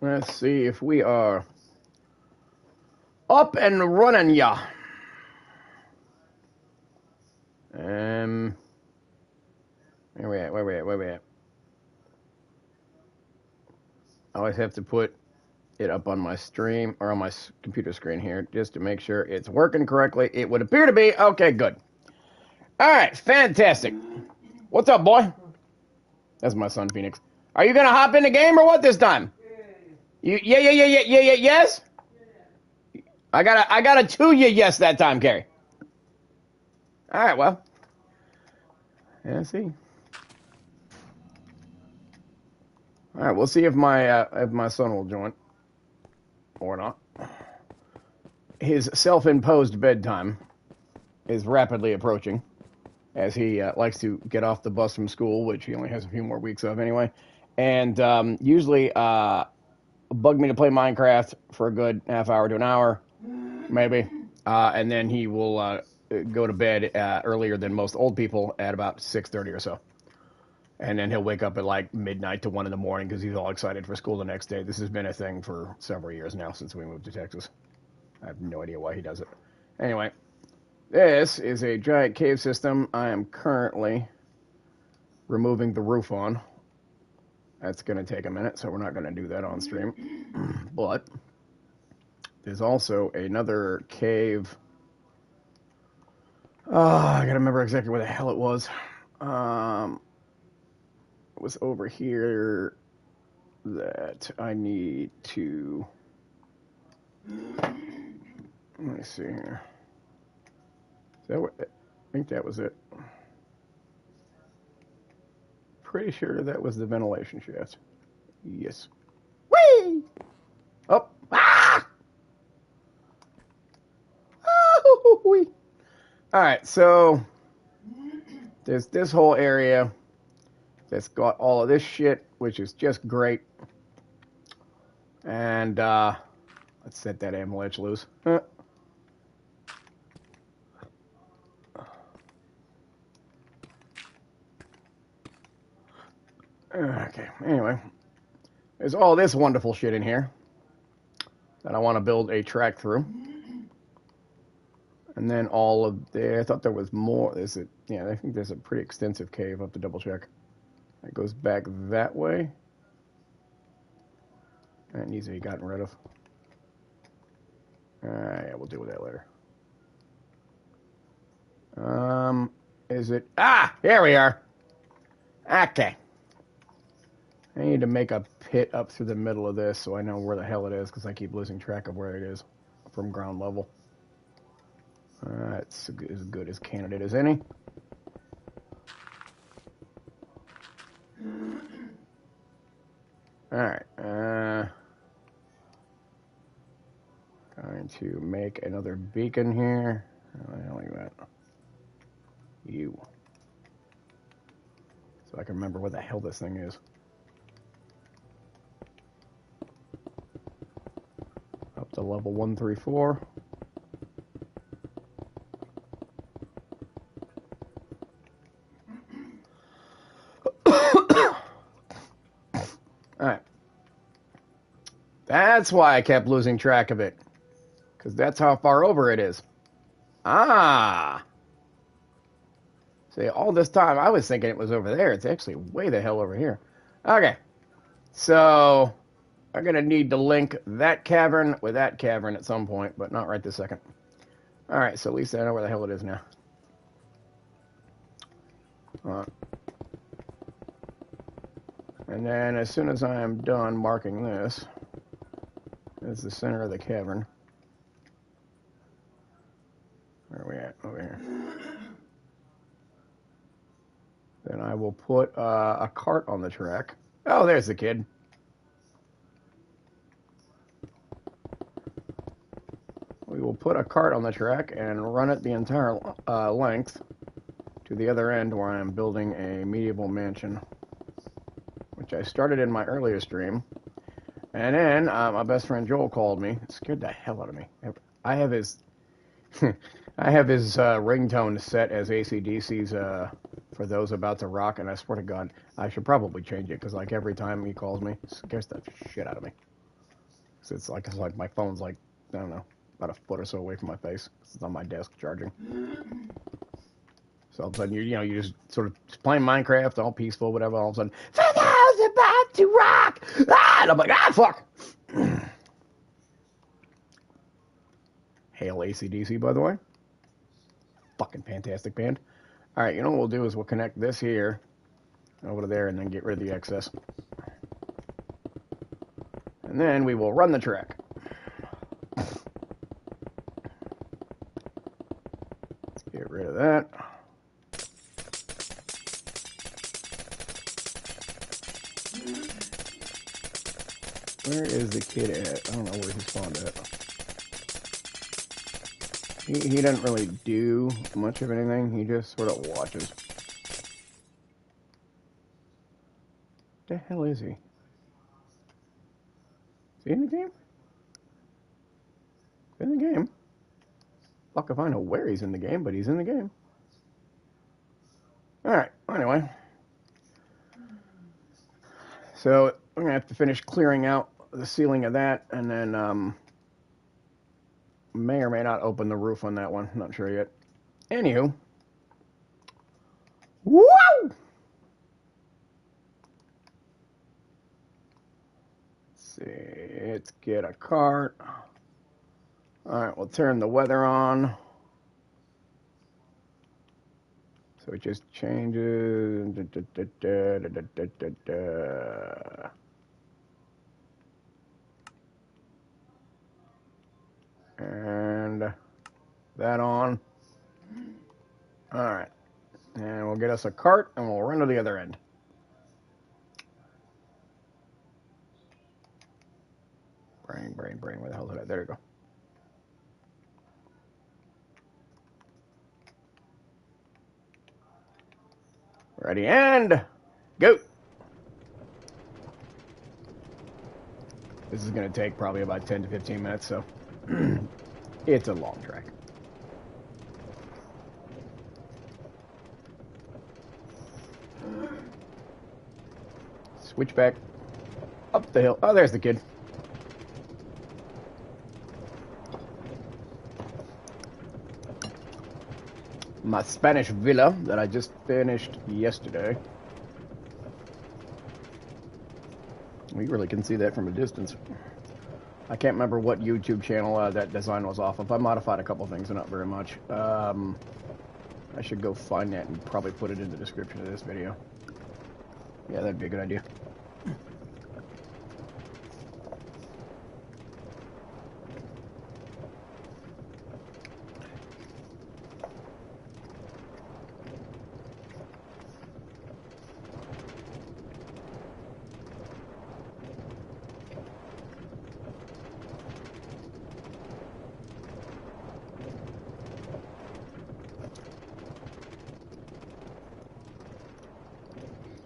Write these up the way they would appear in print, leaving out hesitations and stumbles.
Let's see if we are up and running, ya. Where we at? Where we at? I always have to put it up on my stream or on my computer screen here just to make sure it's working correctly. It would appear to be. Okay, good. All right, fantastic. What's up, boy? That's my son, Phoenix. Are you gonna hop in the game or what this time? Yeah. Yes. I got a 2 yes that time, Carrie. All right, well. Yeah, see. All right, we'll see if my son will join or not. His self-imposed bedtime is rapidly approaching, as he likes to get off the bus from school, which he only has a few more weeks of anyway, and usually bug me to play Minecraft for a good half hour to an hour, maybe, and then he will go to bed earlier than most old people at about 6:30 or so. And then he'll wake up at like midnight to 1 in the morning because he's all excited for school the next day. This has been a thing for several years now since we moved to Texas. I have no idea why he does it. Anyway, this is a giant cave system I am currently removing the roof on. That's going to take a minute, so we're not going to do that on stream. But there's also another cave. I got to remember exactly where the hell it was. It was over here that I need to... Let me see here. Is that what... I think that was it. Pretty sure that was the ventilation shaft. Yes. Whee! Oh! Ah! Oh, wee. All right, so there's this whole area that's got all of this shit, which is just great. And let's set that avalanche loose. Okay, anyway. There's all this wonderful shit in here that I want to build a track through. And then all of there, I thought there was more. Is it? Yeah, I think there's a pretty extensive cave. I'll have to double check. It goes back that way. That needs to be gotten rid of. Yeah, we'll deal with that later. Is it? Ah, here we are. Okay. I need to make a pit up through the middle of this so I know where the hell it is, because I keep losing track of where it is from ground level. It's as good as candidate as any. Alright, going to make another beacon here. I like that. You. So I can remember where the hell this thing is. Up to level 134. Alright. That's why I kept losing track of it. Because that's how far over it is. Ah! See, all this time I was thinking it was over there. It's actually way the hell over here. Okay. So, I'm going to need to link that cavern with that cavern at some point, but not right this second. Alright, so at least I know where the hell it is now. And then as soon as I am done marking this, is the center of the cavern. Where are we at? Over here. Then I will put a cart on the track. Oh, there's the kid. We will put a cart on the track and run it the entire length to the other end where I am building a medieval mansion, which I started in my earlier stream. And then my best friend Joel called me. It scared the hell out of me. I have his ringtone set as AC/DC's For Those About to Rock, and I swear to God, I should probably change it, because like every time he calls me, it scares the shit out of me. So it's like my phone's like, I don't know, about a foot or so away from my face. It's on my desk charging. So all of a sudden, you're just sort of playing Minecraft, all peaceful, whatever. All of a sudden, the house is about to rock! Ah! And I'm like, ah, fuck! Hail AC/DC, by the way. Fucking fantastic band. All right, you know what we'll do is we'll connect this here over to there and then get rid of the excess. And then we will run the track. Let's get rid of that. Where is the kid at? I don't know where he spawned at. He doesn't really do much of anything. He just sort of watches. The hell is he? Is he in the game? In the game. Fuck if I know where he's in the game, but he's in the game. Alright, anyway. So I'm gonna have to finish clearing out the ceiling of that, and then may or may not open the roof on that one. Not sure yet. Anywho. Woo! Let's see. Let's get a cart. Alright, we'll turn the weather on. So it just changes. And that on. Alright. And we'll get us a cart and we'll run to the other end. Brain. Where the hell is it at? There you go. Ready and go. This is going to take probably about 10 to 15 minutes, so it's a long track. Switch back up the hill. Oh, there's the kid. My Spanish villa that I just finished yesterday. We really can see that from a distance. I can't remember what YouTube channel that design was off of. I modified a couple things, but not very much. I should go find that and probably put it in the description of this video. Yeah, that'd be a good idea.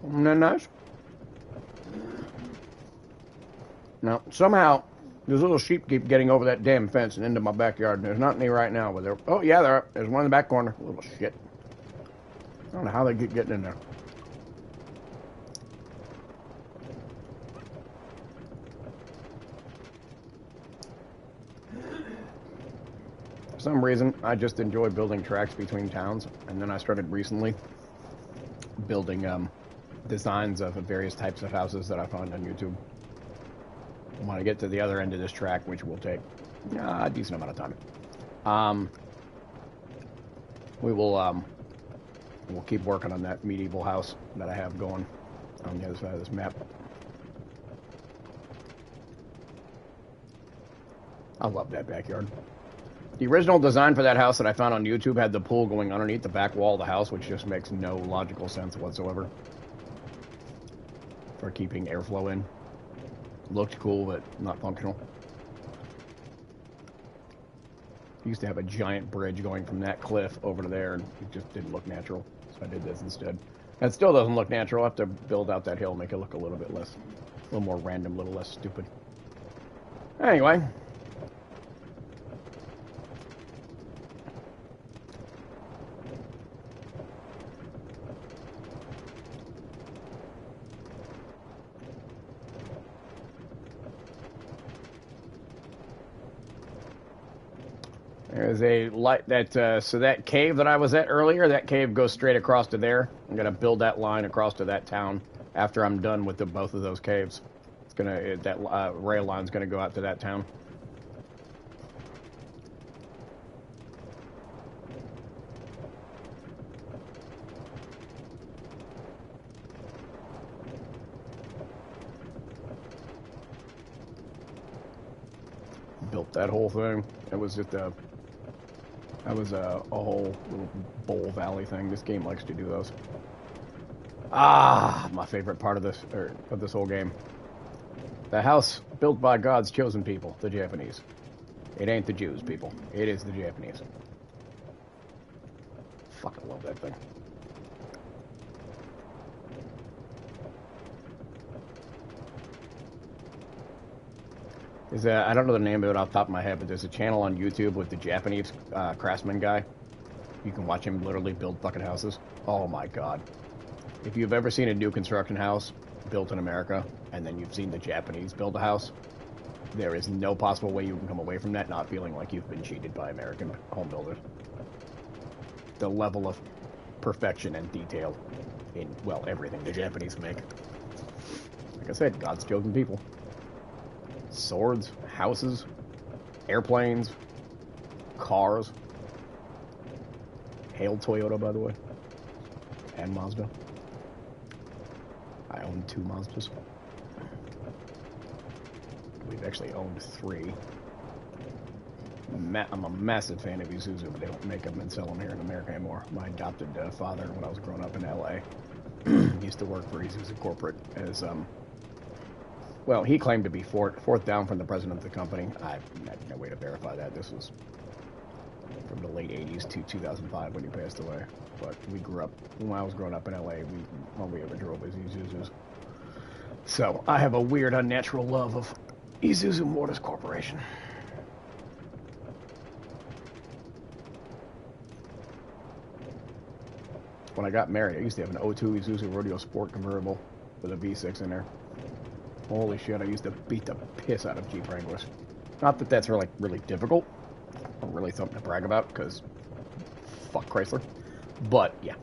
Isn't that nice? Now, somehow, those little sheep keep getting over that damn fence and into my backyard. And there's not any right now, but there. Oh, yeah, there's one in the back corner. Little shit. I don't know how they keep getting in there. For some reason, I just enjoy building tracks between towns. And then I started recently building designs of various types of houses that I found on YouTube. When I get to the other end of this track, which will take a decent amount of time, we'll keep working on that medieval house that I have going on the other side of this map. I love that backyard. The original design for that house that I found on YouTube had the pool going underneath the back wall of the house, which just makes no logical sense whatsoever for keeping airflow in. Looked cool, but not functional. Used to have a giant bridge going from that cliff over to there, and it just didn't look natural. So I did this instead. And it still doesn't look natural. I have to build out that hill, make it look a little bit less, a little more random, a little less stupid. Anyway. There's a light that, so that cave that I was at earlier, that cave goes straight across to there. I'm gonna build that line across to that town after I'm done with both of those caves. It's gonna, that rail line's gonna go out to that town. Built that whole thing. It was just a, that was a whole little bowl valley thing. This game likes to do those. Ah, my favorite part of this, of this whole game. The house built by God's chosen people, the Japanese. It ain't the Jews, people. It is the Japanese. Fucking love that thing. There's a, I don't know the name of it off the top of my head, but there's a channel on YouTube with the Japanese craftsman guy. You can watch him literally build fucking houses. Oh my god. If you've ever seen a new construction house built in America, and then you've seen the Japanese build a house, there is no possible way you can come away from that not feeling like you've been cheated by American home builders. The level of perfection and detail in, well, everything the Japanese make. Like I said, God's chosen people. Swords, houses, airplanes, cars. Hail Toyota, by the way. And Mazda. I own 2 Mazdas. We've actually owned 3. I'm a massive fan of Isuzu, but they don't make them and sell them here in America anymore. My adopted father, when I was growing up in LA, used to work for Isuzu Corporate as, well, he claimed to be fourth down from the president of the company. I had no way to verify that. This was from the late 80s to 2005 when he passed away. But we grew up, when I was growing up in LA, all we ever drove was Isuzus. So I have a weird, unnatural love of Isuzu Motors Corporation. When I got married, I used to have an 02 Isuzu Rodeo Sport convertible with a V6 in there. Holy shit, I used to beat the piss out of Jeep Wranglers. Not that that's really difficult, or really something to brag about, because fuck Chrysler. But, yeah.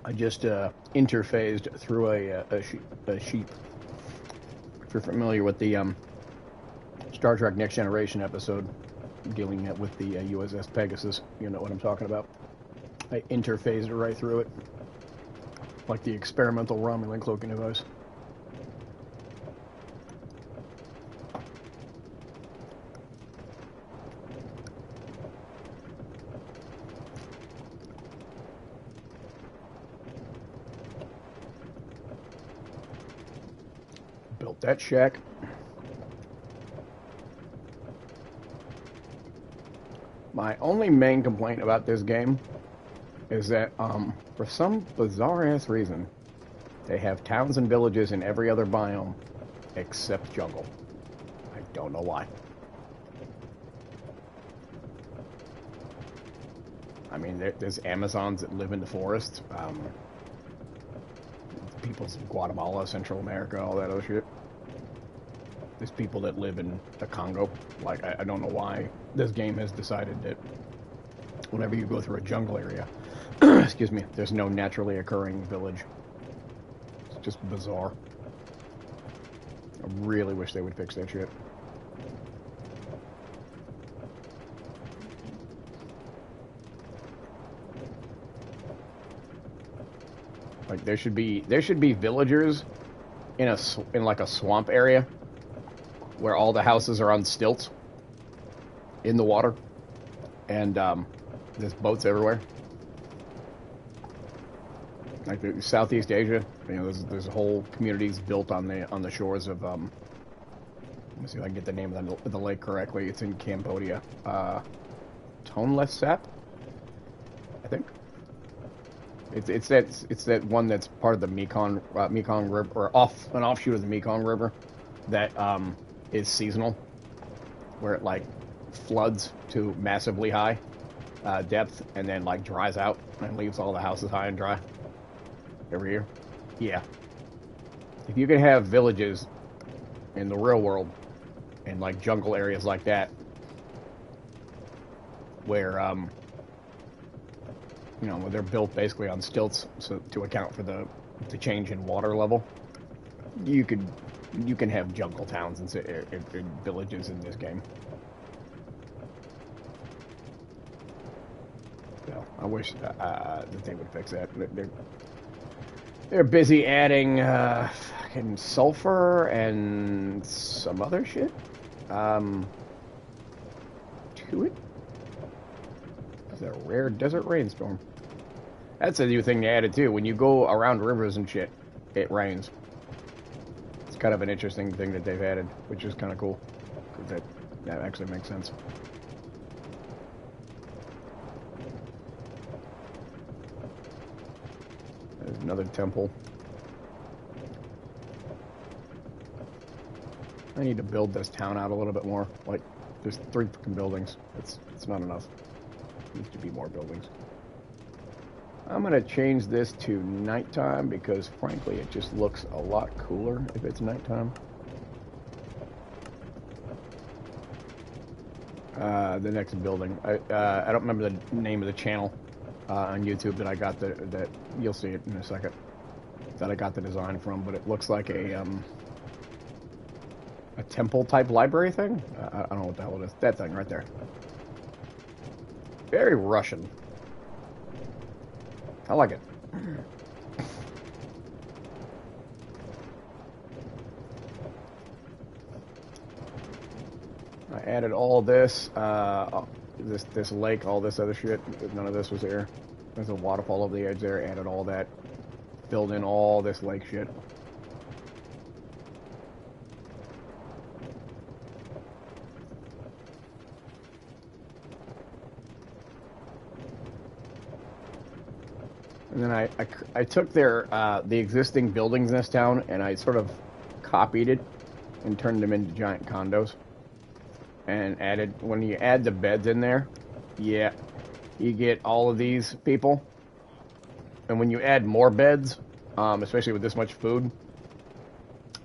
I just interphased through a sheep. If you're familiar with the Star Trek Next Generation episode dealing with the USS Pegasus, you know what I'm talking about. I interphased right through it, like the experimental Romulan cloaking device. Built that shack. My only main complaint about this game is that, for some bizarre-ass reason, they have towns and villages in every other biome except jungle. I don't know why. I mean, there's Amazons that live in the forest. People's in Guatemala, Central America, all that other shit. There's people that live in the Congo. Like, I don't know why this game has decided that whenever you go through a jungle area, excuse me, there's no naturally occurring village. It's just bizarre. I really wish they would fix that shit. Like, there should be villagers in like a swamp area where all the houses are on stilts in the water, and there's boats everywhere. Like Southeast Asia, you know, there's whole communities built on the shores of let me see if I can get the name of the lake correctly. It's in Cambodia. Tonle Sap. think. It's that one that's part of the Mekong River, or an offshoot of the Mekong River, that is seasonal, where it like floods to massively high depth and then like dries out and leaves all the houses high and dry every year. Yeah, if you can have villages in the real world in like jungle areas like that, where where they're built basically on stilts so to account for the change in water level, you can have jungle towns and villages in this game. So I wish that they would fix that. They're busy adding fucking sulfur and some other shit to it. It's a rare desert rainstorm. That's a new thing they added too. When you go around rivers and shit, it rains. It's kind of an interesting thing that they've added, which is kind of cool. Because that actually makes sense. There's another temple. I need to build this town out a little bit more. Like, there's 3 fucking buildings. It's not enough. Needs to be more buildings. I'm going to change this to nighttime because, frankly, it just looks a lot cooler if it's nighttime. The next building. I don't remember the name of the channel on YouTube that I got that you'll see it in a second. That I got the design from, but it looks like a temple type library thing. I don't know what the hell it is. That thing right there. Very Russian. I like it. I added all this, this lake, all this other shit. None of this was there. There's a waterfall over the edge there. Added all that. Filled in all this lake shit. And then I took the existing buildings in this town and I sort of copied it and turned them into giant condos. And added, when you add the beds in there, yeah, you get all of these people. And when you add more beds, especially with this much food,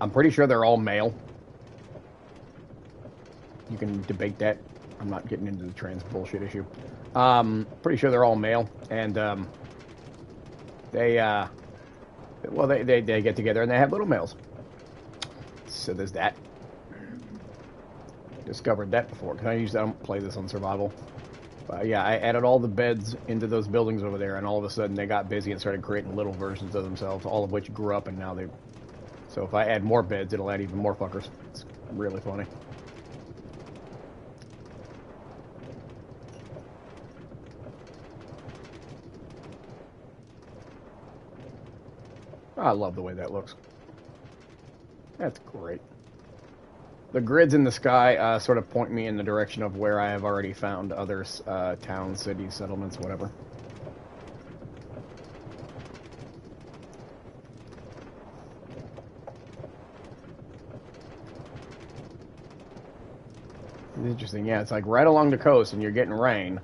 I'm pretty sure they're all male. You can debate that. I'm not getting into the trans bullshit issue. Pretty sure they're all male, and they get together and they have little males. So there's that. Discovered that before. Because I don't play this on survival. But yeah, I added all the beds into those buildings over there, and all of a sudden they got busy and started creating little versions of themselves, all of which grew up, and now they... So if I add more beds, it'll add even more fuckers. It's really funny. I love the way that looks. That's great. The grids in the sky sort of point me in the direction of where I have already found other towns, cities, settlements, whatever. It's interesting, yeah, it's like right along the coast and you're getting rain.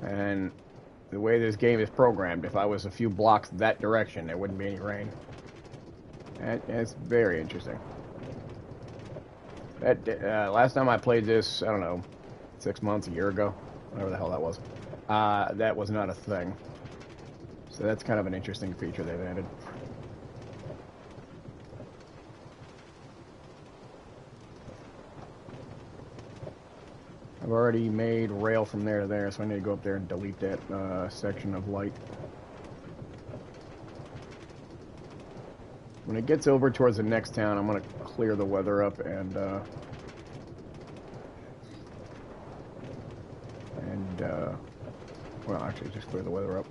And the way this game is programmed, if I was a few blocks that direction, there wouldn't be any rain. And it's very interesting. Last time I played this, I don't know, 6 months, a year ago, whatever the hell that was, that was not a thing. So that's kind of an interesting feature they've added. I've already made rail from there to there, so I need to go up there and delete that section of light. When it gets over towards the next town, I'm going to clear the weather up and well, actually, just clear the weather up.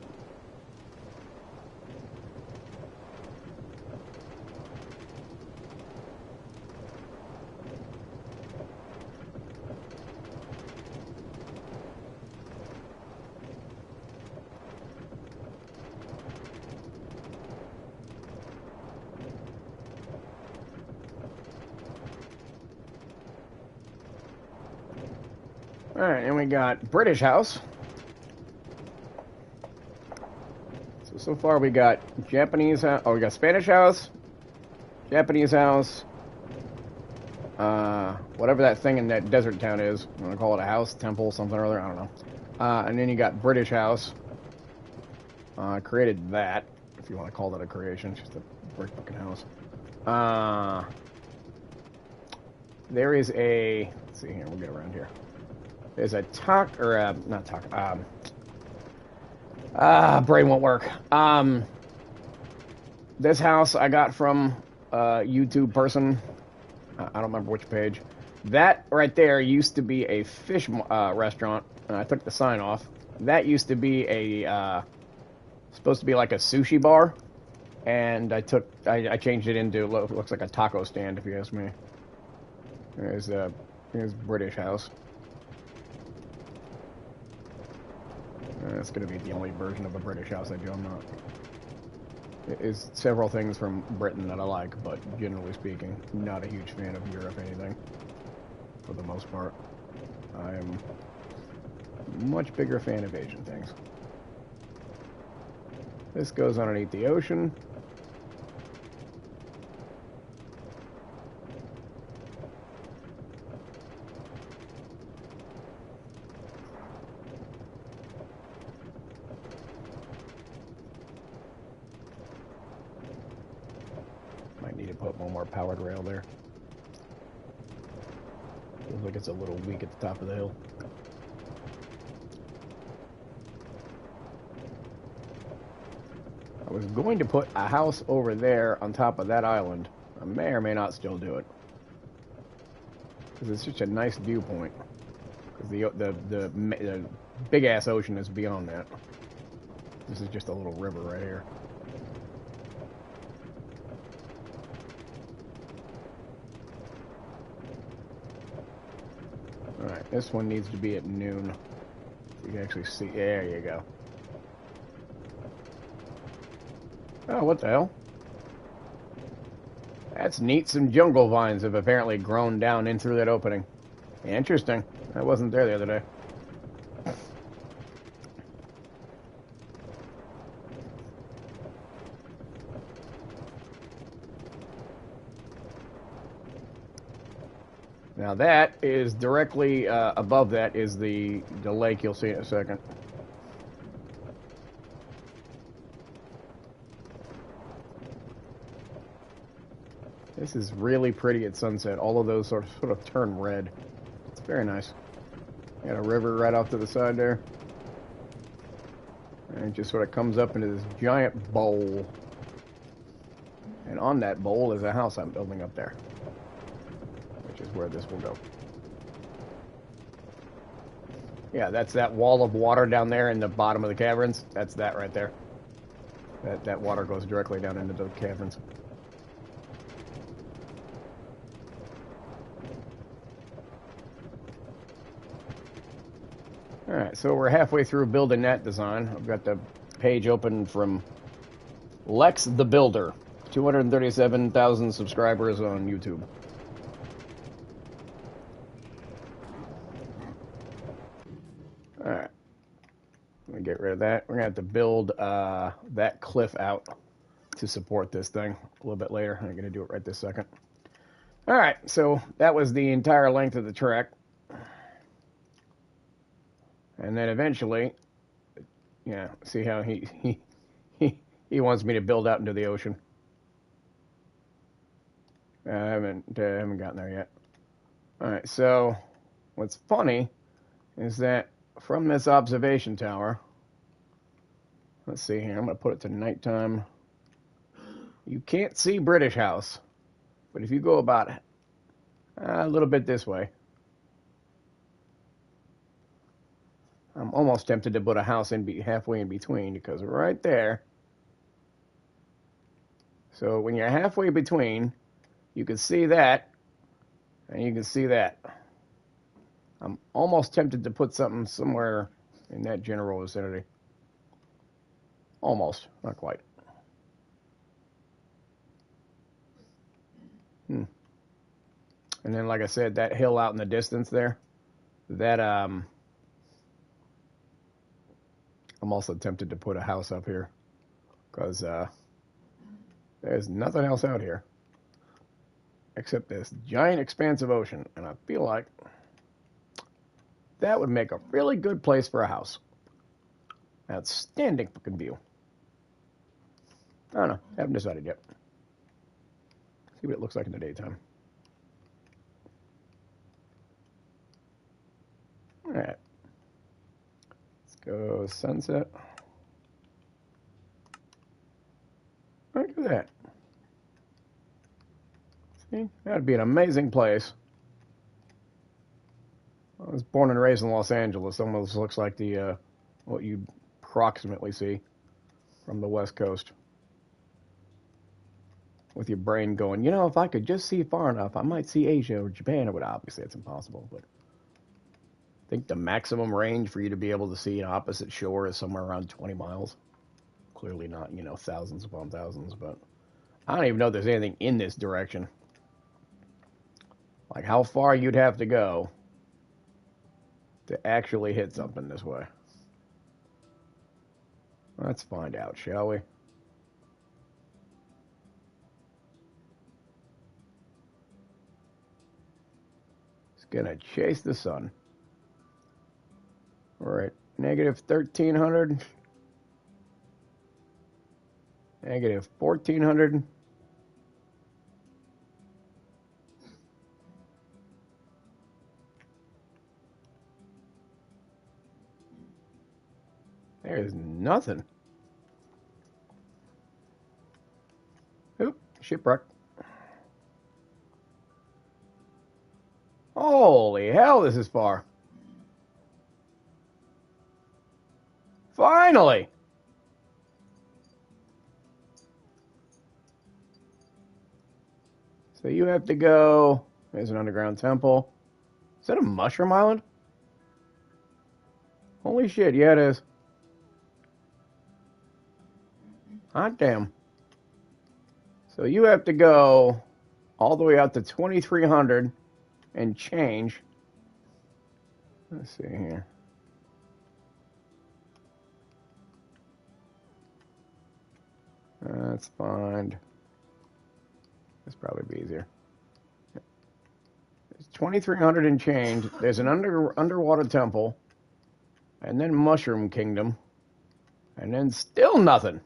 Alright, and we got British House. So far we got Japanese house. Oh, we got Spanish house, Japanese house, whatever that thing in that desert town is. I'm gonna call it a house, temple, something or other. I don't know. And then you got British house. Created that, if you want to call that a creation. It's just a brick fucking house. There is a. Let's see here. We'll get around here. There's a not brain won't work. This house I got from a YouTube person. I don't remember which page. That right there used to be a fish restaurant, and I took the sign off. That used to be a supposed to be like a sushi bar, and I changed it into looks like a taco stand, if you ask me. Here's British house. That's going to be the only version of a British house I do. I'm not. There's several things from Britain that I like, but generally speaking, not a huge fan of Europe anything. For the most part, I am a much bigger fan of Asian things. This goes underneath the ocean. Might need to put one more powered rail there. Feels like it's a little weak at the top of the hill. I was going to put a house over there on top of that island. I may or may not still do it. Because it's such a nice viewpoint. Because the big-ass ocean is beyond that. This is just a little river right here. Alright, this one needs to be at noon. You can actually see. There you go. Oh, what the hell? That's neat. Some jungle vines have apparently grown down in through that opening. Interesting. That wasn't there the other day. Now that is directly above that is the lake you'll see in a second. This is really pretty at sunset. All of those sort of turn red. It's very nice. Got a river right off to the side there. And it just sort of comes up into this giant bowl. And on that bowl is a house I'm building up there. Which is where this will go. Yeah, that's that wall of water down there in the bottom of the caverns. That's that right there. That water goes directly down into the caverns. Alright, so we're halfway through building that design. I've got the page open from Lex the Builder. 237,000 subscribers on YouTube. Alright. Let me get rid of that. We're going to have to build that cliff out to support this thing a little bit later. I'm going to do it right this second. Alright, so that was the entire length of the track. And then eventually, yeah, see how he wants me to build out into the ocean. I haven't gotten there yet. All right, so what's funny is that from this observation tower, let's see here, I'm going to put it to nighttime. You can't see British House, but if you go about a little bit this way, I'm almost tempted to put a house halfway in between, because right there. So when you're halfway between, you can see that, and you can see that. I'm almost tempted to put something somewhere in that general vicinity. Almost, not quite. And then, like I said, that hill out in the distance there, that I'm also tempted to put a house up here because there's nothing else out here except this giant expanse of ocean, and I feel like that would make a really good place for a house. Outstanding fucking view. I don't know. Haven't decided yet. See what it looks like in the daytime. All right. Let's go sunset. Look at that. See? That'd be an amazing place. I was born and raised in Los Angeles. Almost looks like the what you approximately see from the West Coast. With your brain going, you know, if I could just see far enough, I might see Asia or Japan. But obviously, it's impossible. But I think the maximum range for you to be able to see an opposite shore is somewhere around 20 miles. Clearly not, you know, thousands upon thousands. But I don't even know if there's anything in this direction. Like how far you'd have to go to actually hit something this way. Let's find out, shall we? It's gonna chase the sun. We're at negative 1,300. Negative 1,400. There's nothing. Oop, shipwreck. Holy hell, this is far. Finally! So you have to go... There's an underground temple. Is that a mushroom island? Holy shit, yeah it is. Hot damn. So you have to go all the way out to 2,300 and change. Let's see here. Let's find... This probably be easier. It's 2,300 and change. There's an underwater temple. And then Mushroom Kingdom. And then still nothing.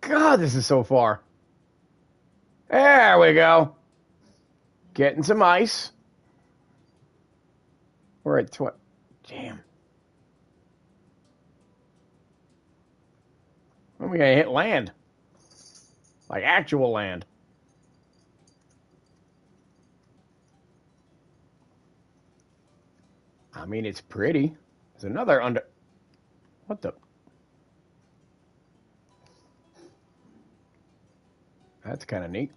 God, this is so far. There we go. Getting some ice. We're at Damn. When are we gonna hit land? Like actual land. I mean, it's pretty. There's another What the? That's kind of neat.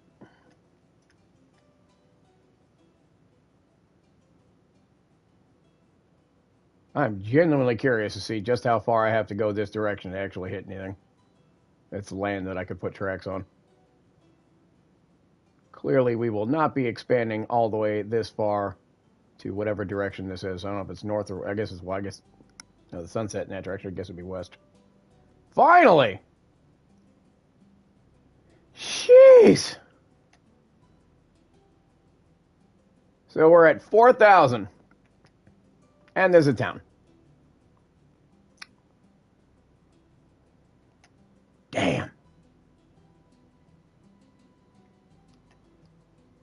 I'm genuinely curious to see just how far I have to go this direction to actually hit anything. It's land that I could put tracks on. Clearly, we will not be expanding all the way this far to whatever direction this is. I don't know if it's north or... I guess it's... Well, I guess... No, the sunset in that direction, I guess it'd be west. Finally! Jeez! So we're at 4,000. And there's a town. Damn.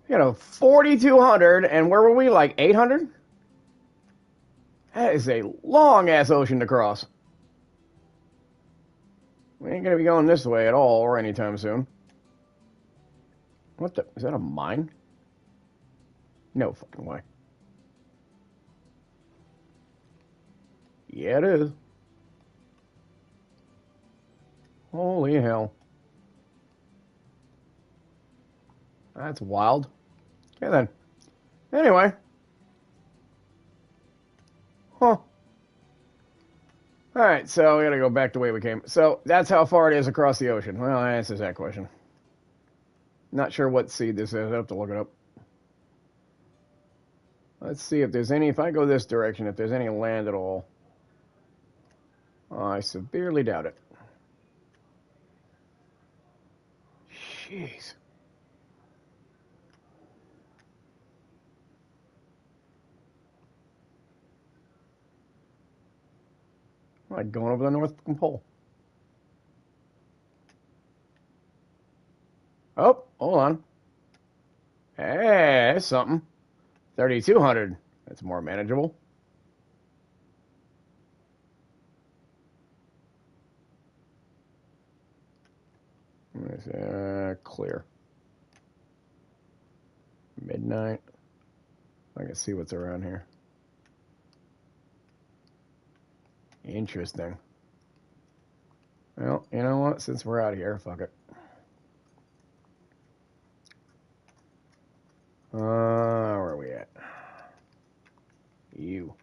You know, 4,200, and where were we, like 800? That is a long-ass ocean to cross. We ain't gonna be going this way at all, or anytime soon. What the... Is that a mine? No fucking way. Yeah, it is. Holy hell. That's wild. Okay, then. Anyway. Huh. Alright, so we gotta go back the way we came. So, that's how far it is across the ocean. Well, that answers that question. Not sure what seed this is. I have to look it up. Let's see if there's any. If I go this direction, if there's any land at all. I severely doubt it. Jeez. Like going over the North Pole. Oh, hold on. Hey, that's something. 3,200. That's more manageable. Clear. Midnight. I can see what's around here. Interesting. Well, you know what? Since we're out here, fuck it. Where are we at? You.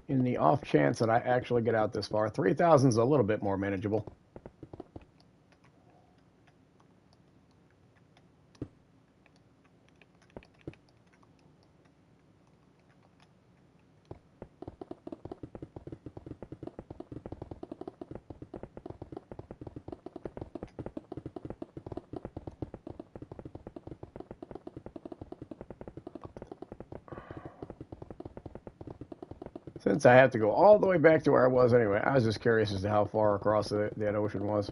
In the off chance that I actually get out this far, 3,000 is a little bit more manageable. Since I have to go all the way back to where I was anyway, I was just curious as to how far across that ocean was.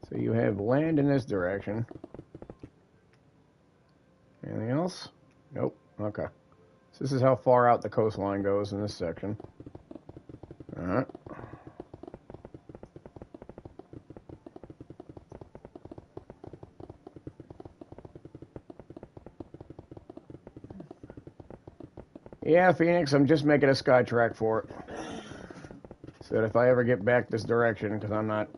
So you have land in this direction. Anything else? Nope. Okay. So this is how far out the coastline goes in this section. Alright. Yeah, Phoenix, I'm just making a sky track for it. So that if I ever get back this direction, because I'm not...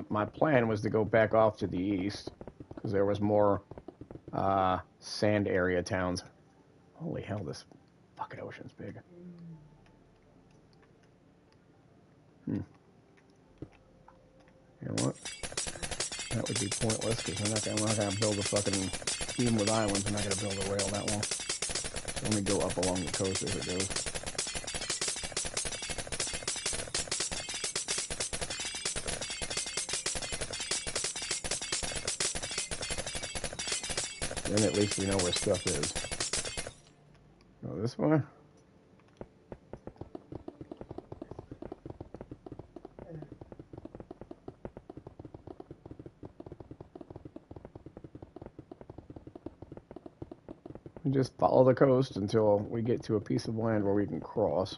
my plan was to go back off to the east, because there was more sand area towns. Holy hell, this fucking ocean's big. You know what? That would be pointless, because I'm not going to build a fucking... Even with islands, I'm not going to build a rail that long. So let me go up along the coast as it goes. Then at least we know where stuff is. Go this way. We just follow the coast until we get to a piece of land where we can cross.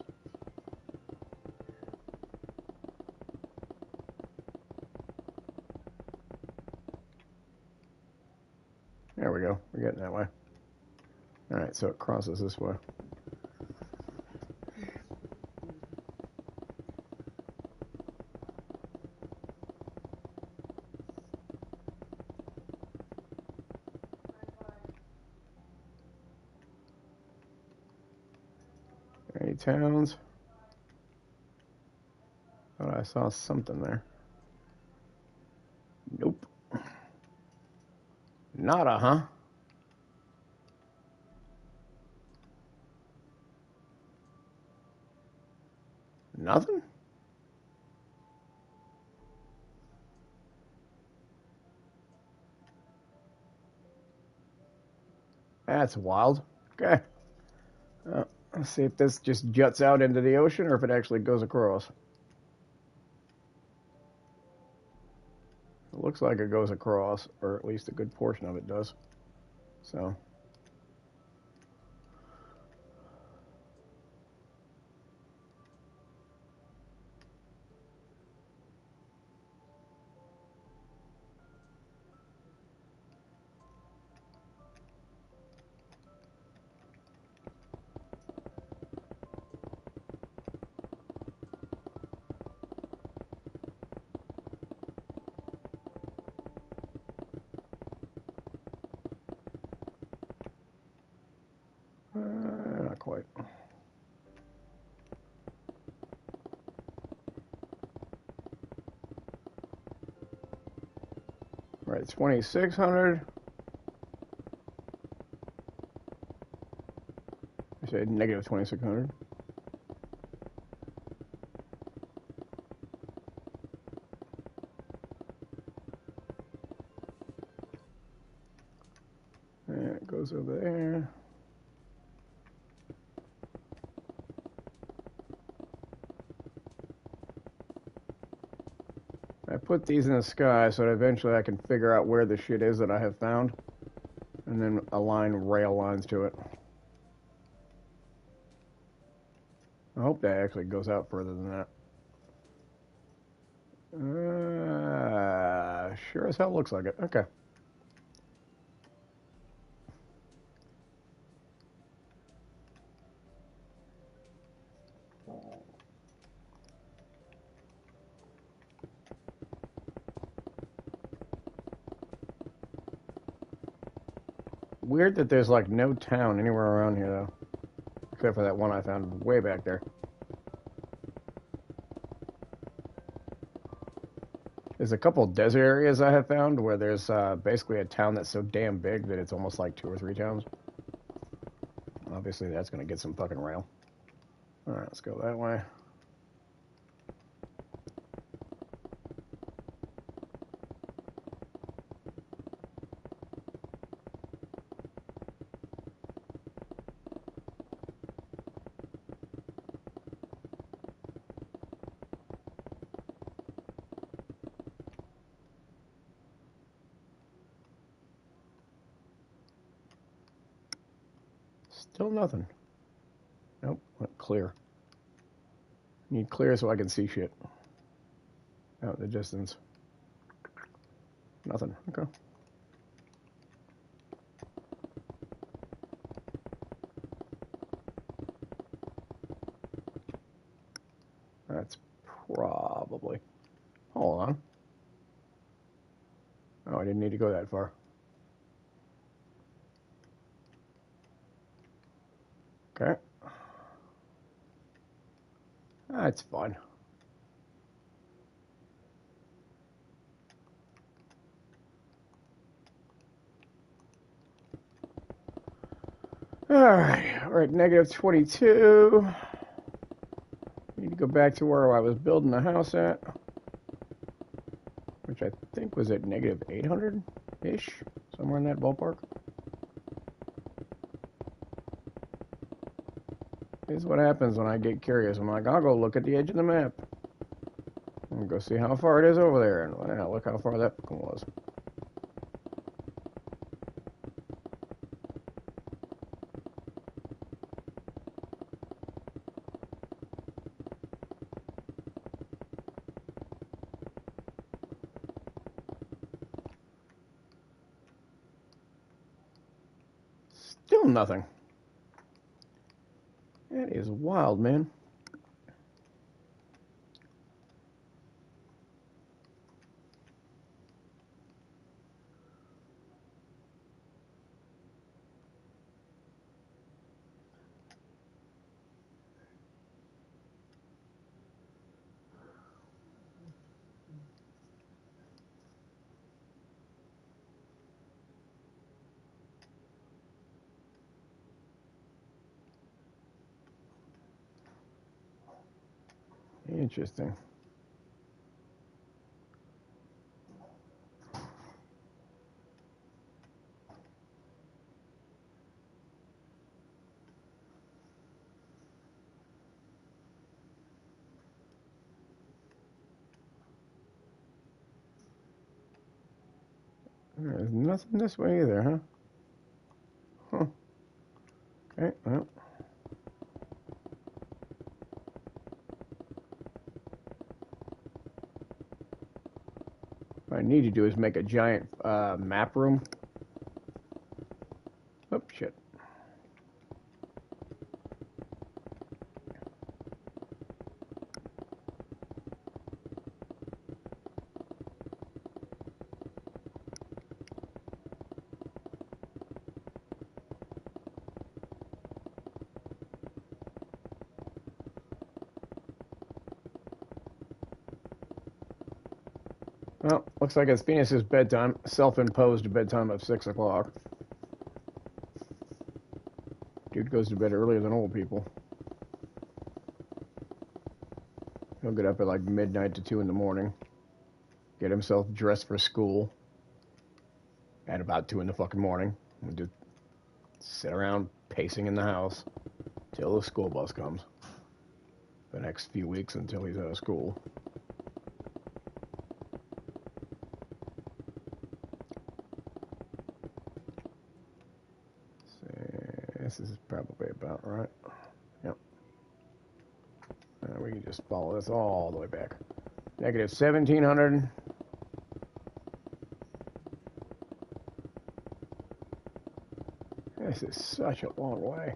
There we go. We're getting that way. Alright, so it crosses this way. Any towns? Thought I saw something there. Nope. Nada, huh? Nothing? That's wild. Okay. Let's see if this just juts out into the ocean or if it actually goes across. It looks like it goes across, or at least a good portion of it does. So... Alright, 2,600. I said negative 2,600. And it goes over there. I put these in the sky so that eventually I can figure out where the shit is that I have found, and then align rail lines to it. I hope that actually goes out further than that. Sure as hell looks like it. Okay. Weird that there's like no town anywhere around here though, except for that one I found way back there. There's a couple desert areas I have found where there's basically a town that's so damn big that it's almost like 2 or 3 towns. Obviously that's gonna get some fucking rail. Alright, let's go that way. Still nothing. Nope, went clear. Need clear so I can see shit. Out in the distance. Nothing. Okay. That's probably... Hold on. Oh, I didn't need to go that far. Okay. That's fun. Alright, we're at negative 22. Need to go back to where I was building the house at, which I think was at negative 800-ish, somewhere in that ballpark. This is what happens when I get curious. I'm like, I'll go look at the edge of the map. And go see how far it is over there. And wow, look how far that was. Still nothing. That is wild, man. Interesting. There's nothing this way either, huh? Huh. Okay, well. What I need to do is make a giant map room. Oh, shit. Well, looks like it's Venus's bedtime. Self-imposed bedtime of 6 o'clock. Dude goes to bed earlier than old people. He'll get up at like midnight to 2 in the morning. Get himself dressed for school. At about 2 in the fucking morning. And just sit around pacing in the house till the school bus comes. The next few weeks until he's out of school. This is probably about right. Yep. We can just follow this all the way back. Negative 1,700. This is such a long way.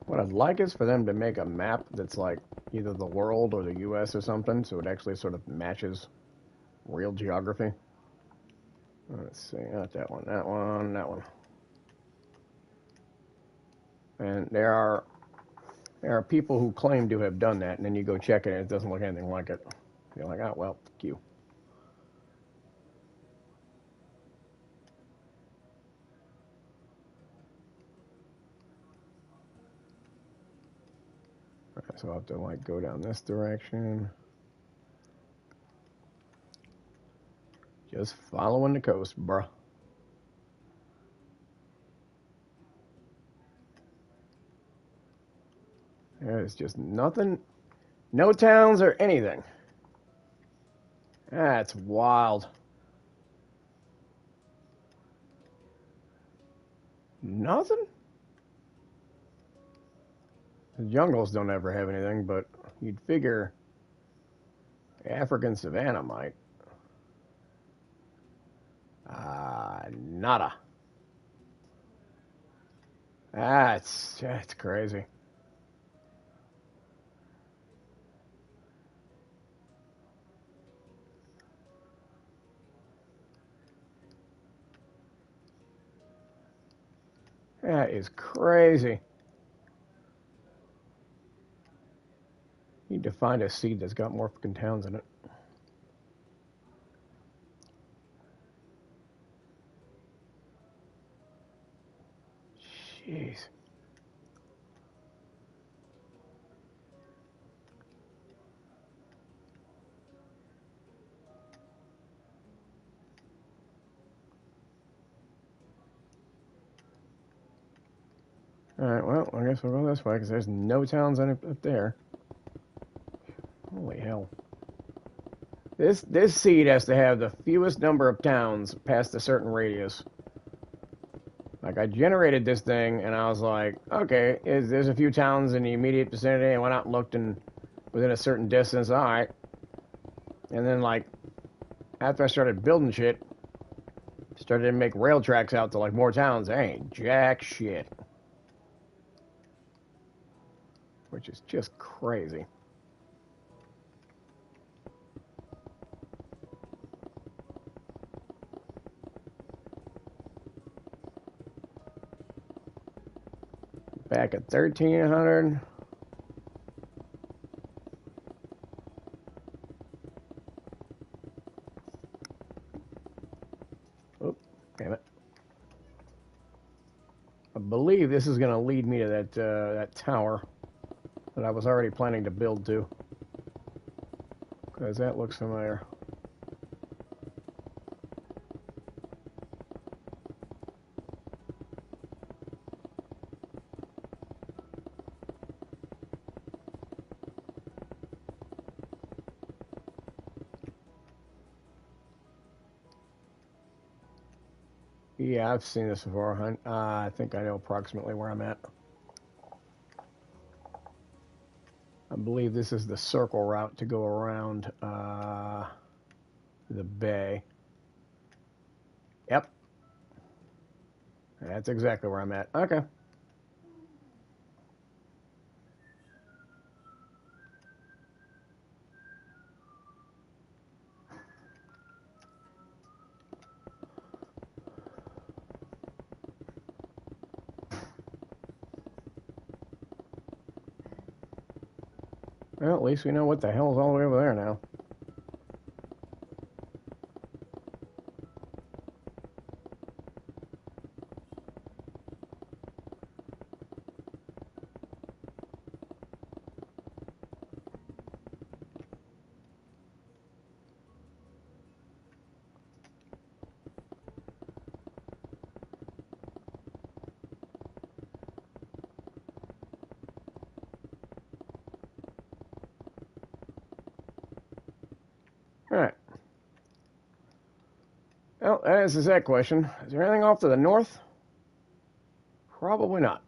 What I'd like is for them to make a map that's like either the world or the US or something, so it actually sort of matches real geography. Let's see, not that one, that one, that one. And there are people who claim to have done that, and then you go check it and it doesn't look anything like it. You're like, oh, well, fuck you. Right, so I'll have to like go down this direction. Just following the coast, bruh. There's just nothing, no towns or anything. That's wild. Nothing? The jungles don't ever have anything, but you'd figure African savanna might. Nada. That's crazy. That is crazy. Need to find a seed that's got more fucking towns in it. Jeez. Alright, well, I guess we'll go this way, because there's no towns up there. Holy hell. This seed has to have the fewest number of towns past a certain radius. Like, I generated this thing, and I was like, okay, there's a few towns in the immediate vicinity, and went out and looked, and within a certain distance, alright. And then, like, after I started building shit, started to make rail tracks out to, like, more towns, there ain't jack shit. Which is just crazy. Back at 1,300. Oh, damn it. I believe this is going to lead me to that tower that I was already planning to build to. Because that looks familiar. Yeah, I've seen this before. I think I know approximately where I'm at. I believe this is the circle route to go around the bay. Yep. That's exactly where I'm at. Okay. Well, at least we know what the hell's all the way over there now. Alright. Well, that answers that question. Is there anything off to the north? Probably not.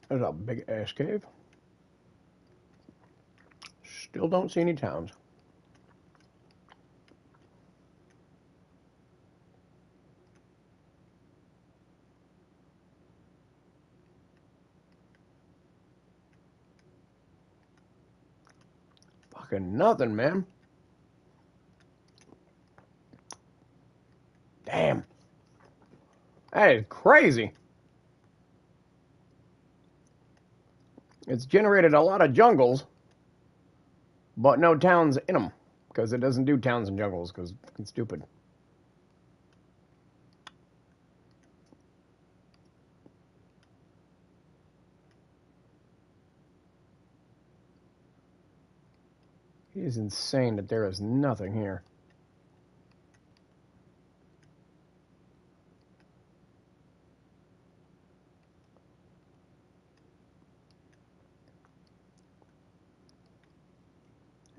There's a big ass cave. Still don't see any towns. Fucking nothing, man. Damn. That is crazy. It's generated a lot of jungles, but no towns in them. Because it doesn't do towns and jungles, because it's stupid. It is insane that there is nothing here.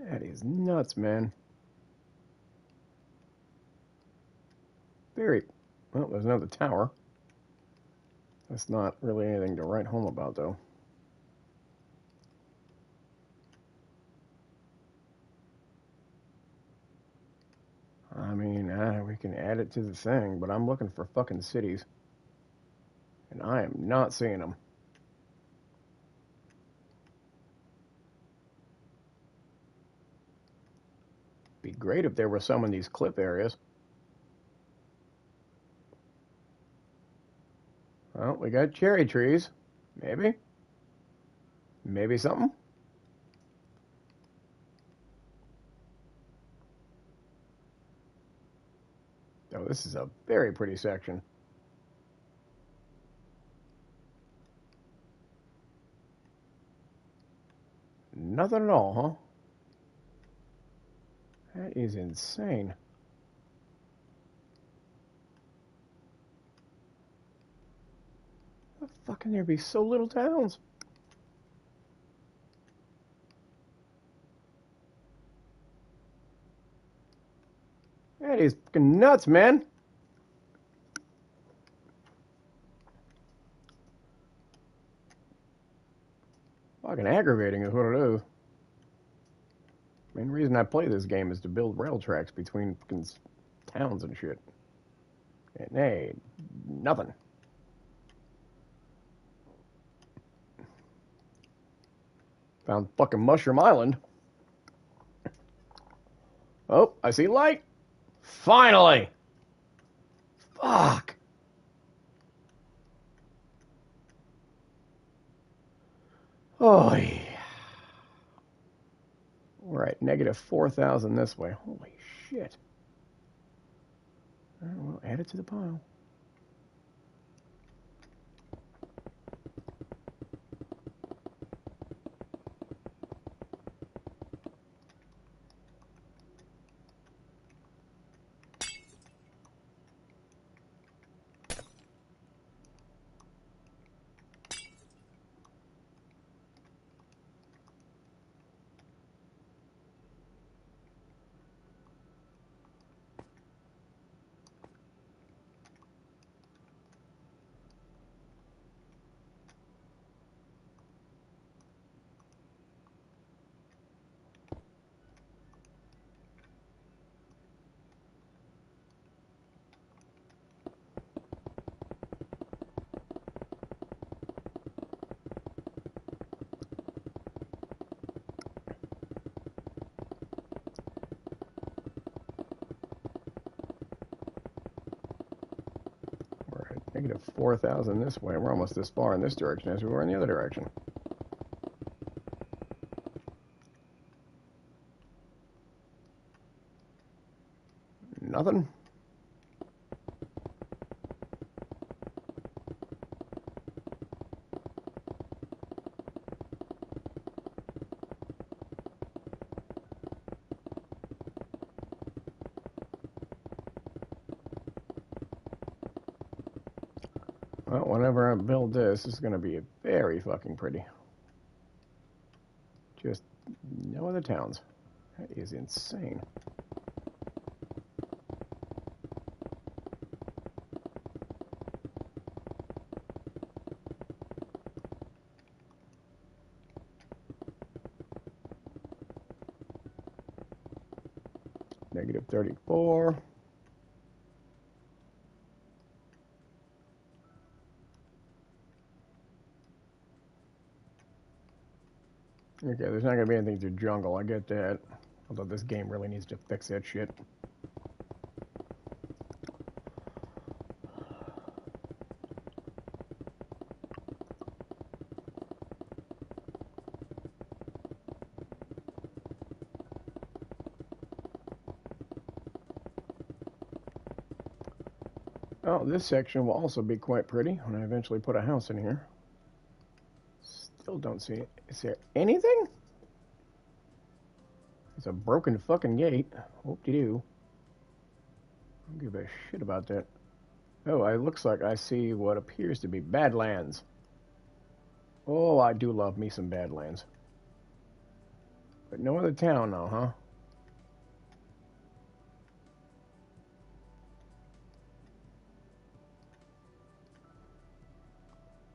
That is nuts, man. Very... Well, there's another tower. That's not really anything to write home about, though. I mean, we can add it to the thing, but I'm looking for fucking cities. And I am not seeing them. Be great if there were some in these cliff areas. Well, we got cherry trees. Maybe. Maybe something. Oh, this is a very pretty section. Nothing at all, huh? That is insane. How the fuck can there be so little towns? That is fucking nuts, man. Fucking aggravating is what it is. Main reason I play this game is to build rail tracks between fucking towns and shit. And hey, nothing. Found fucking Mushroom Island. Oh, I see light. Finally! Fuck! Oh, yeah. We're at negative 4,000 this way. Holy shit. All right, well, add it to the pile. Negative 4,000 this way. We're almost as far in this direction as we were in the other direction. Nothing. Well, whenever I build this, it's going to be very fucking pretty. Just no other towns. That is insane. Negative 34. Okay, there's not going to be anything through jungle, I get that. Although this game really needs to fix that shit. Oh, this section will also be quite pretty when I eventually put a house in here. Still don't see it. Is there anything? It's a broken fucking gate. Whoop-de-doo. I don't give a shit about that. Oh, it looks like I see what appears to be Badlands. Oh, I do love me some Badlands. But no other town now, huh?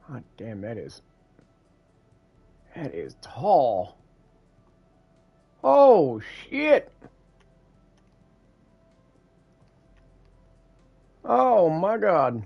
God damn, that is tall. Oh, shit. Oh, my God.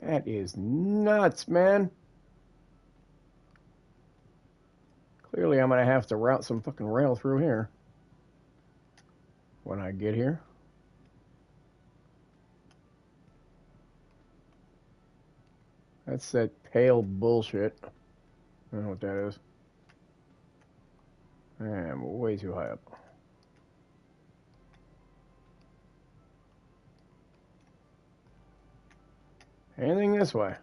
That is nuts, man. Clearly, I'm going to have to route some fucking rail through here when I get here. That's that pale bullshit. I don't know what that is. I'm way too high up. Anything this way?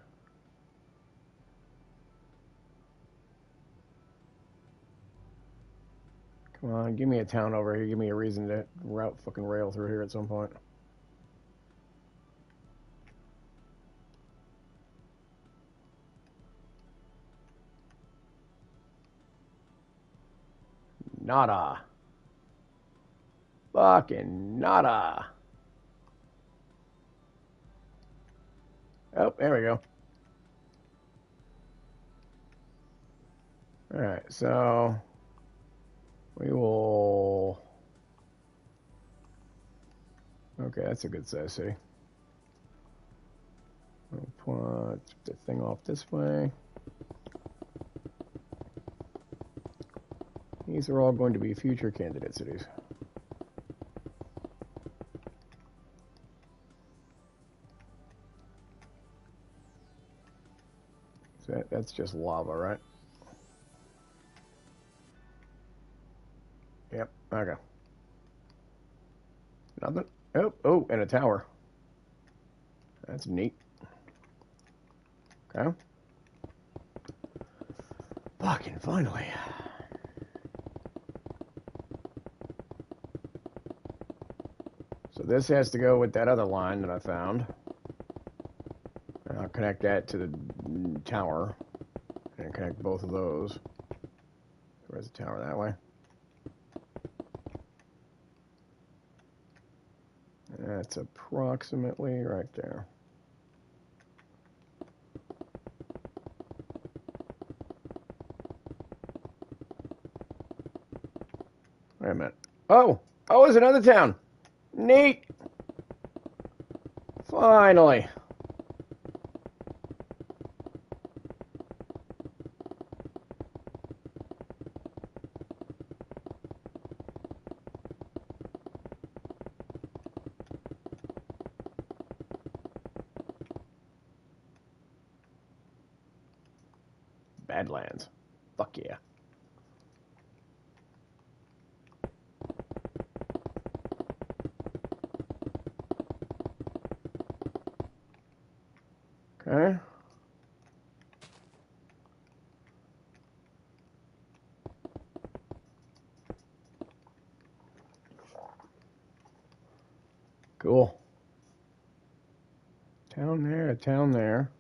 Come on, give me a town over here. Give me a reason to route fucking rail through here at some point. Nada. Fucking nada. Oh, there we go. Alright, so we will... Okay, that's a good size city. We'll put the thing off this way. These are all going to be future candidate cities. So that's just lava, right? Yep, okay. Nothing. Oh, and a tower. That's neat. Okay. Fucking finally. So this has to go with that other line that I found. And I'll connect that to the tower. And connect both of those. Where's the tower? That way. That's approximately right there. Wait a minute. Oh! Oh, there's another town! Neat! Finally! Badlands. Fuck yeah. Okay. Cool. Town there, town there.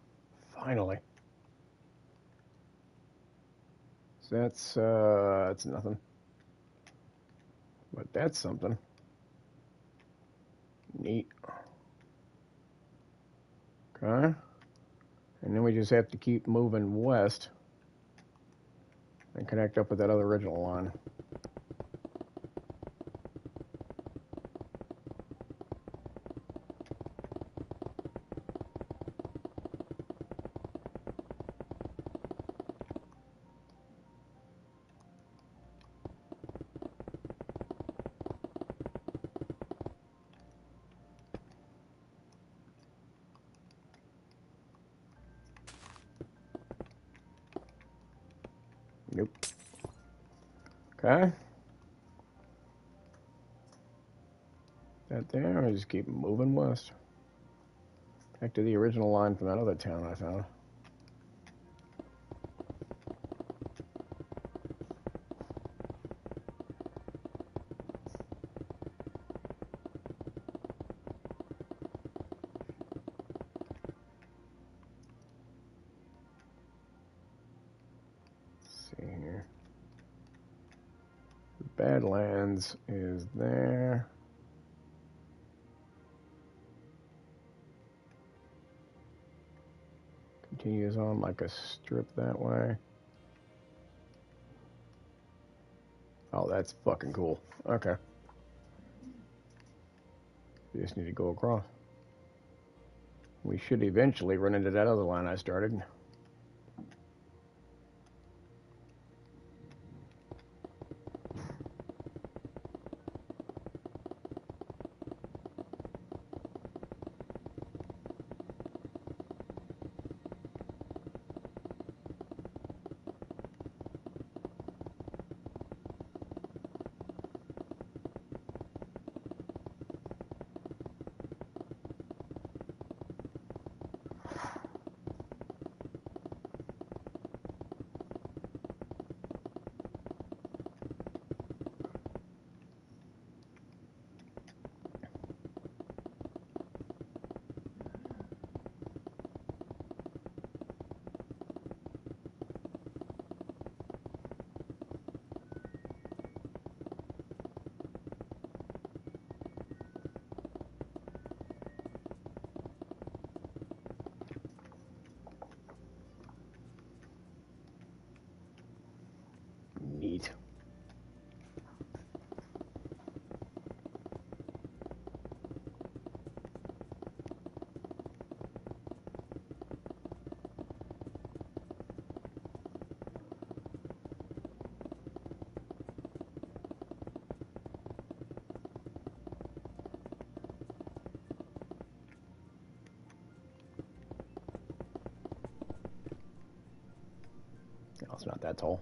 Finally. So that's nothing. But that's something. Neat. Okay. And then we just have to keep moving west and connect up with that other original line. Nope. Okay. That there, I just keep moving west. Back to the original line from that other town I found. Let's see here. Badlands is there. Continues on like a strip that way. Oh, that's fucking cool. Okay. We just need to go across. We should eventually run into that other line I started. Neat. Oh, it's not that tall.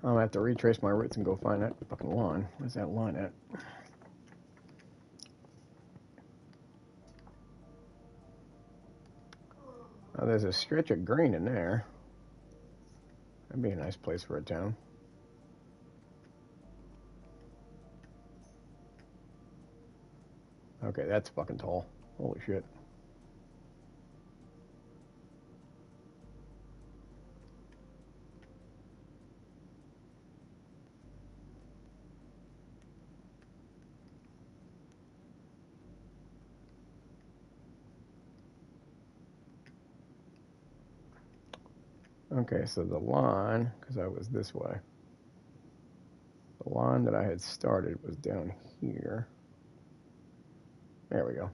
I'm gonna have to retrace my roots and go find that fucking line. Where's that line at? Oh, there's a stretch of green in there. That'd be a nice place for a town. Okay, that's fucking tall. Holy shit. Okay, so the line, because I was this way, the line that I had started was down here. There we go.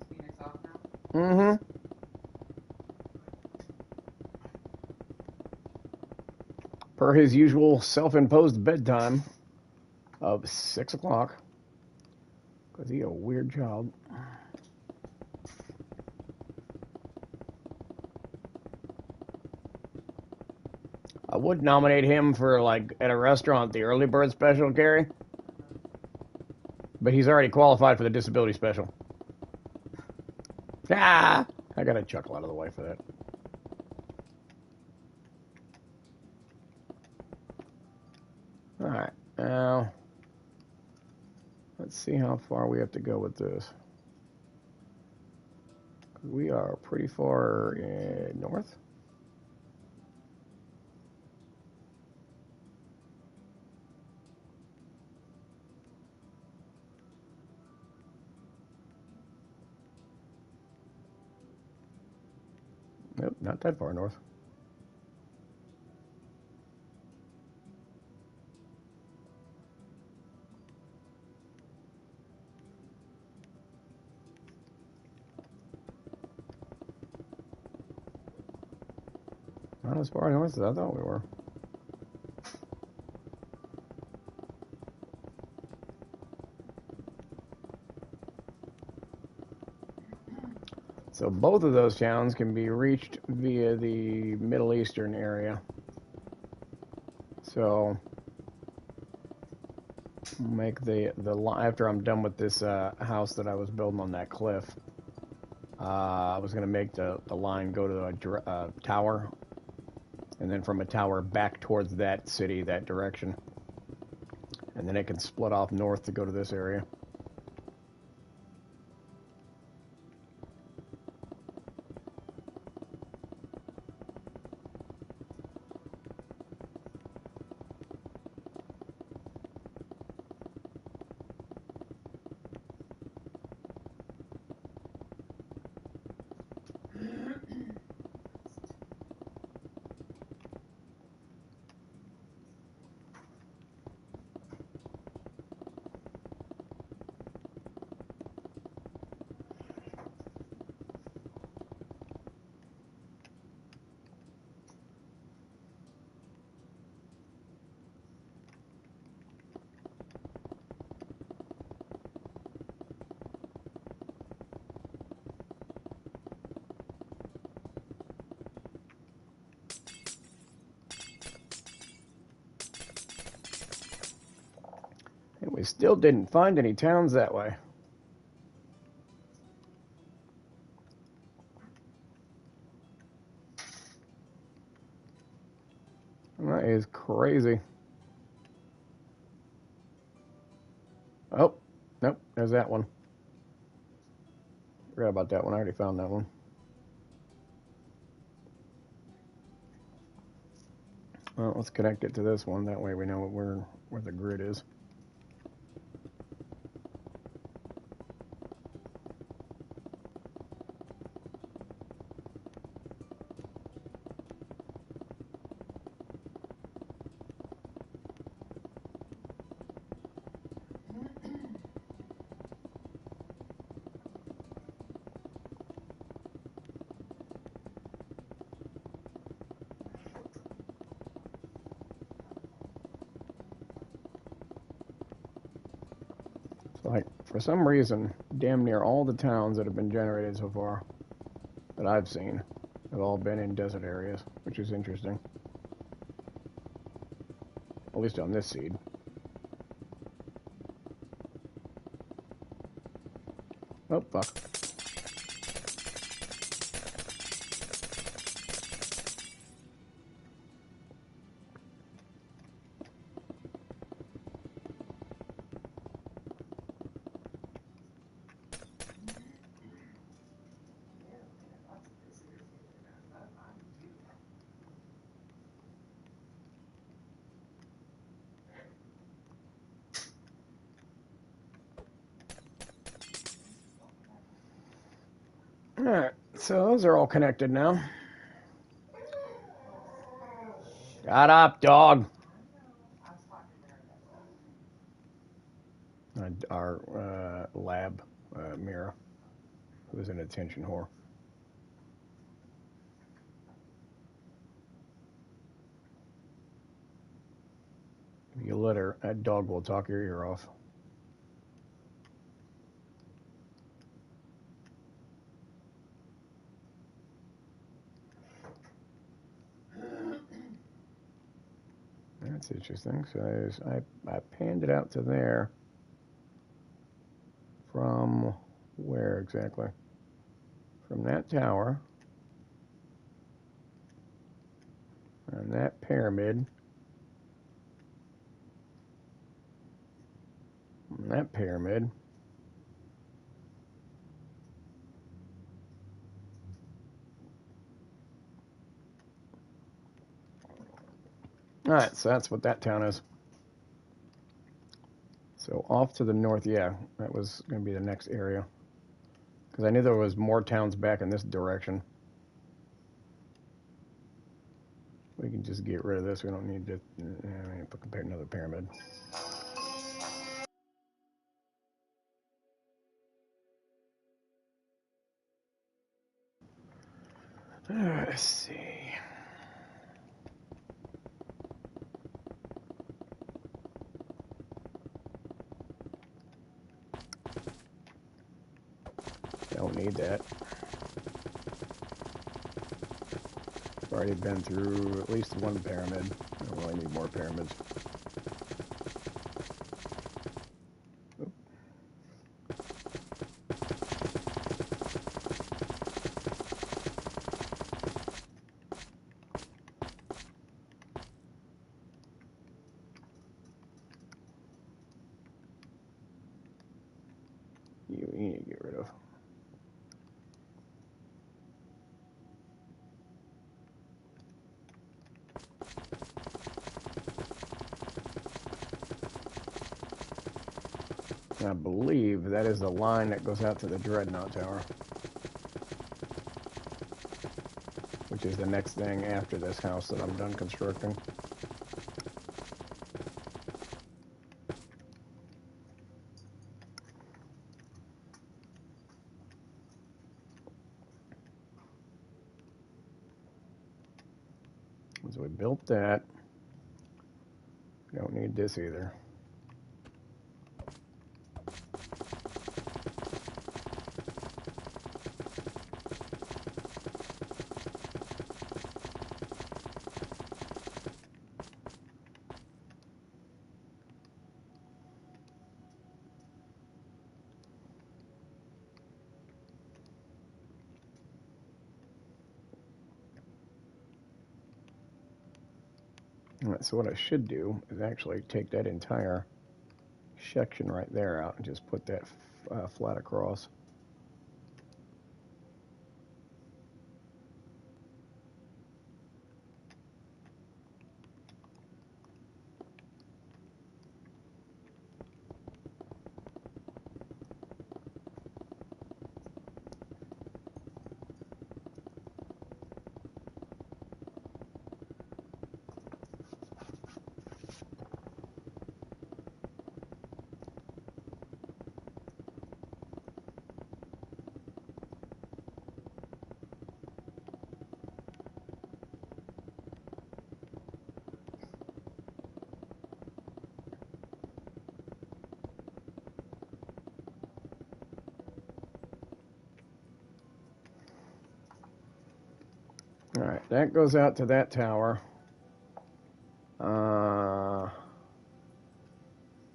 Phoenix off now? Mm-hmm. Per his usual self-imposed bedtime of 6 o'clock. Because he a weird child. I would nominate him for, like, at a restaurant, the early bird special, Gary. But he's already qualified for the disability special. Ah! I got a chuckle out of the way for that. Alright, now let's see how far we have to go with this. We are pretty far north. Nope, not that far north. Not as far north as I thought we were. So both of those towns can be reached via the Middle Eastern area. So make the after I'm done with this house that I was building on that cliff, I was gonna make the line go to a tower, and then from a tower back towards that city, that direction, and then it can split off north to go to this area. And we still didn't find any towns that way. That is crazy. Oh, nope, there's that one. Forgot about that one. I already found that one. Well, let's connect it to this one. That way we know where the grid is. Like, for some reason, damn near all the towns that have been generated so far that I've seen have all been in desert areas, which is interesting. At least on this seed. Oh, fuck. Alright, so those are all connected now. Shut up, dog. Our lab, Mira, who's an attention whore. If you let her, that dog will talk your ear off. That's interesting. So I panned it out to there. From where exactly? From that tower. And that pyramid. And that pyramid. Alright, so that's what that town is. So off to the north, yeah, that was going to be the next area. Because I knew there was more towns back in this direction. We can just get rid of this. We don't need to compare another pyramid. Let's see. Don't need that. I've already been through at least one pyramid. I don't really need more pyramids. Oop. You need to get rid of. I believe that is the line that goes out to the Dreadnought Tower, which is the next thing after this house that I'm done constructing. So we built that. We don't need this either. All right, so what I should do is actually take that entire section right there out and just put that flat across. All right, that goes out to that tower.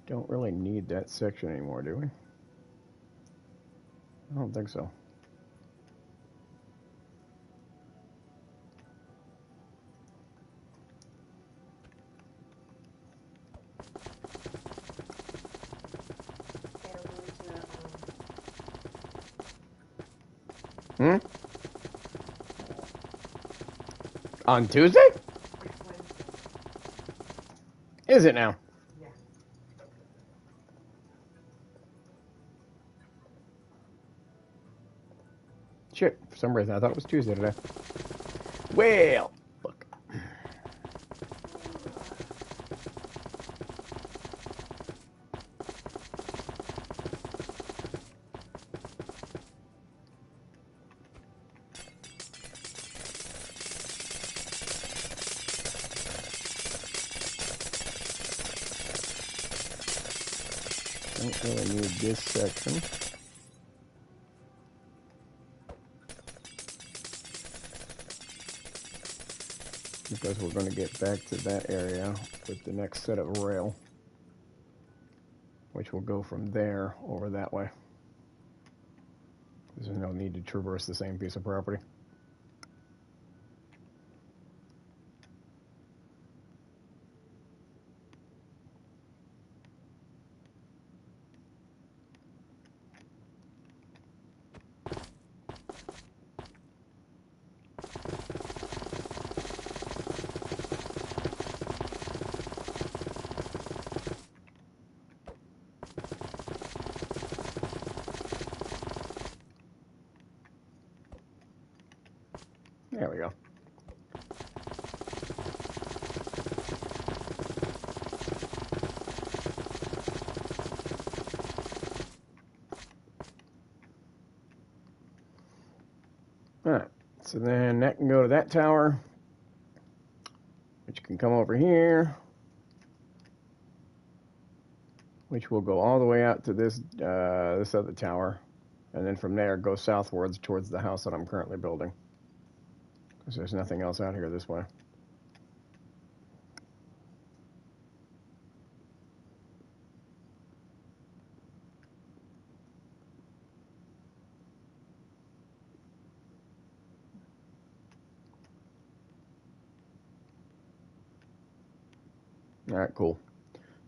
Don't really need that section anymore, do we? I don't think so. Hmm? On Tuesday? Is it now? Yeah. Shit, for some reason I thought it was Tuesday today. Well, fuck. Don't really need this section. Because we're going to get back to that area with the next set of rail, which will go from there over that way. There's no need to traverse the same piece of property. There we go. Alright, so then that can go to that tower, which can come over here, which will go all the way out to this this other tower, and then from there go southwards towards the house that I'm currently building. Because there's nothing else out here this way. Alright, cool.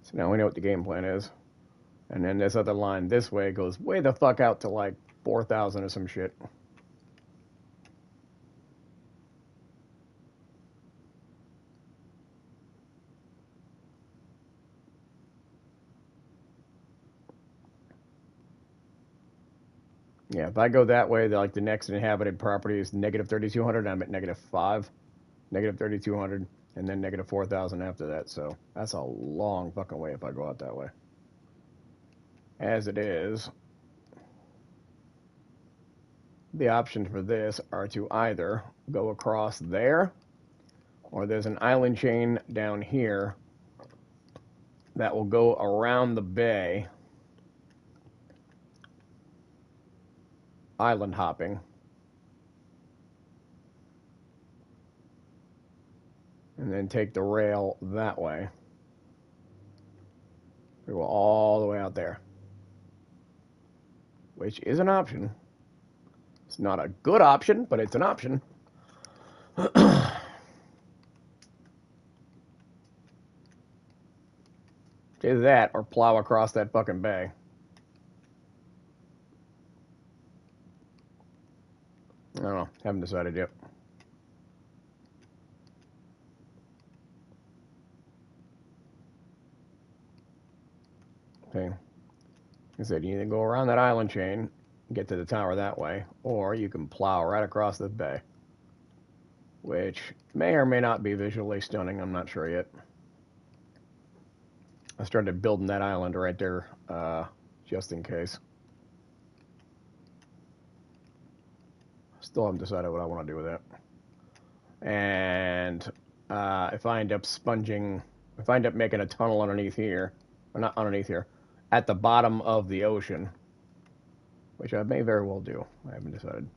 So now we know what the game plan is. And then this other line this way goes way the fuck out to like 4,000 or some shit. Yeah, if I go that way, like the next inhabited property is negative 3,200. I'm at -5, negative 3,200, and then negative 4,000 after that. So that's a long fucking way if I go out that way. As it is, the options for this are to either go across there, or there's an island chain down here that will go around the bay, island hopping. And then take the rail that way. We go all the way out there. Which is an option. It's not a good option, but it's an option. Either that or plow across that fucking bay. I don't know. Haven't decided yet. Okay. Like I said, you either go around that island chain, get to the tower that way, or you can plow right across the bay. Which may or may not be visually stunning. I'm not sure yet. I started building that island right there, just in case. Still haven't decided what I want to do with that. And if I end up making a tunnel underneath here, or not underneath here, at the bottom of the ocean, which I may very well do. I haven't decided.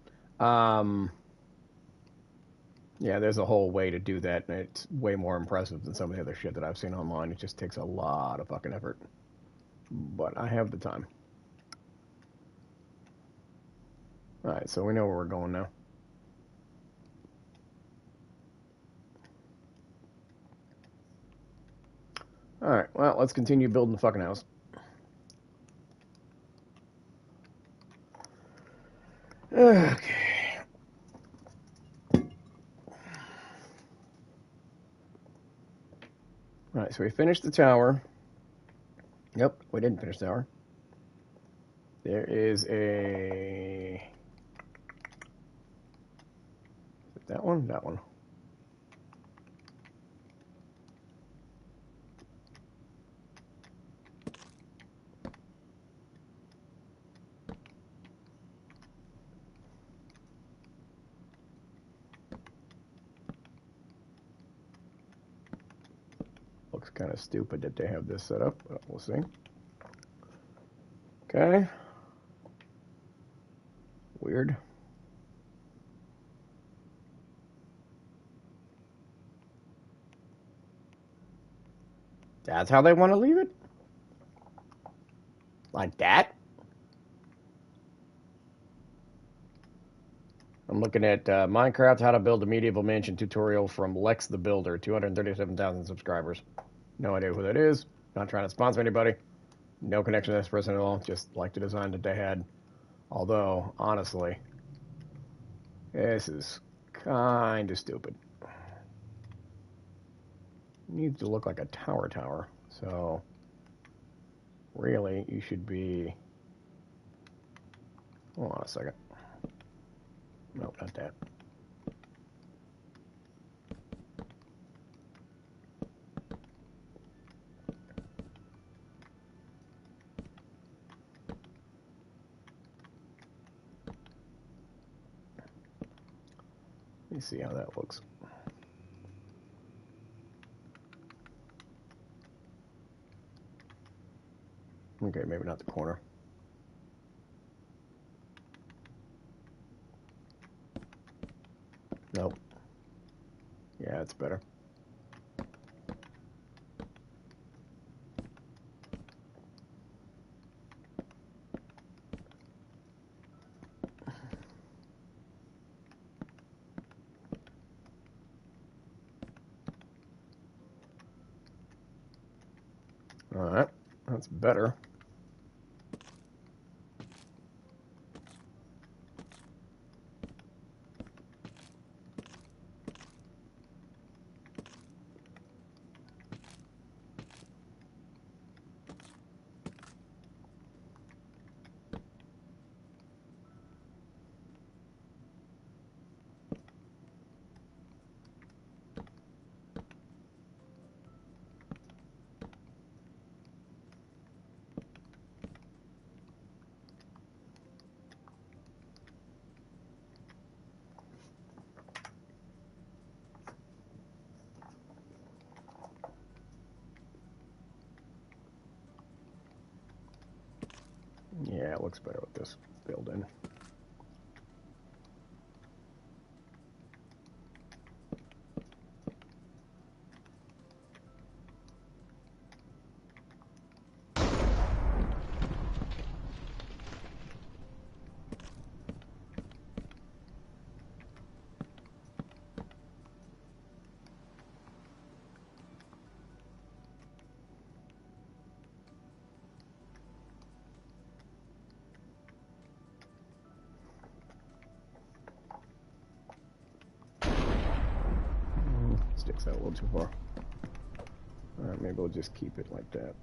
Yeah, there's a whole way to do that, and it's way more impressive than some of the other shit that I've seen online. It just takes a lot of fucking effort. But I have the time. Alright, so we know where we're going now. Alright, well, let's continue building the fucking house. Okay. Alright, so we finished the tower. Yep, we didn't finish the tower. There is a... Is it that one? That one. Looks kind of stupid that they have this set up, but we'll see. Okay. Weird. That's how they want to leave it? Like that? I'm looking at Minecraft How to Build a Medieval Mansion tutorial from Lex the Builder, 237,000 subscribers. No idea who that is. Not trying to sponsor anybody. No connection to this person at all. Just like the design that they had. Although, honestly, this is kind of stupid. It needs to look like a tower. So, really, you should be... Hold on a second. Nope, not that. Let me see how that looks. Okay, maybe not the corner. Nope. Yeah, it's better. Alright, that's better. Yeah, it looks better with this built in. little too far. Alright, maybe we'll just keep it like that.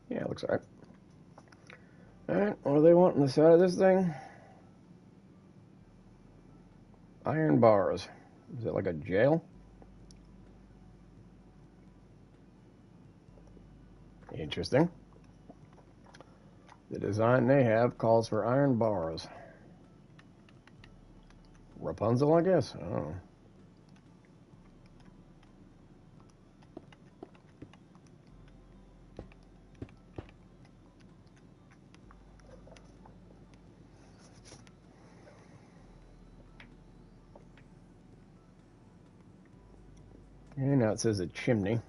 Yeah, looks alright. Alright, what do they want on the side of this thing? Iron bars. Is it like a jail? Interesting. The design they have calls for iron bars. Rapunzel, I guess? I don't know. And now it says a chimney.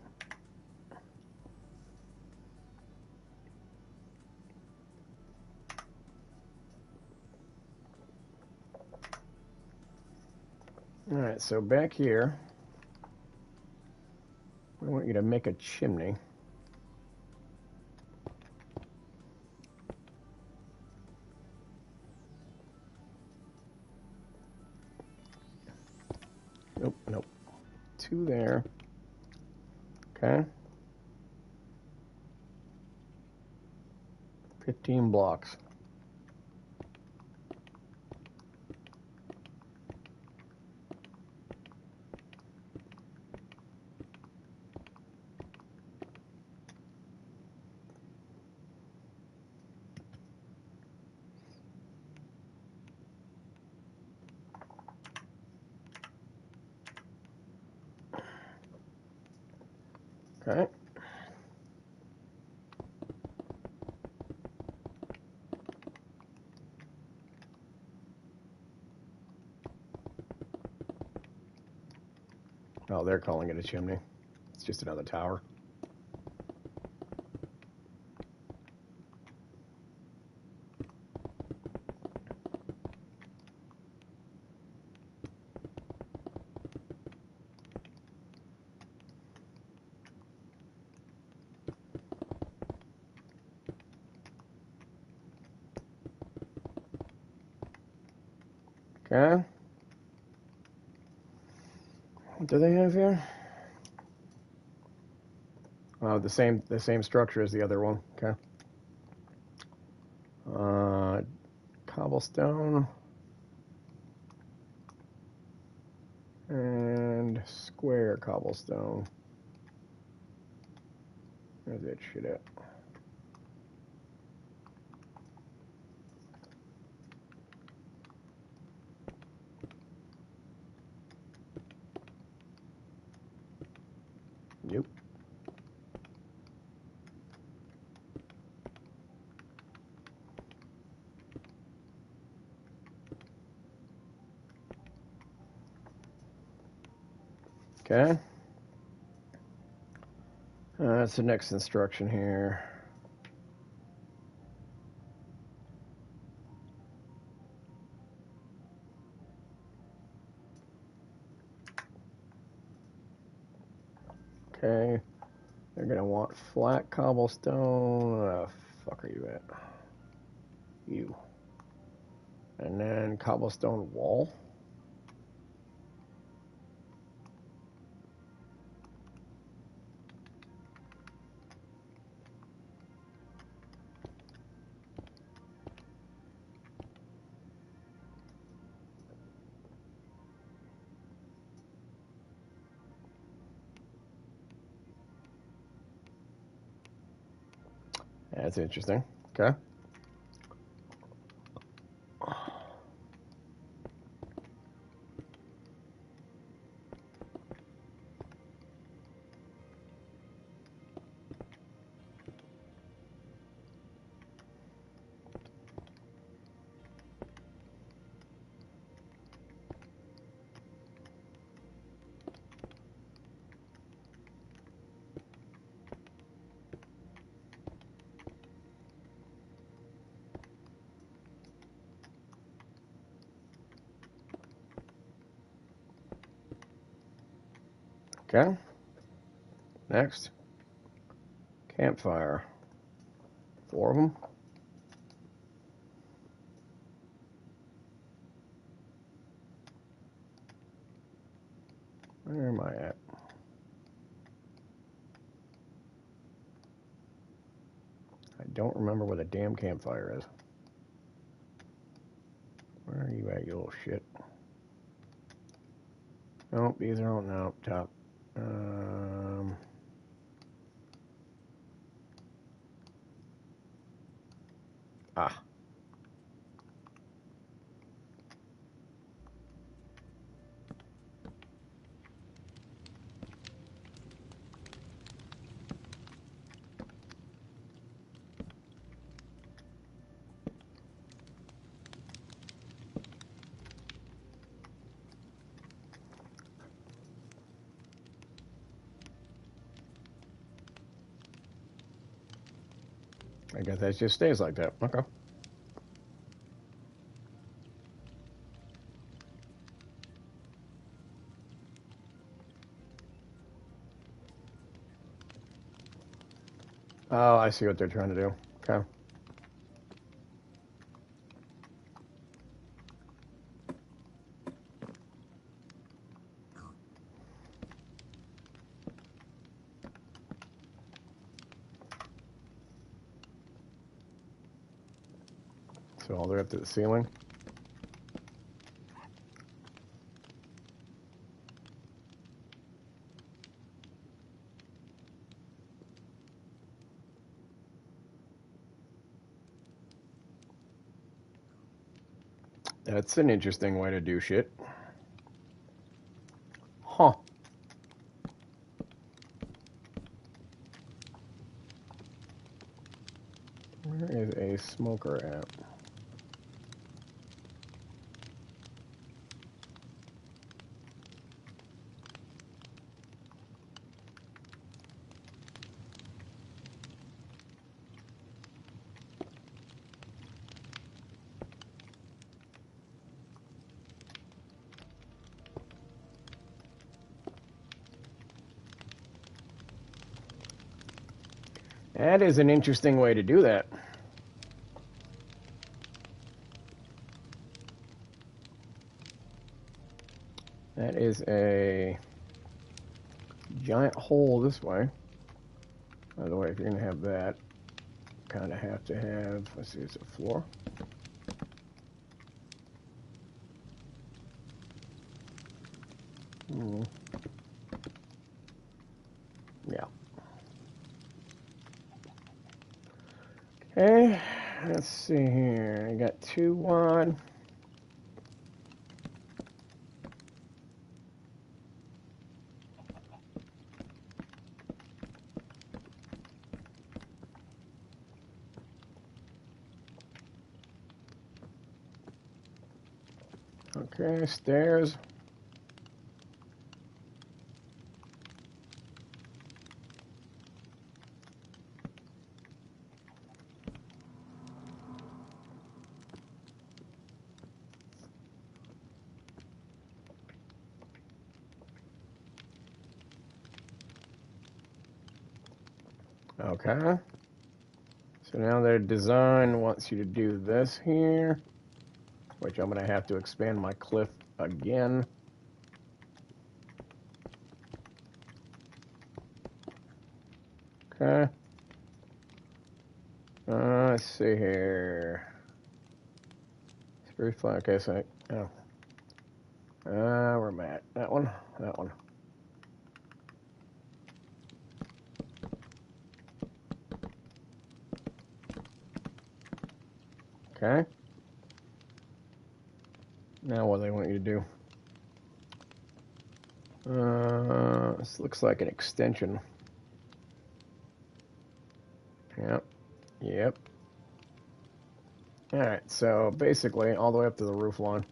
Alright, so back here, I want you to make a chimney. Nope, nope. 2 there. Okay. 15 blocks. Okay. Oh, they're calling it a chimney. It's just another tower. Okay. What do they have here? Oh, the same structure as the other one. Okay. Cobblestone and square cobblestone. Where's that shit at? Nope. Okay. That's the next instruction here. Okay. They're gonna want flat cobblestone. Where the fuck are you at? You. And then cobblestone wall. That's interesting. Okay. Okay. Next. Campfire. 4 of them. Where am I at? I don't remember where the damn campfire is. Where are you at, you little shit? Nope, these are all no top. Ah. I guess that just stays like that. Okay. Oh, I see what they're trying to do. Okay. So all the way up to the ceiling. That's an interesting way to do shit. Huh. Where is a smoker at? That is an interesting way to do that. That is a giant hole this way. By the way, if you're going to have that, kind of have to have, let's see, it's a floor. Yeah. Okay, let's see here. I got 2 wide. Okay, stairs. Okay. So now their design wants you to do this here, which I'm going to have to expand my cliff again. Okay. Let's see here. Spruce flag. Okay, so oh. Where am I at? That one. That one. Okay. Now what do they want you to do? This looks like an extension. Yep. Yep. Alright, so basically all the way up to the roof line.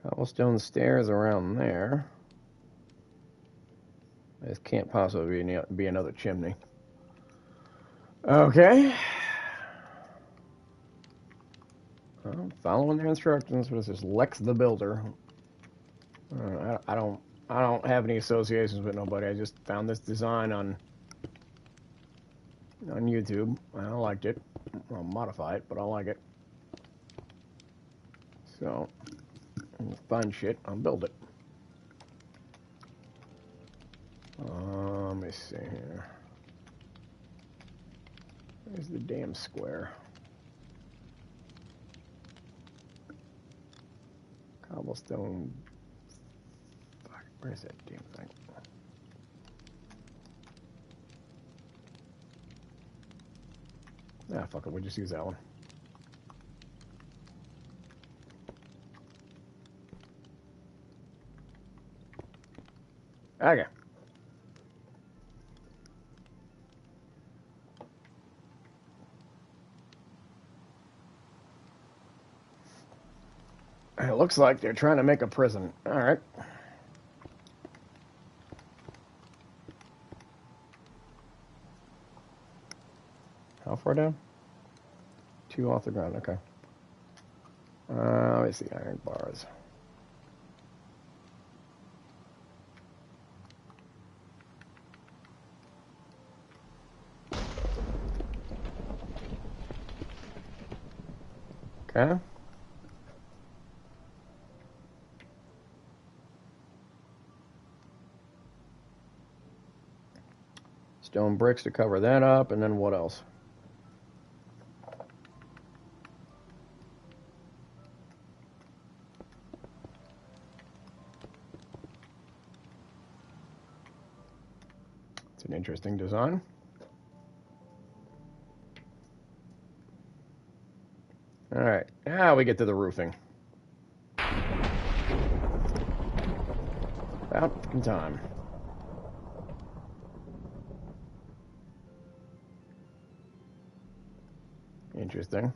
Cobblestone stairs around there. This can't possibly be another chimney. Okay. I'm following their instructions. What is this? Lex the Builder. I don't have any associations with nobody. I just found this design on YouTube. I liked it. I'll modify it, but I like it. So, find shit. I'll build it. Let me see here. Where's the damn square? Cobblestone. Fuck, where's that damn thing? Ah, fuck it. We'll just use that one. Okay. It looks like they're trying to make a prison. All right. How far down? 2 off the ground. Okay. Let me see. Iron bars. Okay. Stone bricks to cover that up, and then what else? It's an interesting design. All right, now we get to the roofing. About fucking time. Interesting.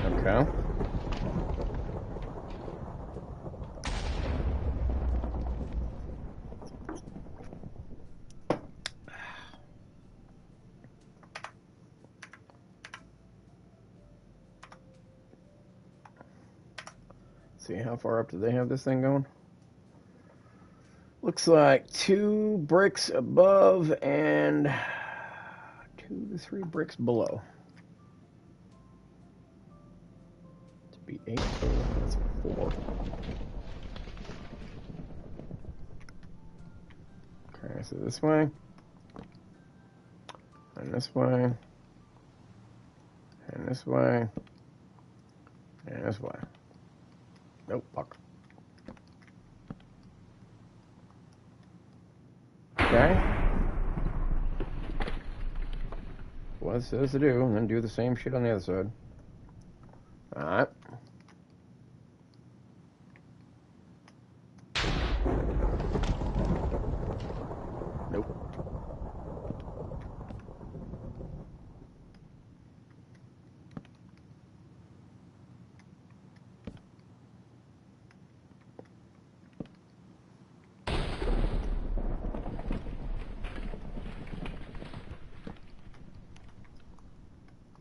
Okay. See, how far up do they have this thing going? Looks like 2 bricks above and 2 to 3 bricks below. To be 8 total, that's 4. Okay, so this way. And this way. And this way. And this way. Nope, fuck. Okay. What it says to do, and then do the same shit on the other side. All right. Nope.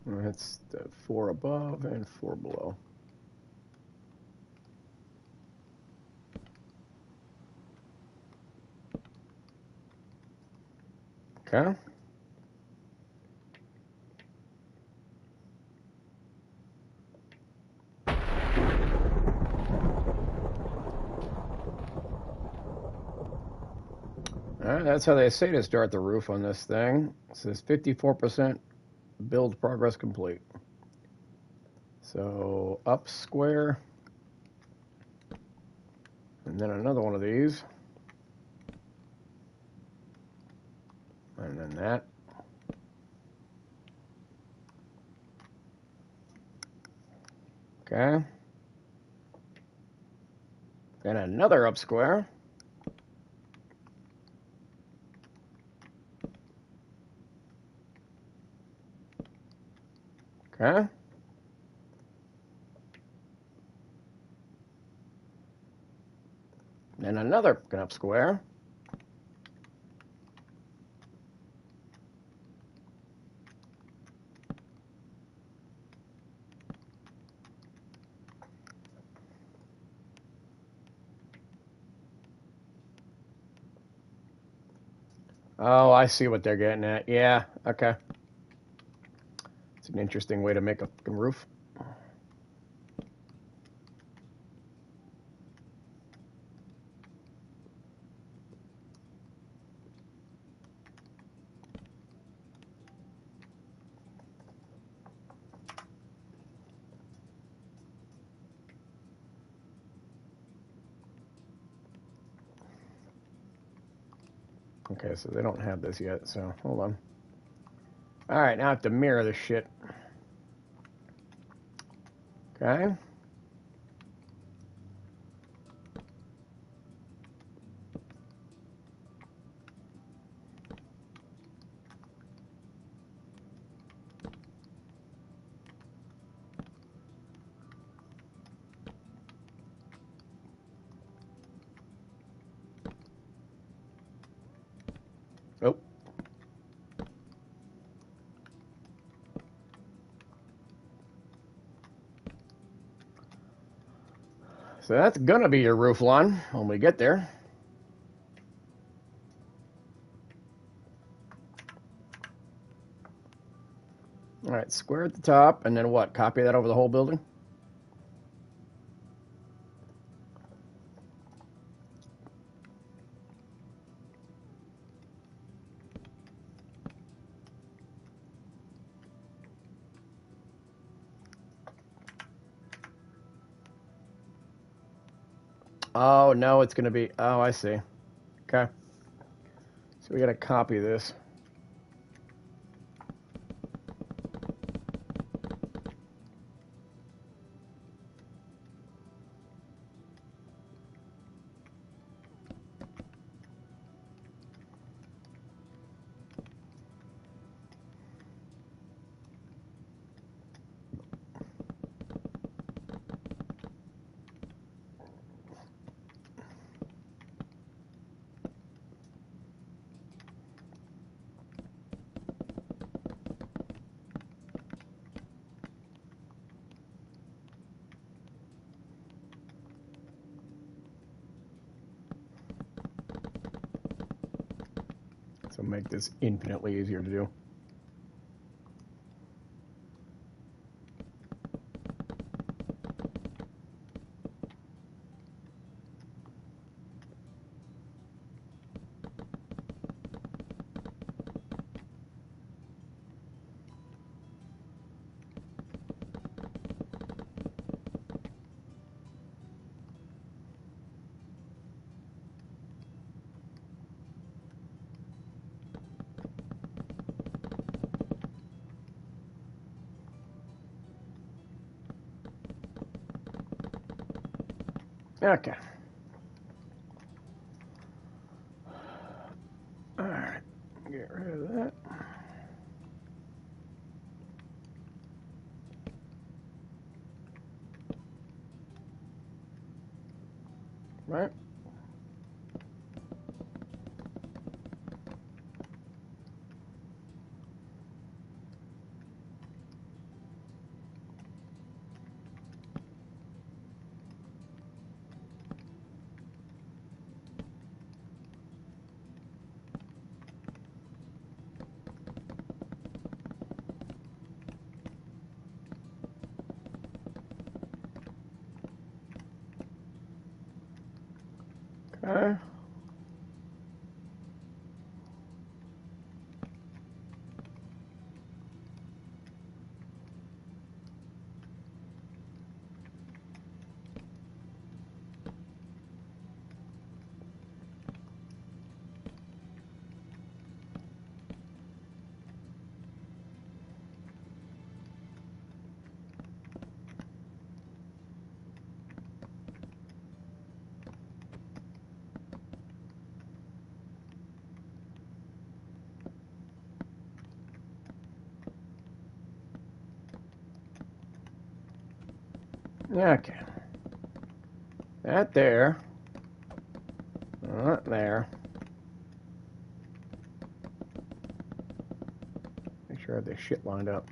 That's the 4 above and 4 below. Okay. All right, that's how they say to start the roof on this thing. It says 54% build progress complete. So up square, and then another one of these, and then that. Okay. Then another up square. Okay. Then another up square. Oh, I see what they're getting at. Yeah, okay. It's an interesting way to make a fucking roof. Okay, so they don't have this yet, so hold on. All right, now I have to mirror this shit. Okay. Oh. So that's gonna be your roof line when we get there. All right, square at the top, and then what? Copy that over the whole building? Oh, no, it's gonna be... Oh, I see. Okay. So we gotta copy this. So make this infinitely easier to do. Okay. Alright. Get rid of that. Right. Okay. Okay. That there. That there. Make sure I have this shit lined up.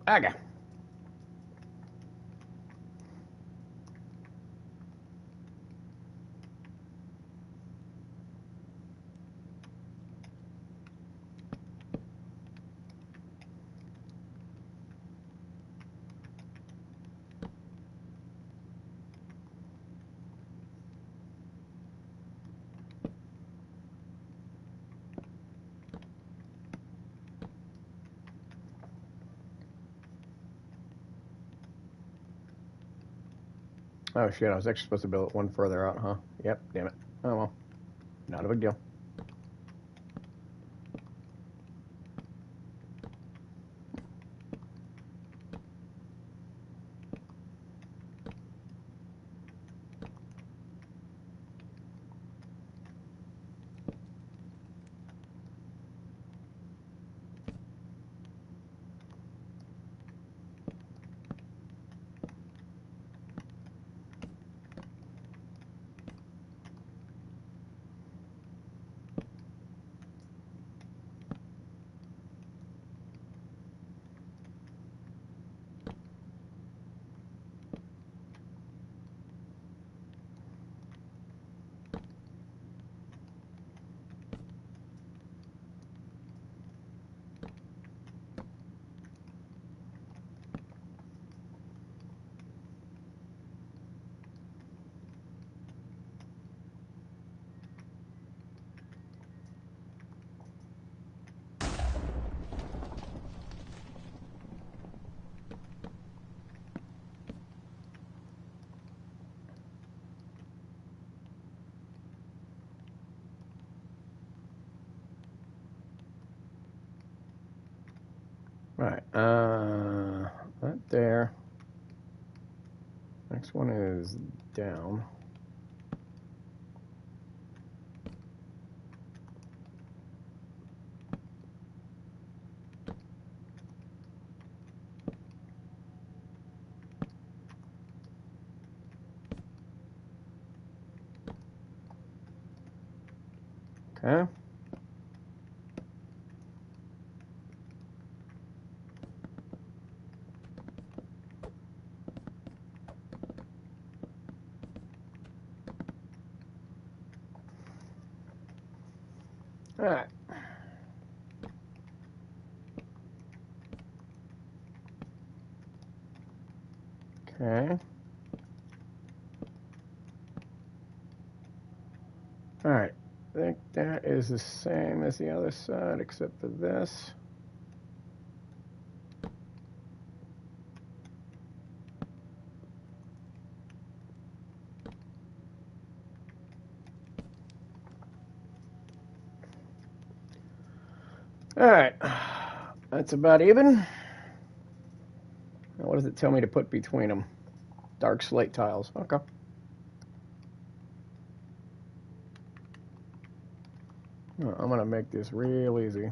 Okay. Oh shit, I was actually supposed to build it one further out, huh? Yep, damn it. Oh well. Not a big deal. Right. That there. Next one is down. Okay. All right. Okay. All right. I think that is the same as the other side, except for this. All right. That's about even. Now, what does it tell me to put between them? Dark slate tiles. Okay. I'm gonna make this real easy.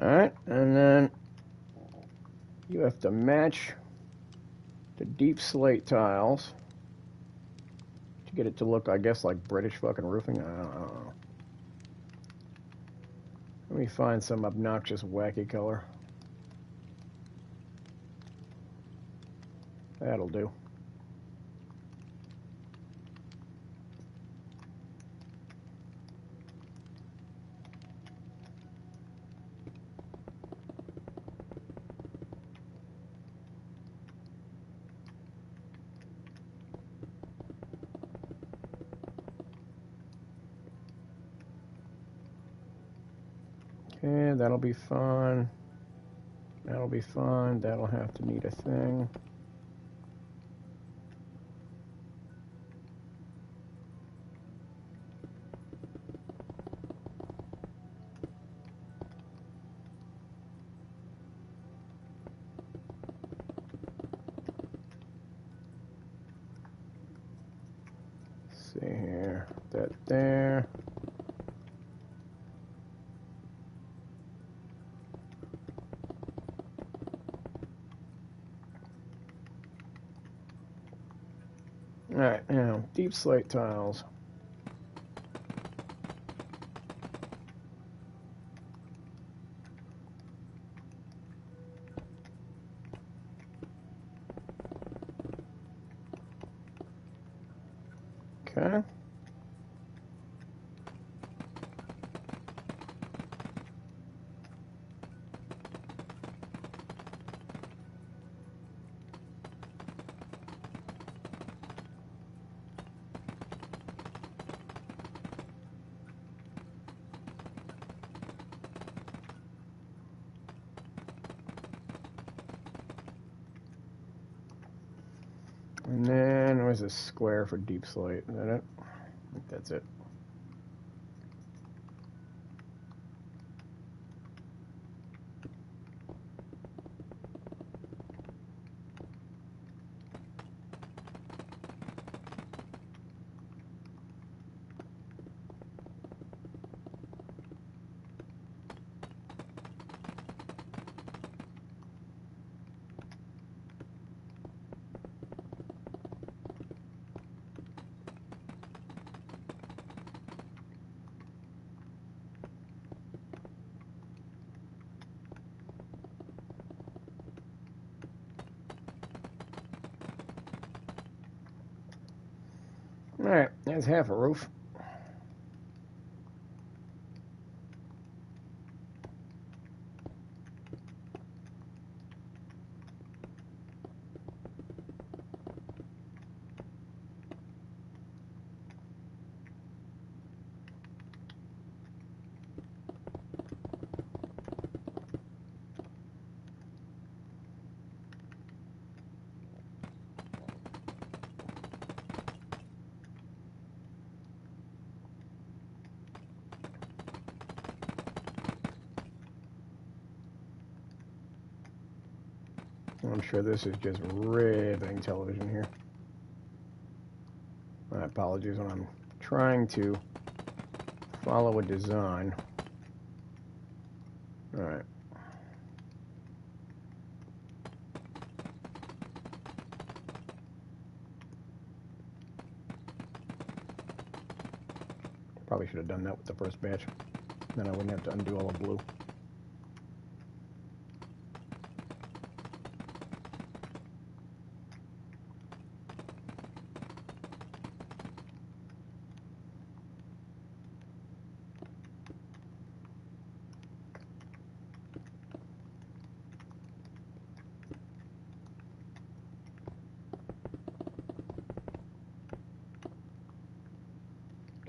Alright, and then you have to match the deep slate tiles to get it to look, I guess, like British fucking roofing. I don't know. Let me find some obnoxious, wacky color. That'll do. Okay, that'll be fine. That'll be fine. That'll have to need a thing. Let's see here. That there. Alright, now, deep slate tiles. Okay. And then, where's this square for deep slate? Is that it? I think that's it. Alright, there's half a roof. I'm sure this is just riveting television here. My apologies when I'm trying to follow a design. Alright. Probably should have done that with the first batch. Then I wouldn't have to undo all the blue.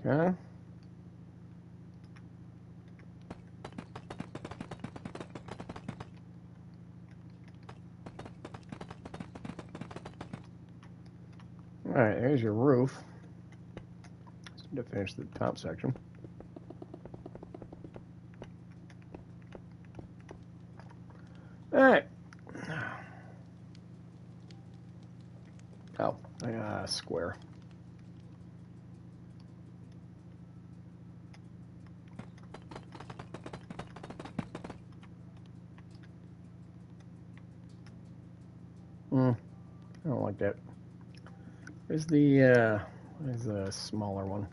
Okay. Alright, there's your roof. Just need to finish the top section. Alright. Oh, square. I don't like that. Where's the smaller one?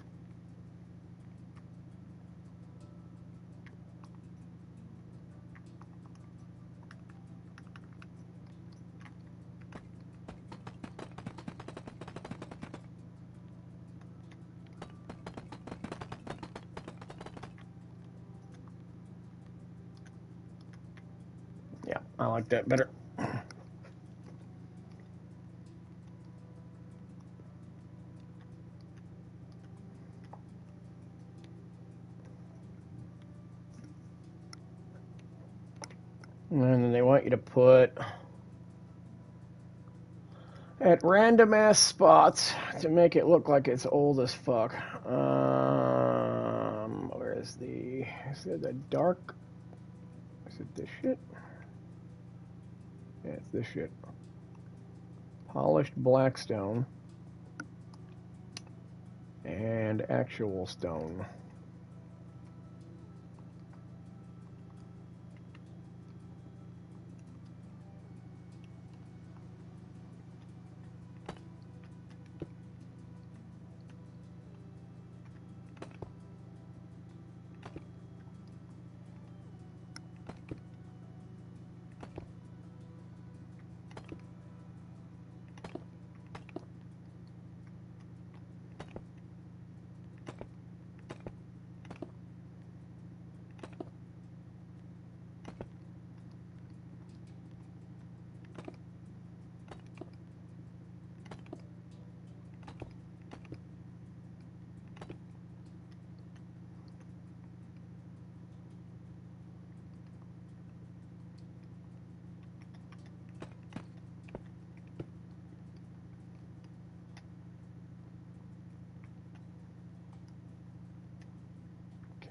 Yeah, I like that better. And then they want you to put at random ass spots to make it look like it's old as fuck. Where is the dark? Is it this shit? Yeah, it's this shit. Polished black stone and actual stone.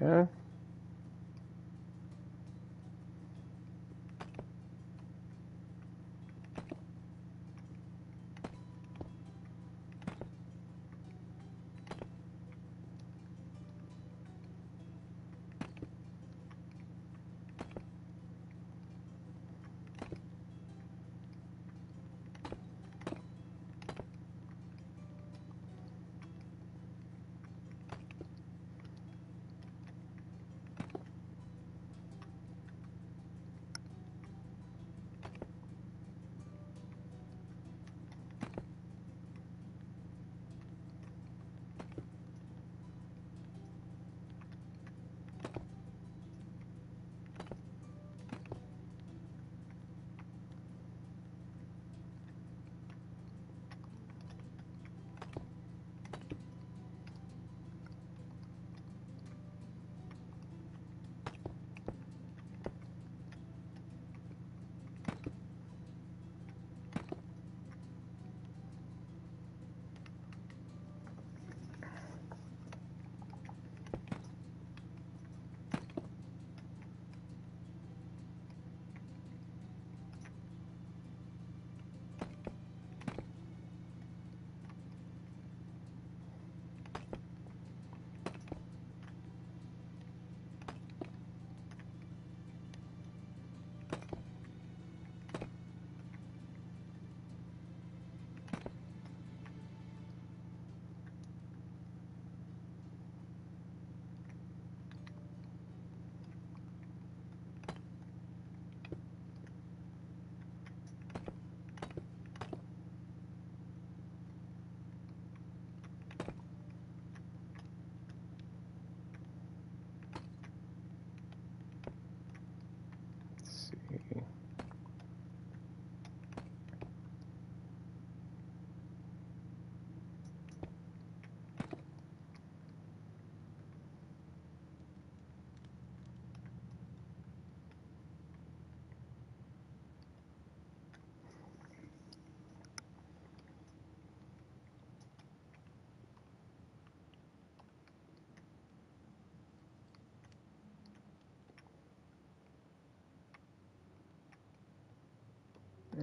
Okay.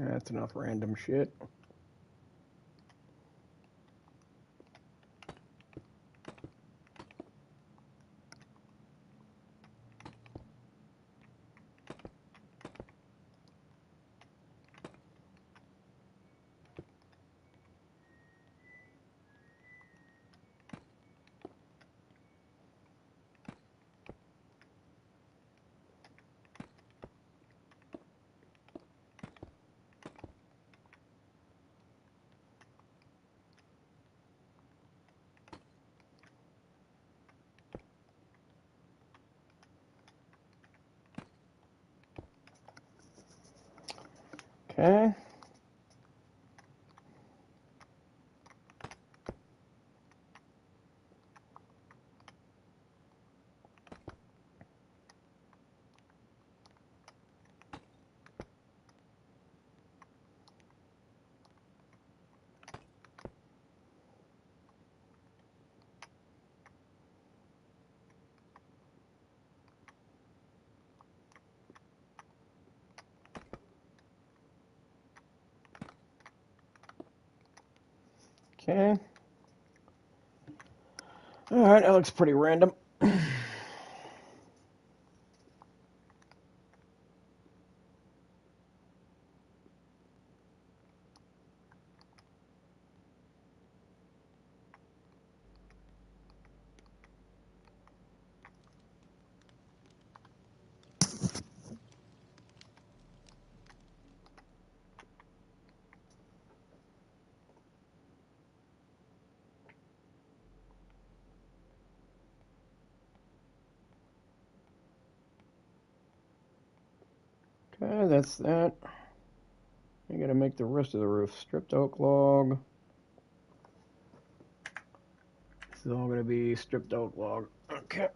That's enough random shit. Okay. Okay. Alright, that looks pretty random. Okay, that's that. I gotta make the rest of the roof. Stripped oak log. This is all gonna be stripped oak log. Okay.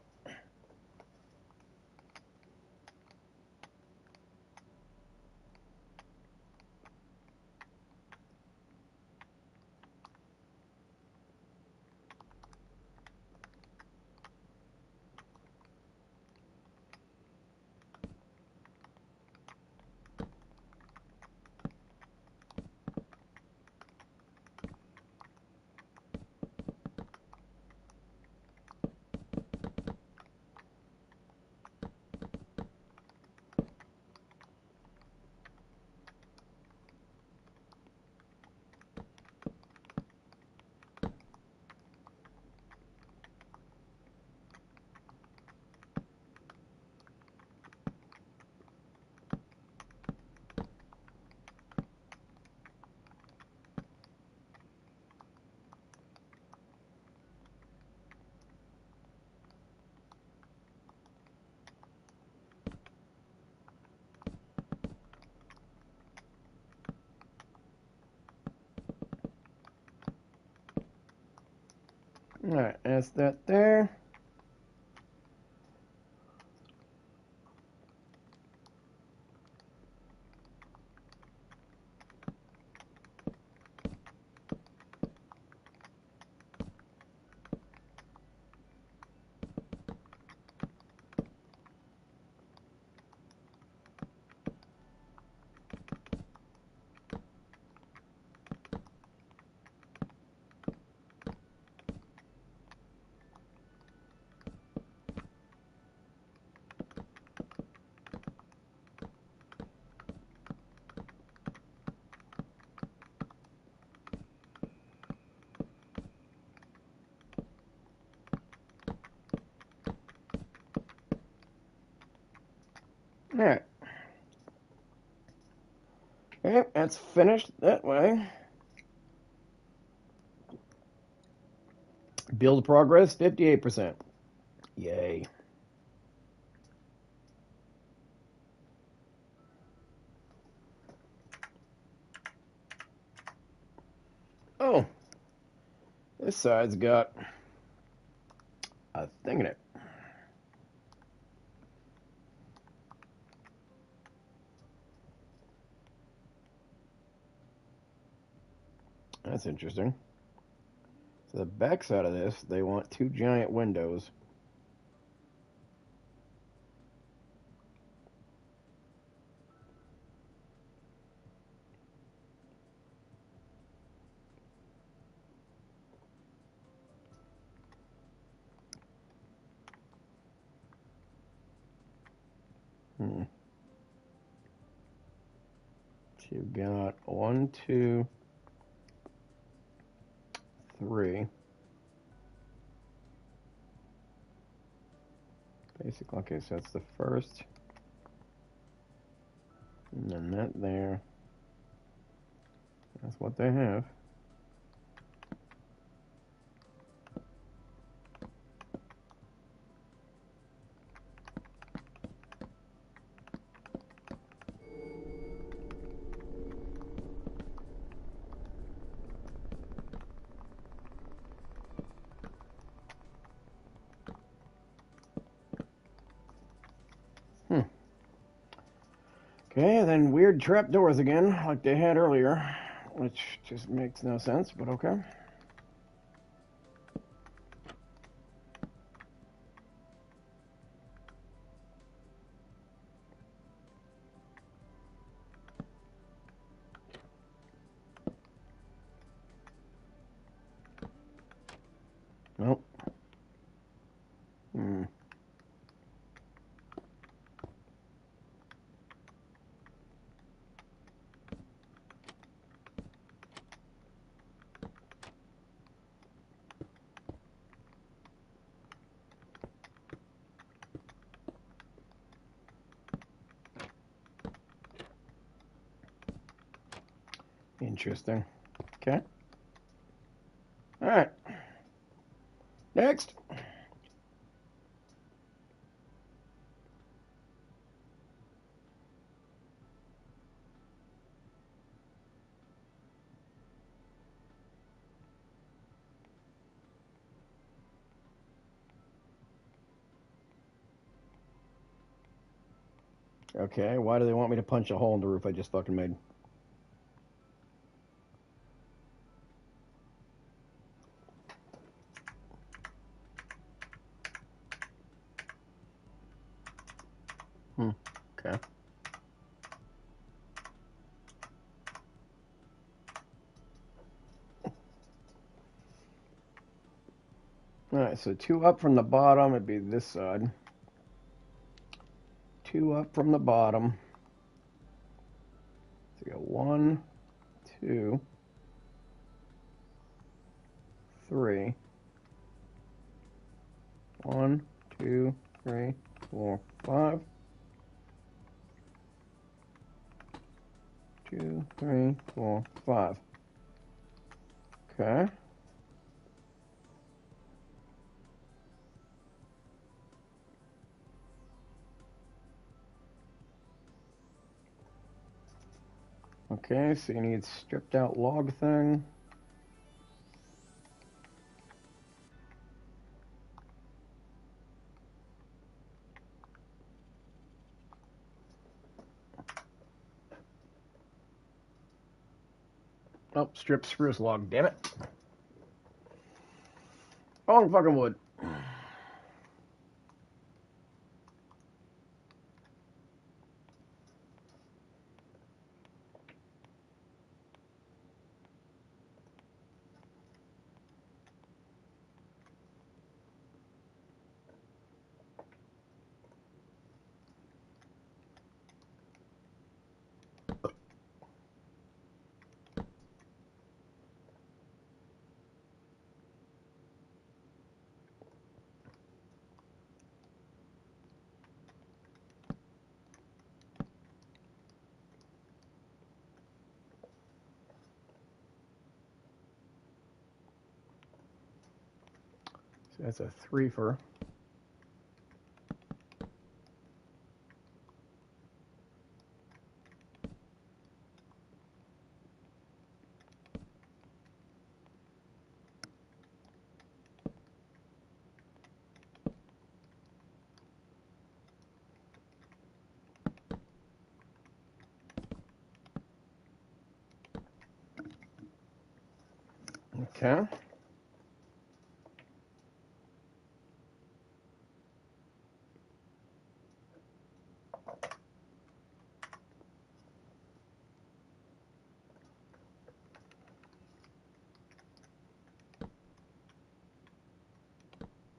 Alright, that's that there. Alright. Okay, that's finished that way. Build progress, 58%. Yay. Oh, this side's got a thing in it. That's interesting. So the back side of this, they want two giant windows. So you've got 1, 2, 3. Basically, okay, so that's the first. And then that there. That's what they have. Okay, then weird trapdoors again, like they had earlier, which just makes no sense, but okay. Nope. Interesting. Okay. All right. Next. Okay, why do they want me to punch a hole in the roof I just fucking made? Okay. Alright, so 2 up from the bottom would be this side. 2 up from the bottom. So you go 1, 2, 3. 1, 2, 3, 4, 5. 2, 3, 4, 5. Okay. Okay, so you need stripped out log thing. Oh, strip spruce log, damn it. All fucking wood. So that's a 3-fer. Okay.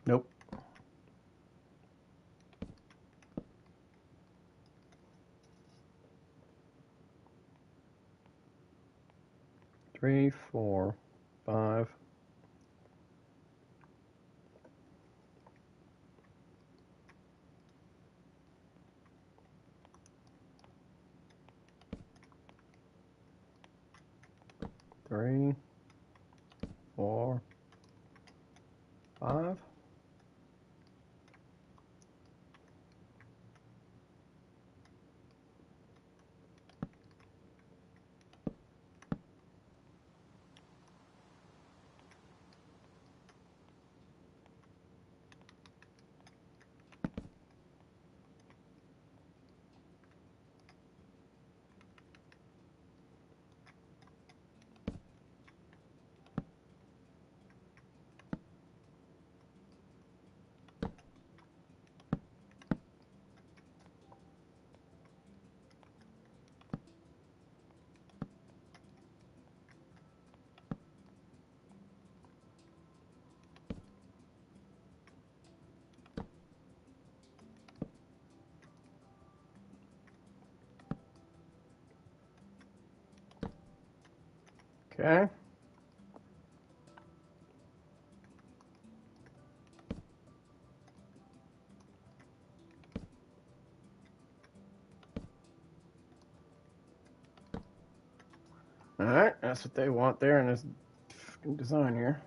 Nope. 3, 4, 5. Three, 4, 5. Okay. Alright, that's what they want there in this design here.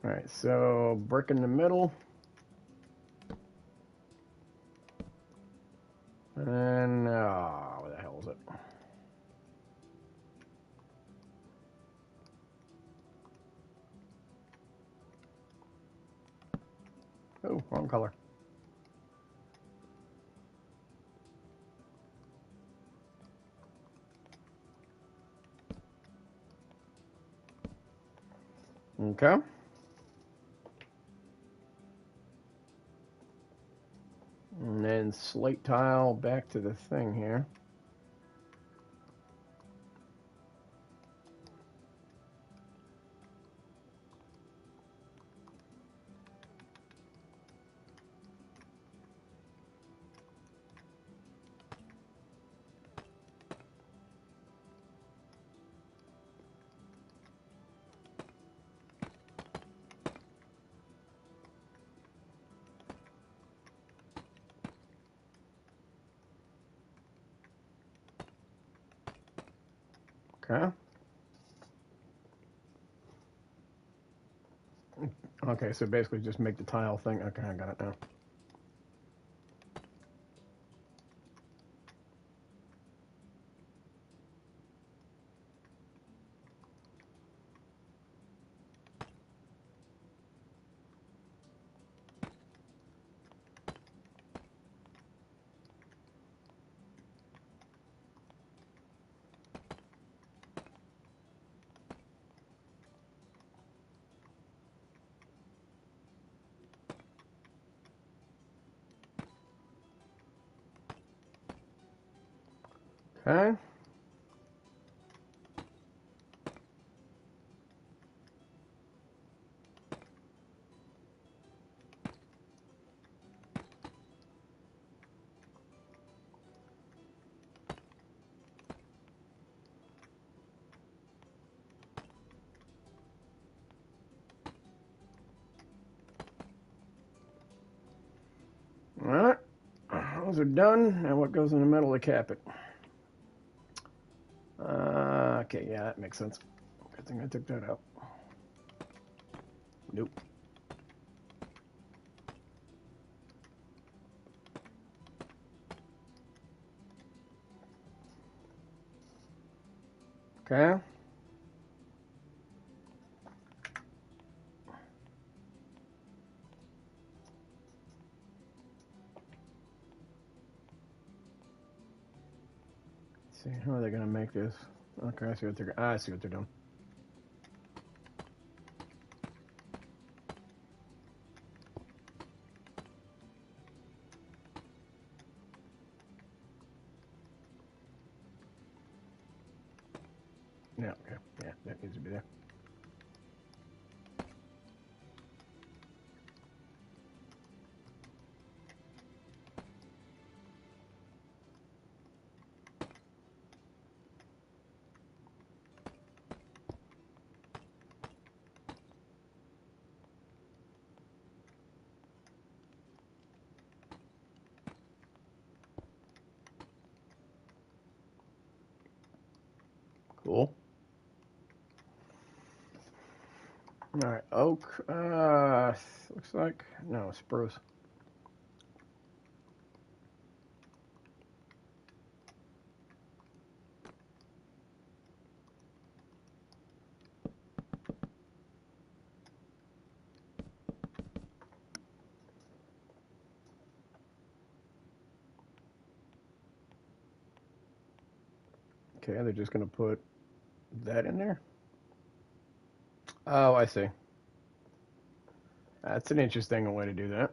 Alright, so brick in the middle. And then, where the hell is it? Oh, wrong color. Okay. And then slate tile back to the thing here. Okay. Okay, so basically just make the tile thing. Okay, I got it now. Okay. Alright. Those are done. Now what goes in the middle to cap it? Okay, yeah, that makes sense. Good thing I took that out. Nope. Okay. Let's see, how are they gonna make this? Okay, I see what they're doing. Yeah, okay. Yeah, that needs to be there. Cool. All right, oak. Looks like no spruce. Okay, they're just gonna put that in there. Oh, I see. That's an interesting way to do that.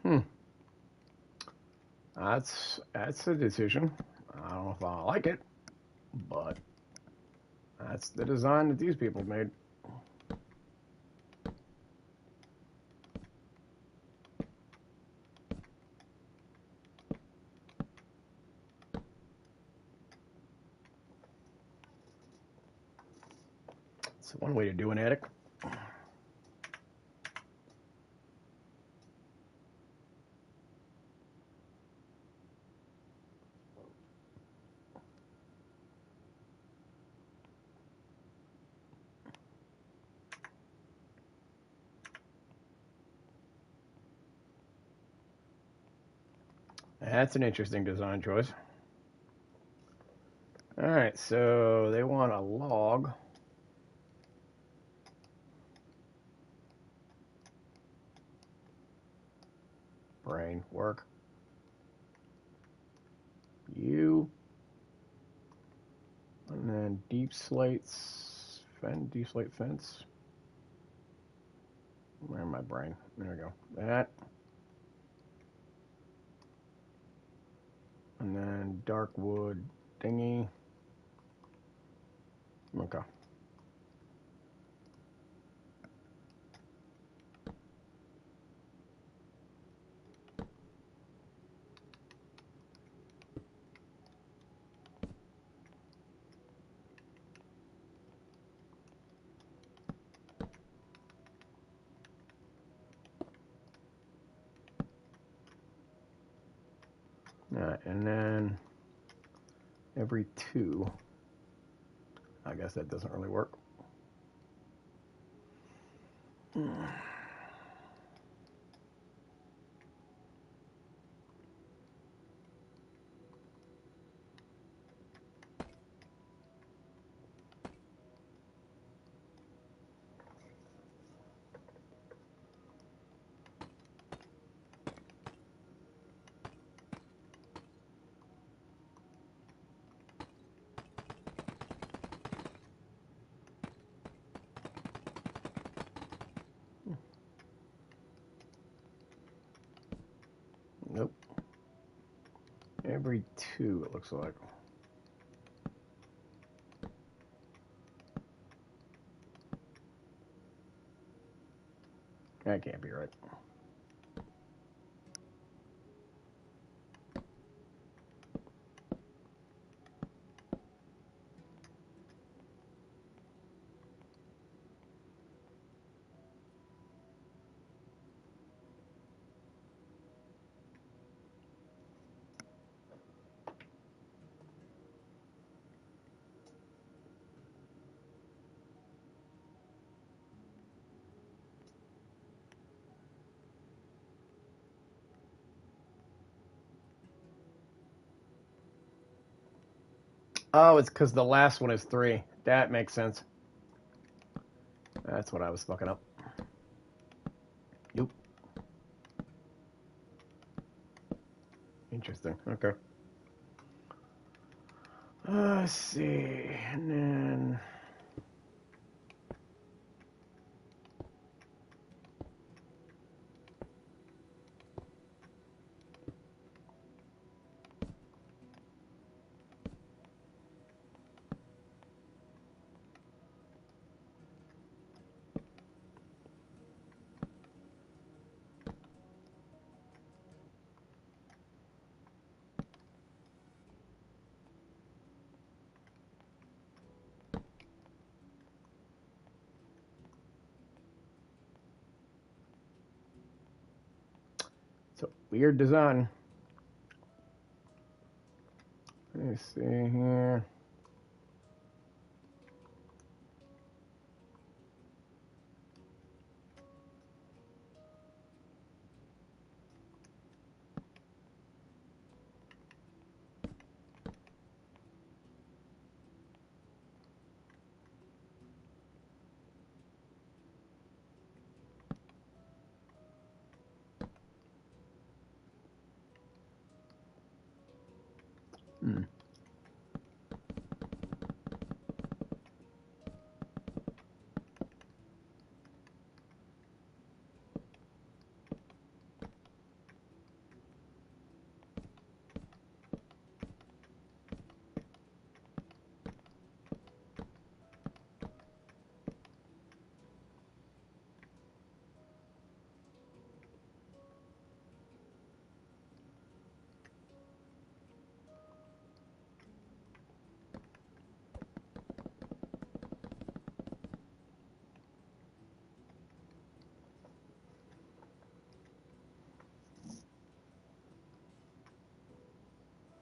Hmm. That's a decision. I don't know if I like it, but that's the design that these people made. It's one way to do an attic. That's an interesting design choice. All right, so they want a log. Brain work. You. And then deep slate fence. Where my brain? There we go. That. And then dark wood dinghy. Okay. All right, and then every two. I guess that doesn't really work. Nope. Every two, it looks like. That can't be right. Oh, it's because the last one is three. That makes sense. That's what I was fucking up. Yep. Interesting. Okay. Let's see. And then. It's a weird design. Let me see here. Hmm.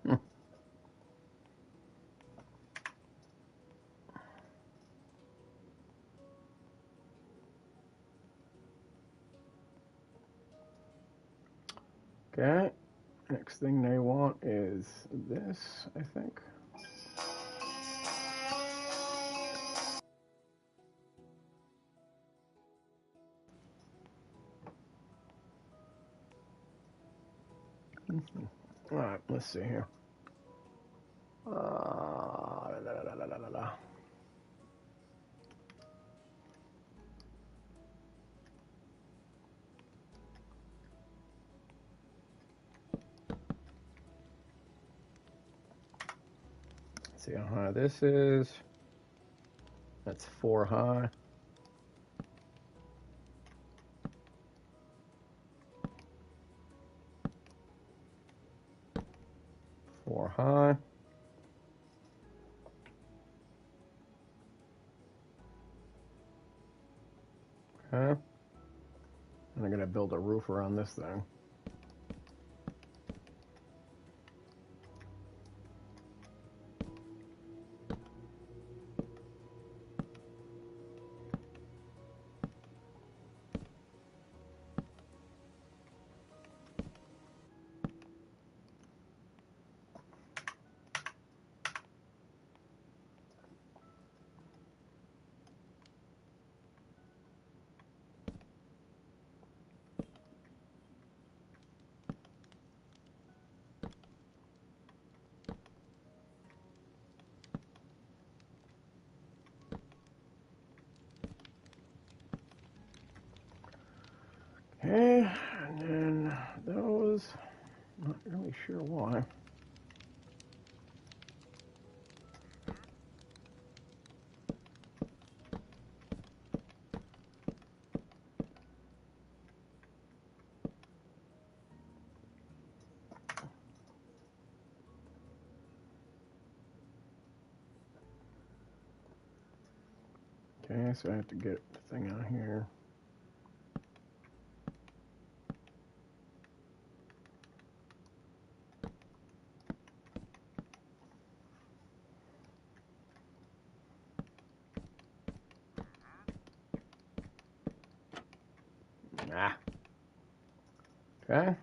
Hmm. Okay. Next thing they want is this, I think. All right, let's see here. La, la, la, la, la, la. Let's see how high this is. That's 4 high. 4 high. Okay. And I'm gonna build a roof around this thing. Okay, and then those, not really sure why. Okay, so I have to get the thing out here. Ah. Okay.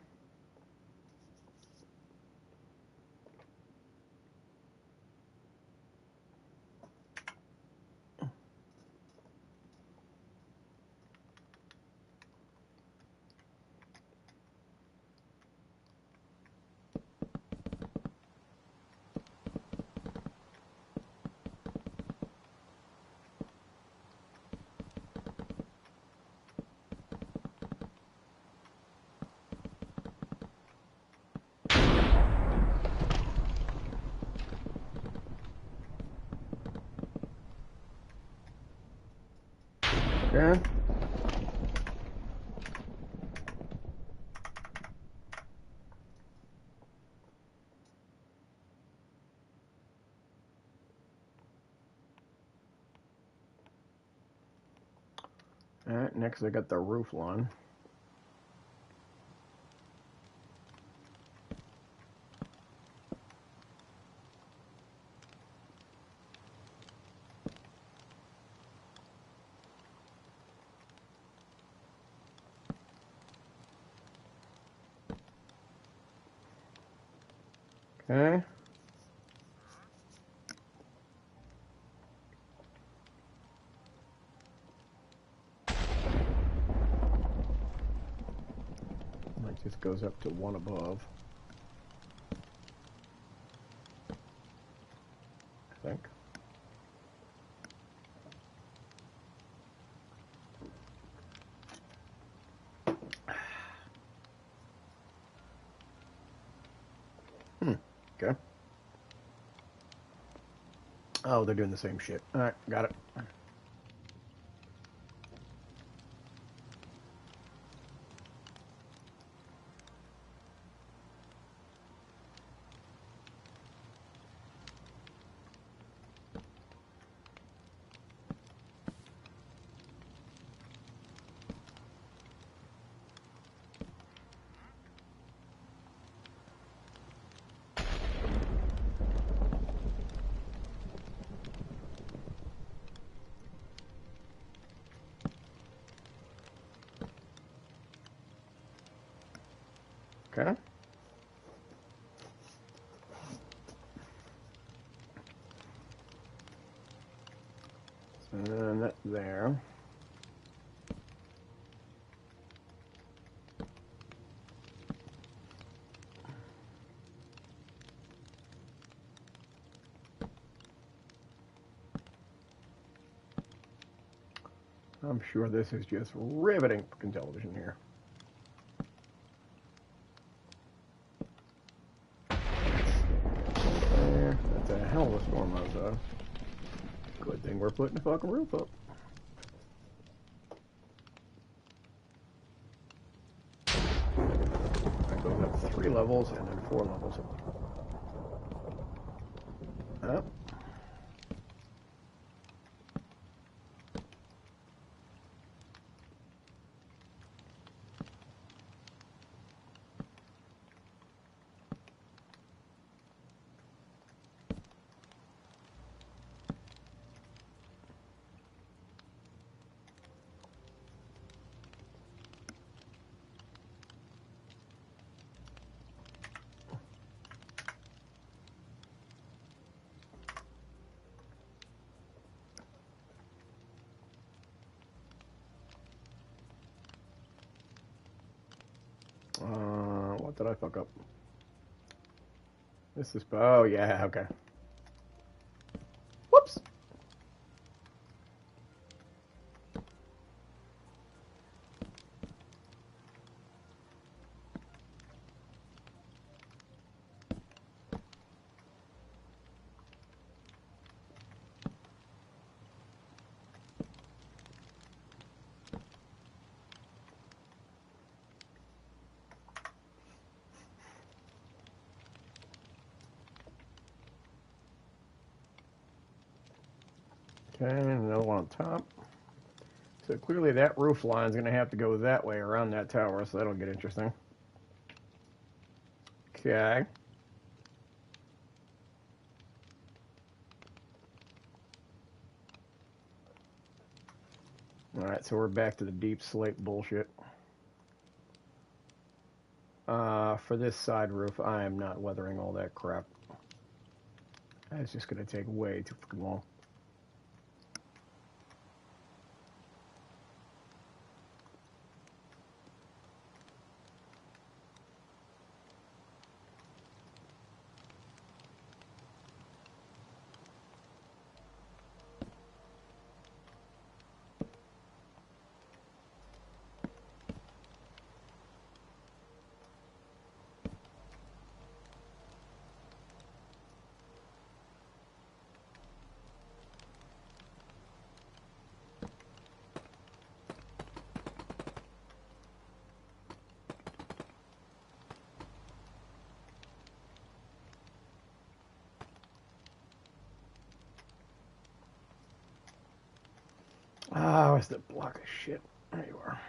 Okay. All right, next I got the roof line. Okay. It just goes up to one above. I think. Okay. Oh, they're doing the same shit. All right, got it. Okay. And that there. I'm sure this is just riveting fucking television here. That's a hell of a storm outside. Good thing we're putting the fucking roof up. That goes up 3 levels and then 4 levels. Up. What did I fuck up? This is... Oh, yeah, okay. Whoops! Okay, another one on top. So clearly that roof line is going to have to go that way around that tower, so that'll get interesting. Okay. Alright, so we're back to the deep slate bullshit. For this side roof, I am not weathering all that crap. That's just going to take way too fucking long. Ah, where's the block of shit? There you are.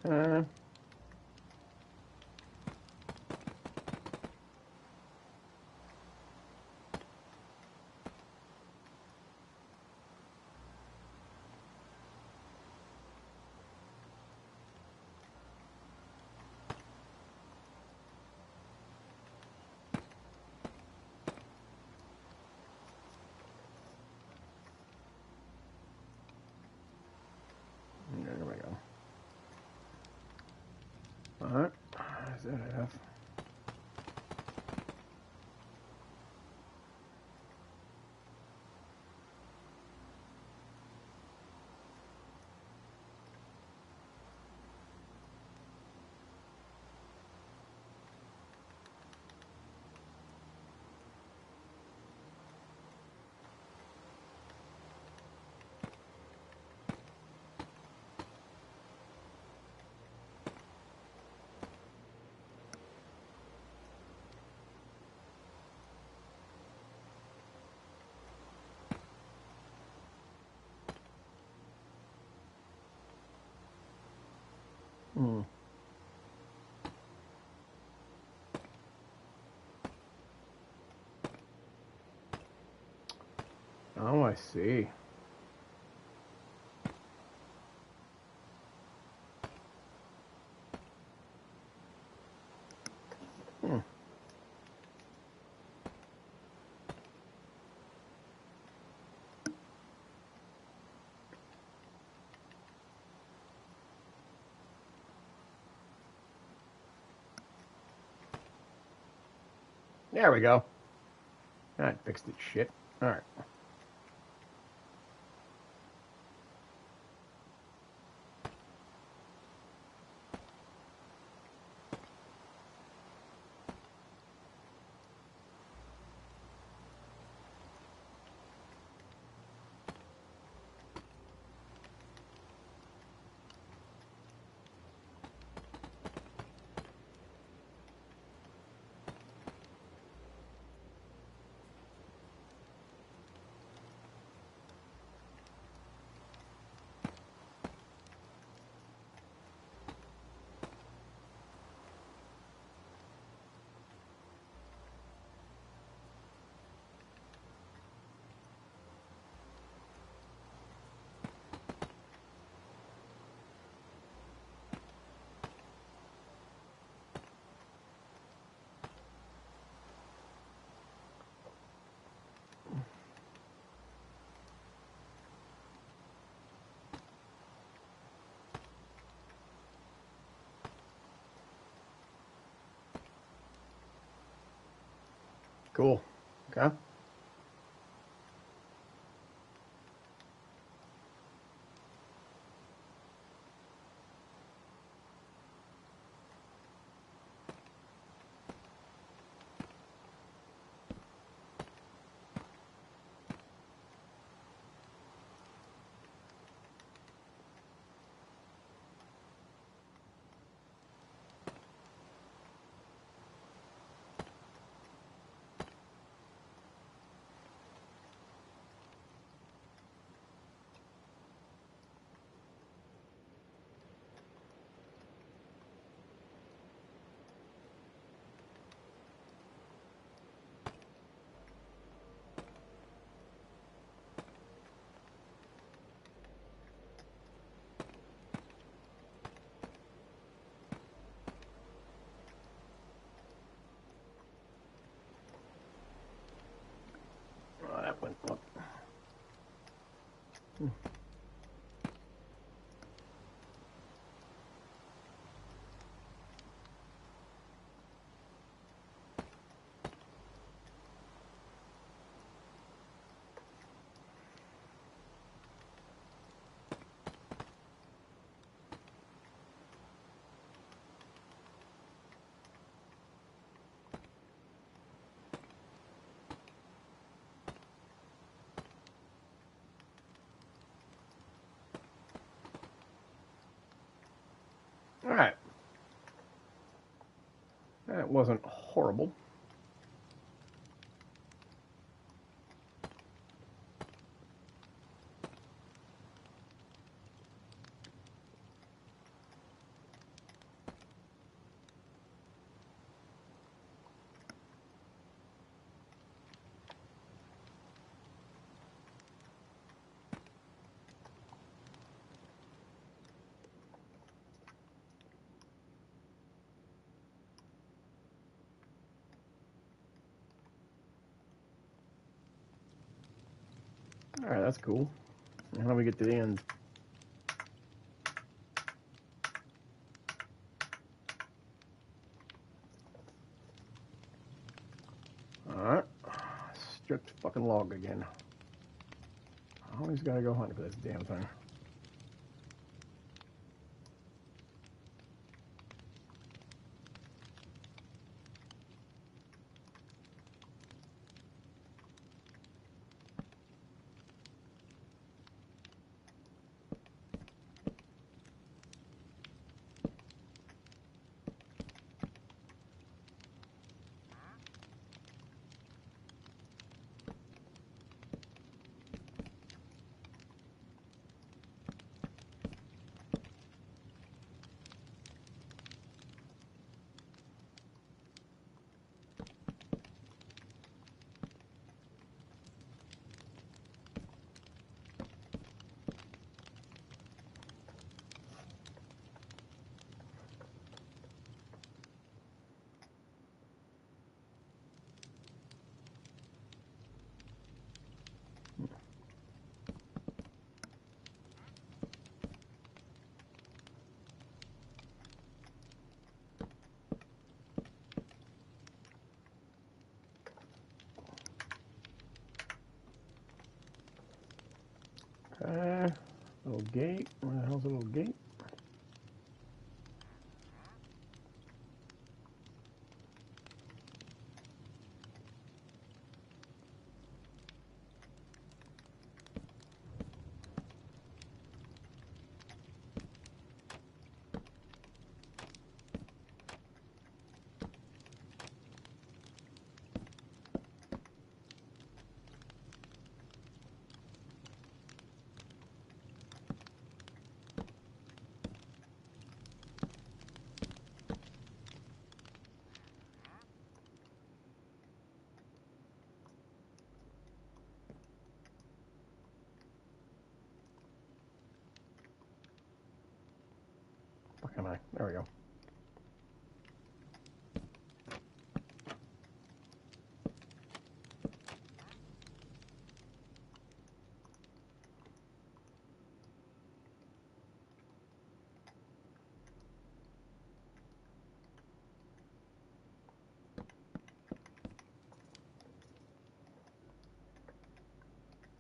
Uh, there we go. Alright. Is that enough? Hmm. Oh, I see. Hmm. There we go. That fixed its shit. Alright. Cool. Okay. Oh, that went up. Alright. That wasn't horrible. Alright, that's cool. How do we get to the end? Alright. Stripped fucking log again. I always gotta go hunting for this damn thing. Little gate. Where the hell's the little gate? Fuck am I? There we go.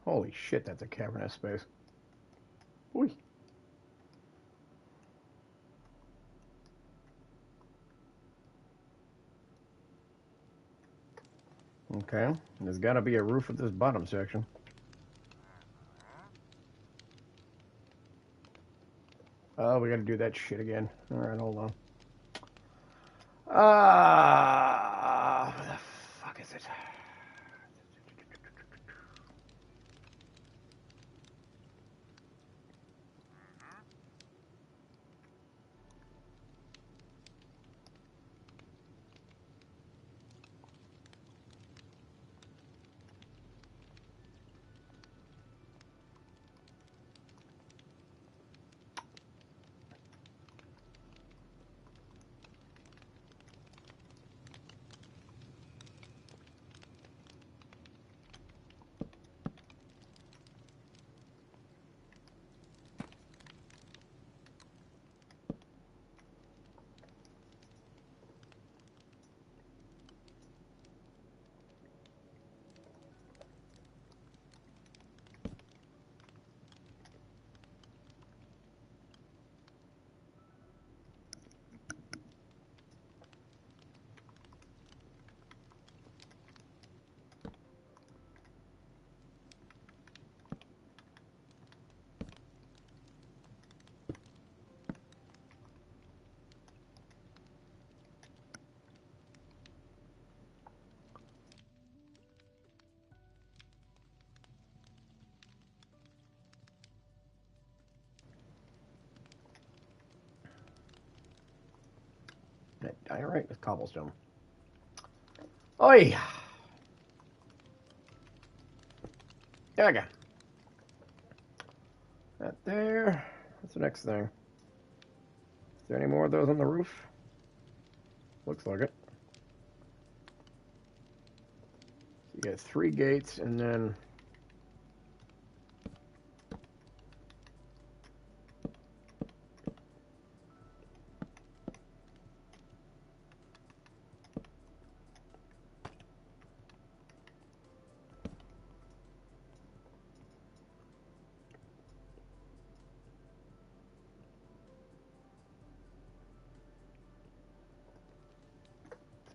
Holy shit, that's a cavernous space. Ooh. Okay, there's got to be a roof at this bottom section. Oh, we got to do that shit again. All right, hold on. Where the fuck is it? Diorite with cobblestone. Oi! There we go. That there. What's the next thing? Is there any more of those on the roof? Looks like it. So you got 3 gates and then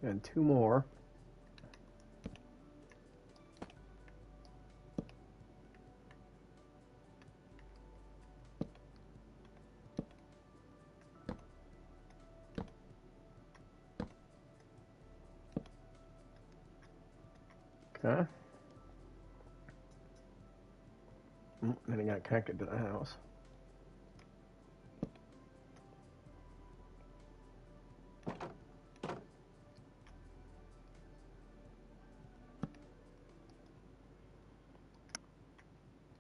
And 2 more. Okay. Then it got connected to the house.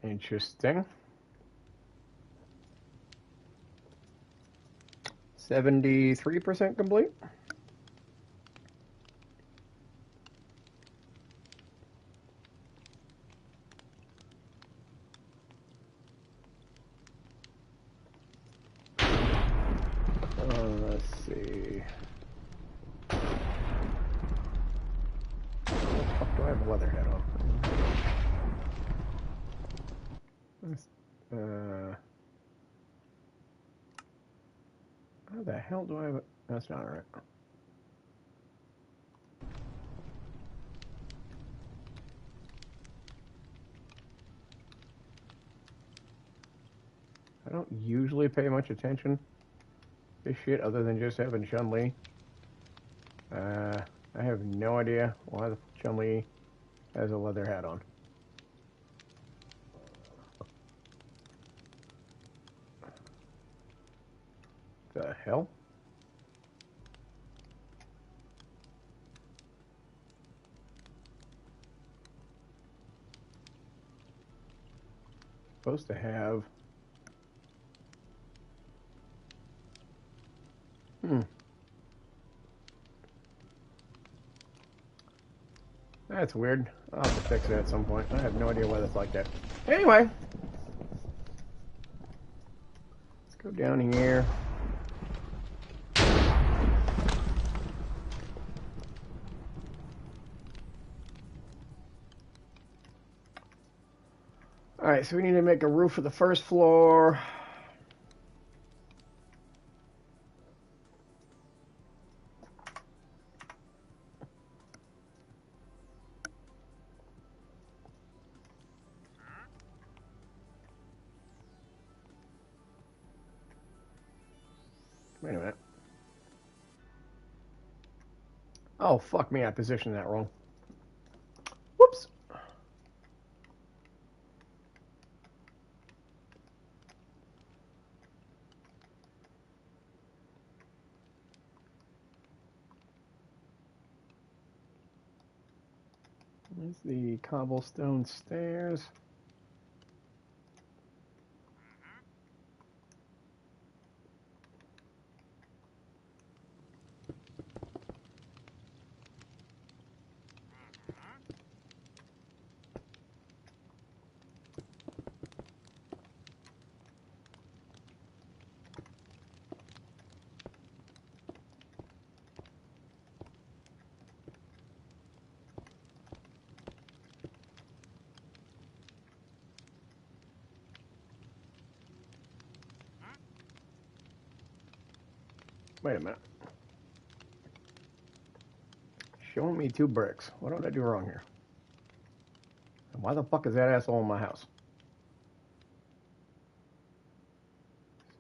Interesting. 73% complete. Let's see. What the fuck do I have a weather hat on? How the hell do I have it? That's not right. I don't usually pay much attention to shit other than just having Chun-Li. I have no idea why the Chun-Li has a leather hat on. The hell? Supposed to have... That's weird. I'll have to fix it at some point. I have no idea why that's like that. Anyway. Let's go down here. Alright, so we need to make a roof for the first floor. Wait a minute. Oh, fuck me, I positioned that wrong. Whoops. There's the cobblestone stairs. Wait a minute. Showing me 2 bricks. What did I do wrong here? And why the fuck is that asshole in my house?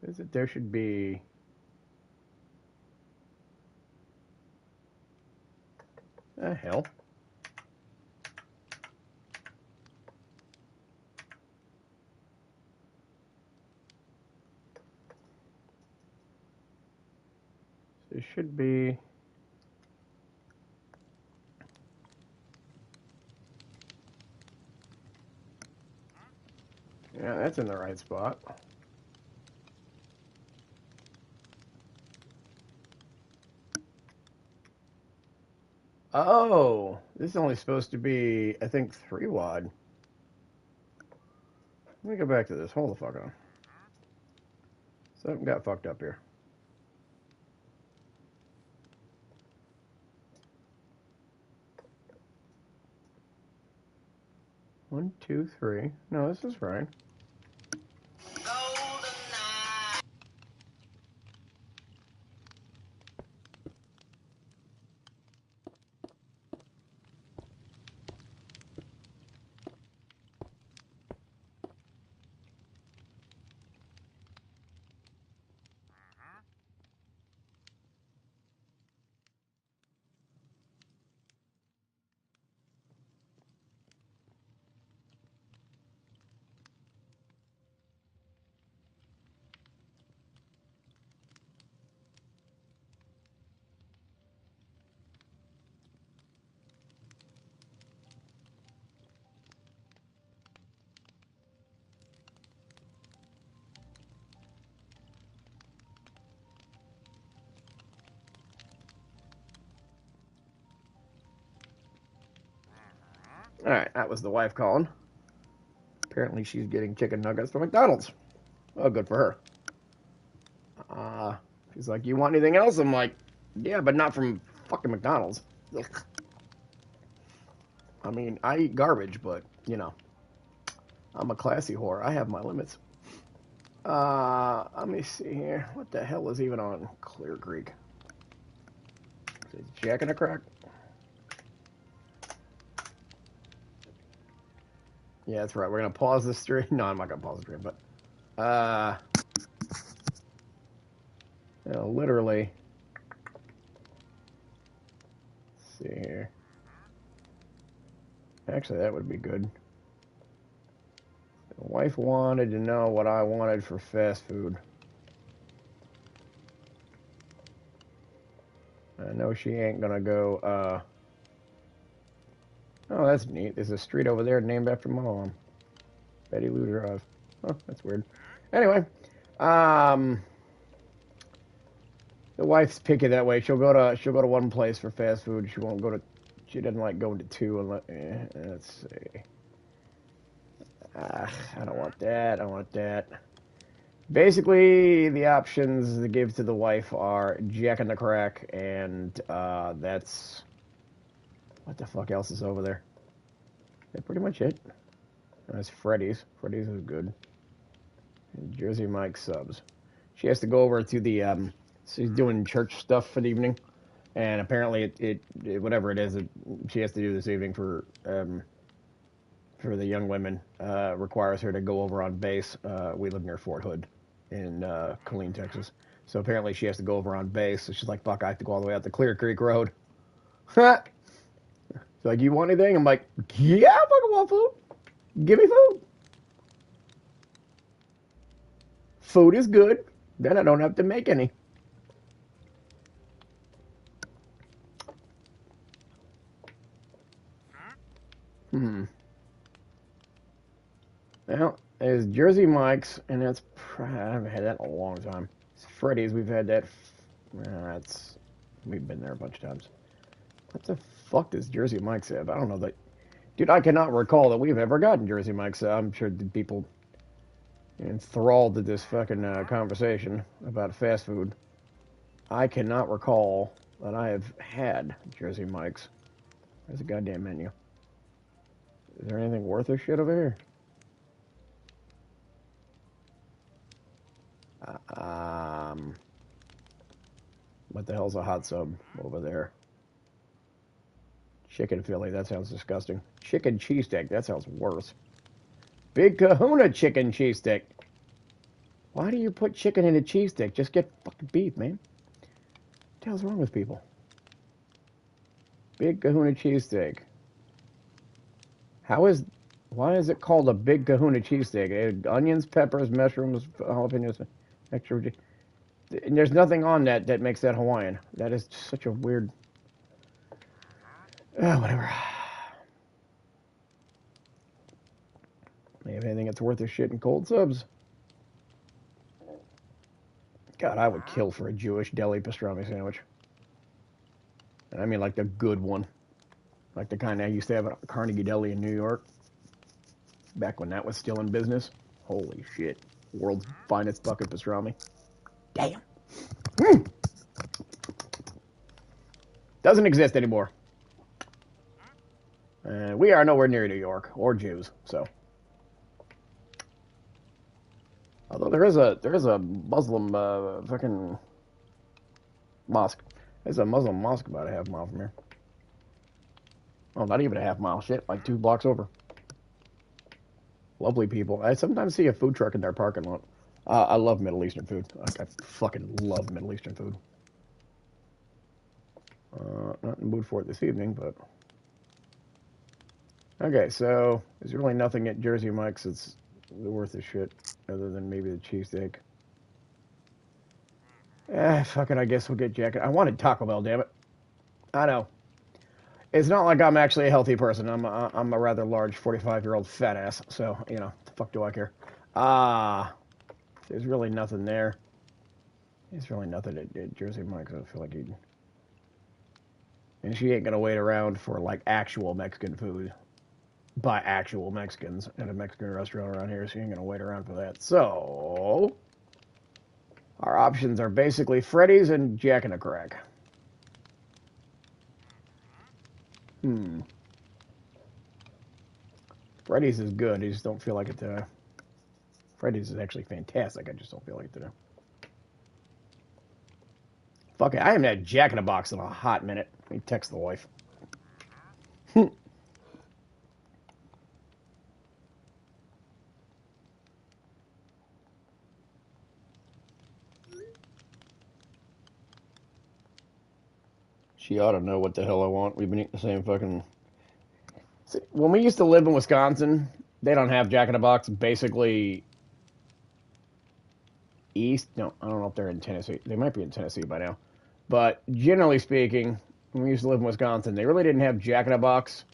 Says that there should be... The hell? There should be... Yeah, that's in the right spot. Oh, this is only supposed to be, I think, 3 wide. Let me go back to this. Hold the fuck on. Something got fucked up here. One, two, three. No, this is right. All right, that was the wife calling. Apparently, she's getting chicken nuggets from McDonald's. Oh, good for her. She's like, "You want anything else?" I'm like, "Yeah, but not from fucking McDonald's." Ugh. I mean, I eat garbage, but you know, I'm a classy whore. I have my limits. Let me see here. What the hell is even on Clear Creek? Is it Jack and a Crack? Yeah, that's right. We're gonna pause the stream. No, I'm not gonna pause the stream, but you know, literally. Let's see here. Actually, that would be good. The wife wanted to know what I wanted for fast food. I know she ain't gonna go. Oh, that's neat. There's a street over there named after my mom, Betty Lou Drive. Oh, that's weird. Anyway, um, the wife's picky that way. She'll go to one place for fast food. She won't go to. She doesn't like going to two. Unless, let's see. I don't want that. I want that. Basically, the options to give to the wife are Jack and the Crack, and that's what the fuck else is over there. That's pretty much it. That's Freddy's. Freddy's is good. And Jersey Mike subs. She has to go over to the. She's doing church stuff for the evening, and apparently it whatever it is she has to do this evening for the young women requires her to go over on base. We live near Fort Hood in Killeen, Texas. So apparently she has to go over on base. So she's like, fuck, I have to go all the way out to Clear Creek Road. She's like, you want anything? I'm like, yeah, I fucking want food. Give me food. Food is good. Then I don't have to make any. Hmm. Well, there's Jersey Mike's, and that's I haven't had that in a long time. It's Freddy's. We've had that. That's we've been there a bunch of times. What the fuck does Jersey Mike's have? I don't know that. Dude, I cannot recall that we've ever gotten Jersey Mike's. I'm sure the people enthralled to this fucking conversation about fast food. I cannot recall that I have had Jersey Mike's. There's a goddamn menu. Is there anything worth a shit over here? What the hell's a hot sub over there? Chicken Philly, that sounds disgusting. Chicken cheesesteak, that sounds worse. Big Kahuna chicken cheesesteak. Why do you put chicken in a cheesesteak? Just get fucking beef, man. What the hell's wrong with people? Big Kahuna cheesesteak. Why is it called a Big Kahuna cheesesteak? Onions, peppers, mushrooms, jalapenos, extra. And there's nothing on that makes that Hawaiian. That is such a weird. Whatever. They have anything that's worth a shit in cold subs. God, I would kill for a Jewish deli pastrami sandwich. And I mean like the good one. Like the kind I used to have at Carnegie Deli in New York. Back when that was still in business. Holy shit. World's finest bucket pastrami. Damn. Mm. Doesn't exist anymore. We are nowhere near New York or Jews, so. Although there is a Muslim fucking mosque. There's a Muslim mosque about a half mile from here. Oh, not even a half mile. Shit, like 2 blocks over. Lovely people. I sometimes see a food truck in their parking lot. I love Middle Eastern food. I fucking love Middle Eastern food. Not in the mood for it this evening, but... Okay, so there's really nothing at Jersey Mike's that's worth a shit, other than maybe the cheesesteak. Fuck it, I guess we'll get Jack. I wanted Taco Bell, damn it. I know. It's not like I'm actually a healthy person. I'm a rather large 45-year-old fat ass, so, you know, the fuck do I care? There's really nothing there. There's really nothing at Jersey Mike's. I feel like he'd... And she ain't gonna wait around for, like, actual Mexican food. by actual Mexicans at a Mexican restaurant around here, so you ain't gonna wait around for that. So our options are basically Freddy's and Jack and a Crack. Freddy's is good. I just don't feel like it today. Freddy's is actually fantastic. I just don't feel like it today. Fuck it. I haven't had Jack in a Box in a hot minute. Let me text the wife. She ought to know what the hell I want. We've been eating the same fucking... See, when we used to live in Wisconsin, they don't have Jack in a Box. Basically, east... No, I don't know if they're in Tennessee. They might be in Tennessee by now. But generally speaking, when we used to live in Wisconsin, they really didn't have Jack in a Box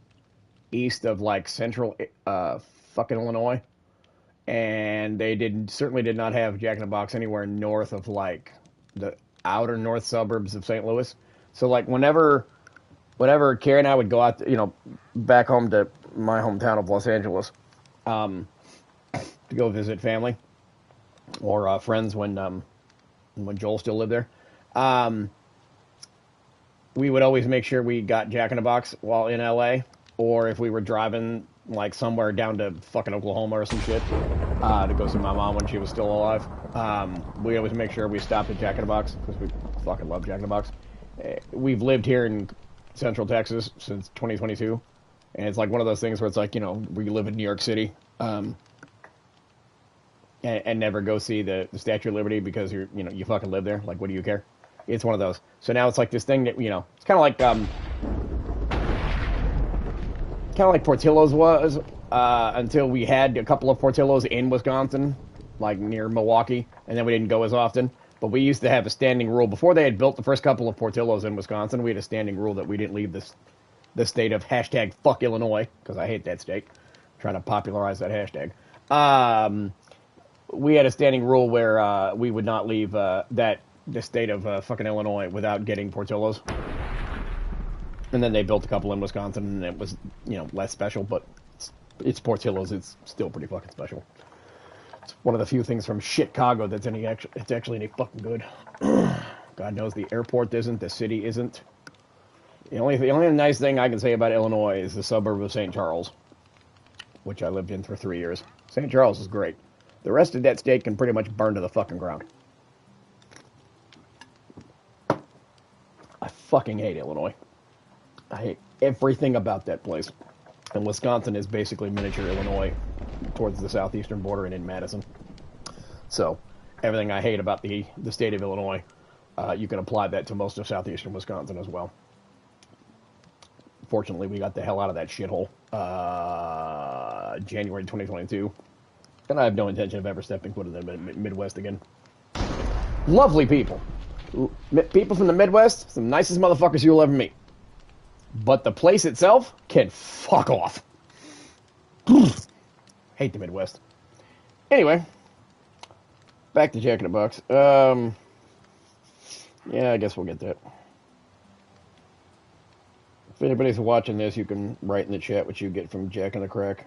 east of, like, central fucking Illinois. And they certainly did not have Jack in a Box anywhere north of, like, the outer north suburbs of St. Louis. So, like, whenever Carrie and I would go out, back home to my hometown of Los Angeles, to go visit family or friends when Joel still lived there, we would always make sure we got Jack in a Box while in LA, or if we were driving, like, somewhere down to fucking Oklahoma or some shit, to go see my mom when she was still alive, we always make sure we stopped at Jack in a Box, because we fucking love Jack in a Box. We've lived here in Central Texas since 2022, and it's like one of those things where it's like, where you live in New York City, and never go see the Statue of Liberty because you fucking live there. Like, what do you care? It's one of those. So now it's like this thing that, it's kind of like Portillo's was, until we had a couple of Portillo's in Wisconsin, like near Milwaukee, and then we didn't go as often. But we used to have a standing rule. Before they had built the first couple of Portillo's in Wisconsin, we had a standing rule that we didn't leave the state of hashtag fuck Illinois, because I hate that state. I'm trying to popularize that hashtag. We had a standing rule where we would not leave the state of fucking Illinois without getting Portillo's. And then they built a couple in Wisconsin, and it was, less special, but it's Portillo's. It's still pretty fucking special. It's one of the few things from Chicago that's it's actually any fucking good. God knows the airport isn't, the city isn't. The only nice thing I can say about Illinois is the suburb of St. Charles, which I lived in for 3 years. St. Charles is great. The rest of that state can pretty much burn to the fucking ground. I fucking hate Illinois. I hate everything about that place. And Wisconsin is basically miniature Illinois towards the southeastern border and in Madison. So everything I hate about the state of Illinois, you can apply that to most of southeastern Wisconsin as well. Fortunately, we got the hell out of that shithole January 2022. And I have no intention of ever stepping foot in the Midwest again. Lovely people. People from the Midwest, some nicest motherfuckers you'll ever meet. But the place itself can fuck off. Hate the Midwest. Anyway, back to Jack in a Box. Yeah, I guess we'll get that. If anybody's watching this, you can write in the chat what you get from Jack in the Crack.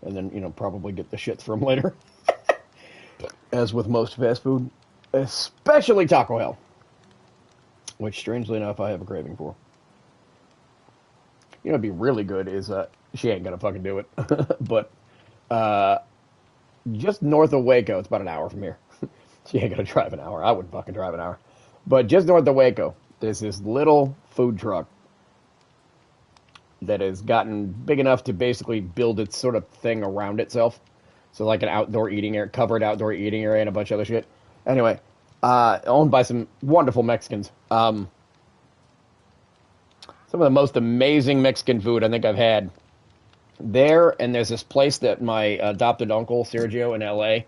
And then, probably get the shits from later. As with most fast food. Especially Taco Hell. Which, strangely enough, I have a craving for. It'd be really good is, she ain't gonna fucking do it. But, just north of Waco, it's about an hour from here. She ain't gonna drive an hour. I wouldn't fucking drive an hour. But just north of Waco, there's this little food truck that has gotten big enough to basically build its sort of thing around itself. So like an outdoor eating area, covered outdoor eating area and a bunch of other shit. Anyway, owned by some wonderful Mexicans. Some of the most amazing Mexican food I think I've had there. And there's this place that my adopted uncle, Sergio, in LA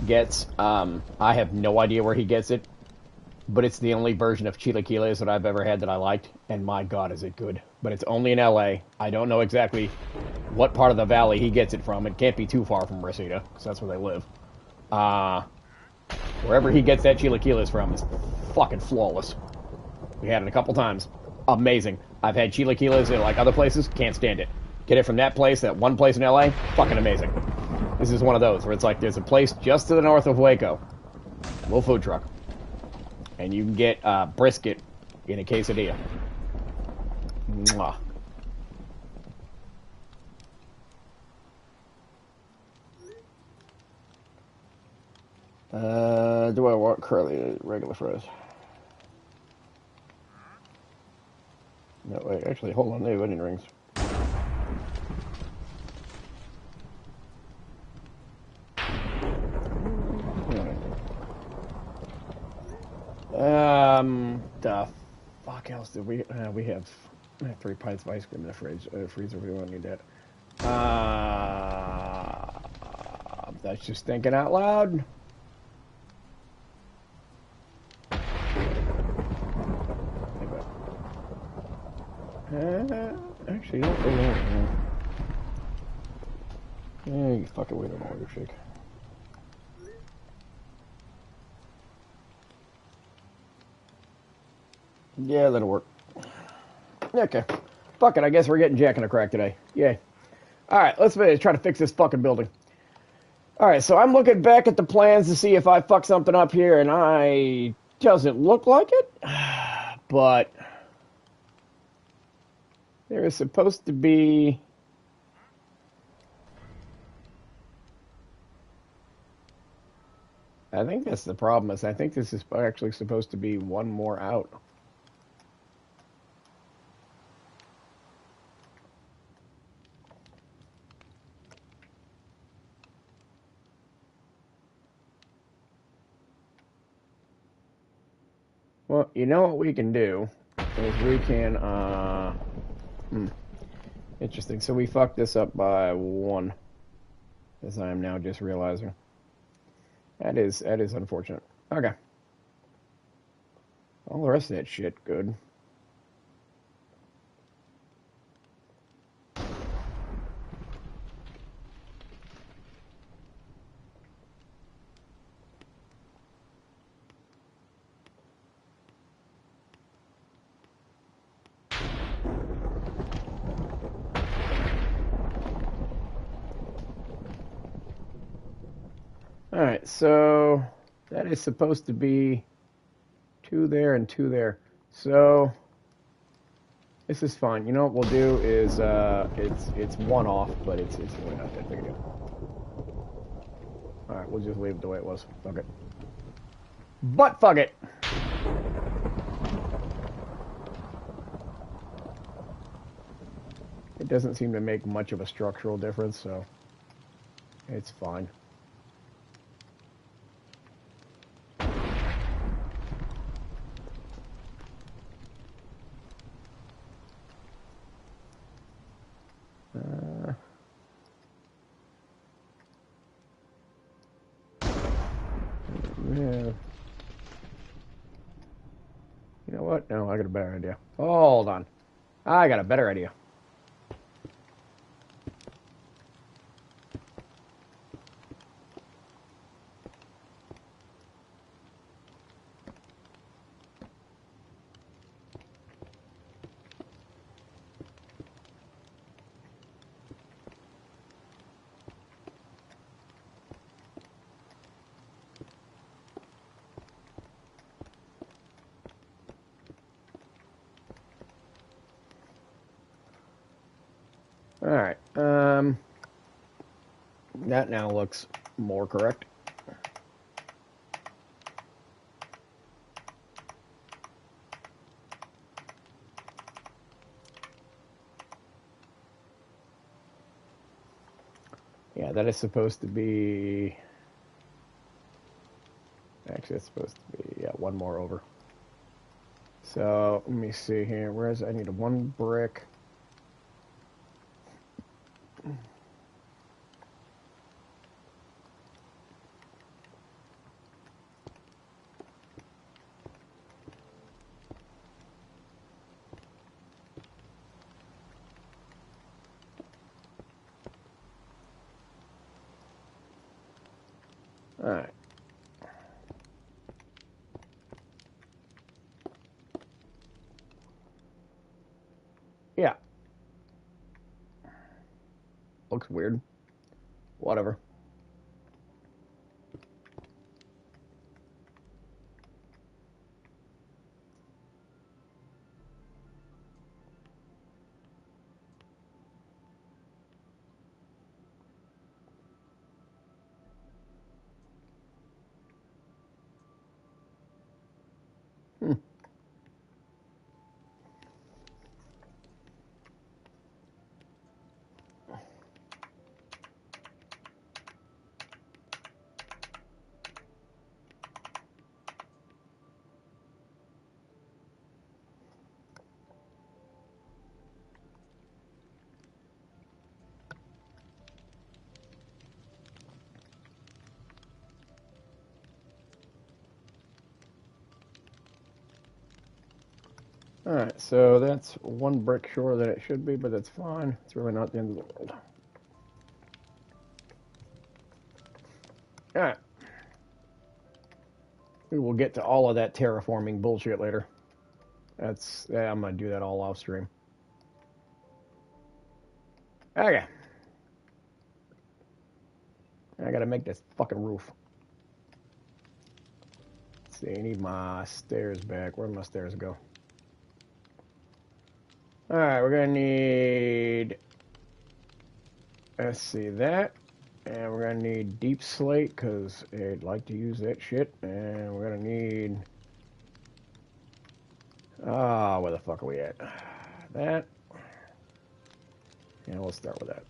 gets. I have no idea where he gets it, but it's the only version of chilaquiles that I've ever had that I liked. And my God, is it good. But it's only in LA. I don't know exactly what part of the valley he gets it from. It can't be too far from Reseda, because that's where they live. Wherever he gets that chilaquiles from is fucking flawless. We had it a couple times. Amazing. I've had chilaquiles at like other places. Can't stand it. Get it from that place, that one place in LA. Fucking amazing. This is one of those where it's like there's a place just to the north of Waco, a little food truck, and you can get brisket in a quesadilla. Mwah. Do I want curly regular fries? No, wait, actually, hold on, they have onion rings. The fuck else did we have 3 pints of ice cream in the freezer. We don't need that. That's just thinking out loud. Actually, don't go there. Yeah, you fucking wait on order shake. Yeah, that'll work. Okay. Fuck it, I guess we're getting Jack in a crack today. Yay. Alright, let's try to fix this fucking building. Alright, so I'm looking back at the plans to see if I fuck something up here, and I... doesn't look like it. But... there is supposed to be... I think that's the problem, is I think this is actually supposed to be one more out. Well, you know what we can do is we can, interesting. So we fucked this up by 1, as I am now just realizing. That is unfortunate. Okay. All the rest of that shit, good. Alright, so that is supposed to be 2 there and 2 there. So this is fine. You know what we'll do is it's 1 off, but it's really not that big a deal. Alright, we'll just leave it the way it was. Fuck it. But fuck it! It doesn't seem to make much of a structural difference, so it's fine. Yeah. You know what? No, I got a better idea. Hold on. I got a better idea. Alright, that now looks more correct. Yeah, that is supposed to be... Actually, it's supposed to be, yeah, 1 more over. So, let me see here. Where's... I need 1 brick. Alright. Yeah. looks weird. Whatever. Hmm. Alright, so that's one brick shorter than it should be, but that's fine. It's really not the end of the world. Alright. We will get to all of that terraforming bullshit later. I'm gonna do that all off stream. Okay. I gotta make this fucking roof. Let's see, I need my stairs back. Where'd my stairs go? Alright, we're gonna need... Let's see, that. And we're gonna need deep slate, because I'd like to use that shit. And we're gonna need... where the fuck are we at? That. Yeah, we'll start with that.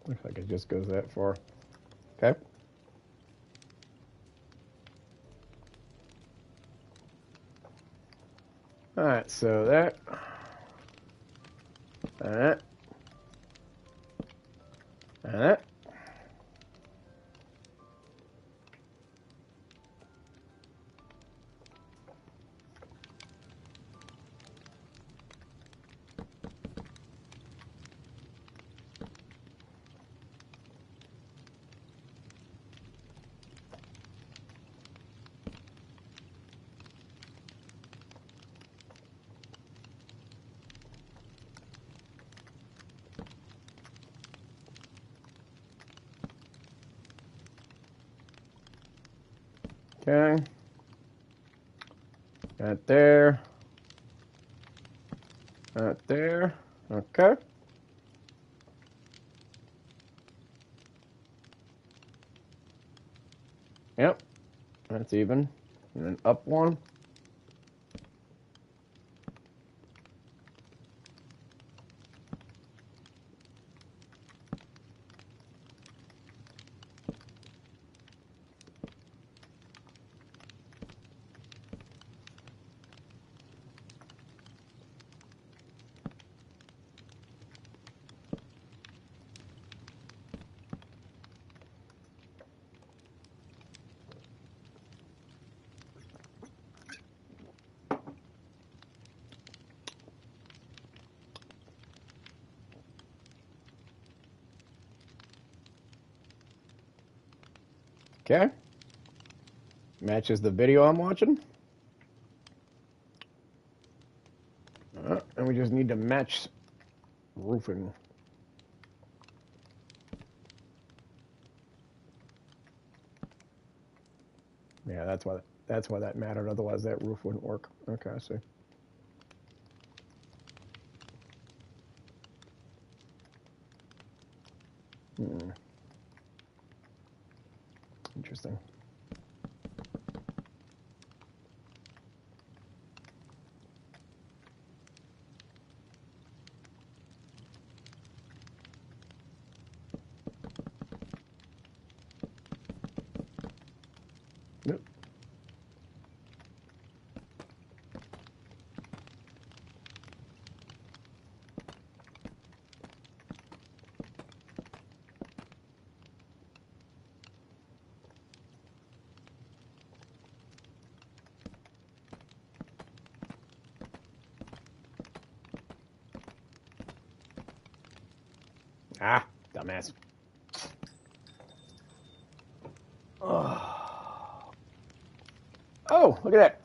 Looks like it just goes that far. Okay. Alright, so that. That. That. Okay. Got there. Got there. Okay. Yep. That's even. And then up one. Okay. Matches the video I'm watching. And we just need to match roofing. Yeah, that's why that mattered. Otherwise, that roof wouldn't work. Okay, I see. Hmm. Interesting. Yep. Ah, dumbass. Oh, look at that.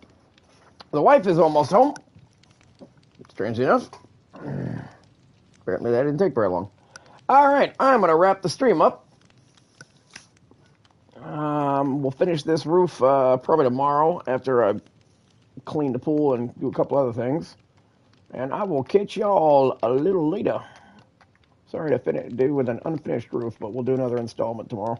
The wife is almost home. Strangely enough. Apparently that didn't take very long. All right, I'm going to wrap the stream up. We'll finish this roof probably tomorrow after I clean the pool and do a couple other things. And I will catch y'all a little later. Sorry to do with an unfinished roof, but we'll do another installment tomorrow.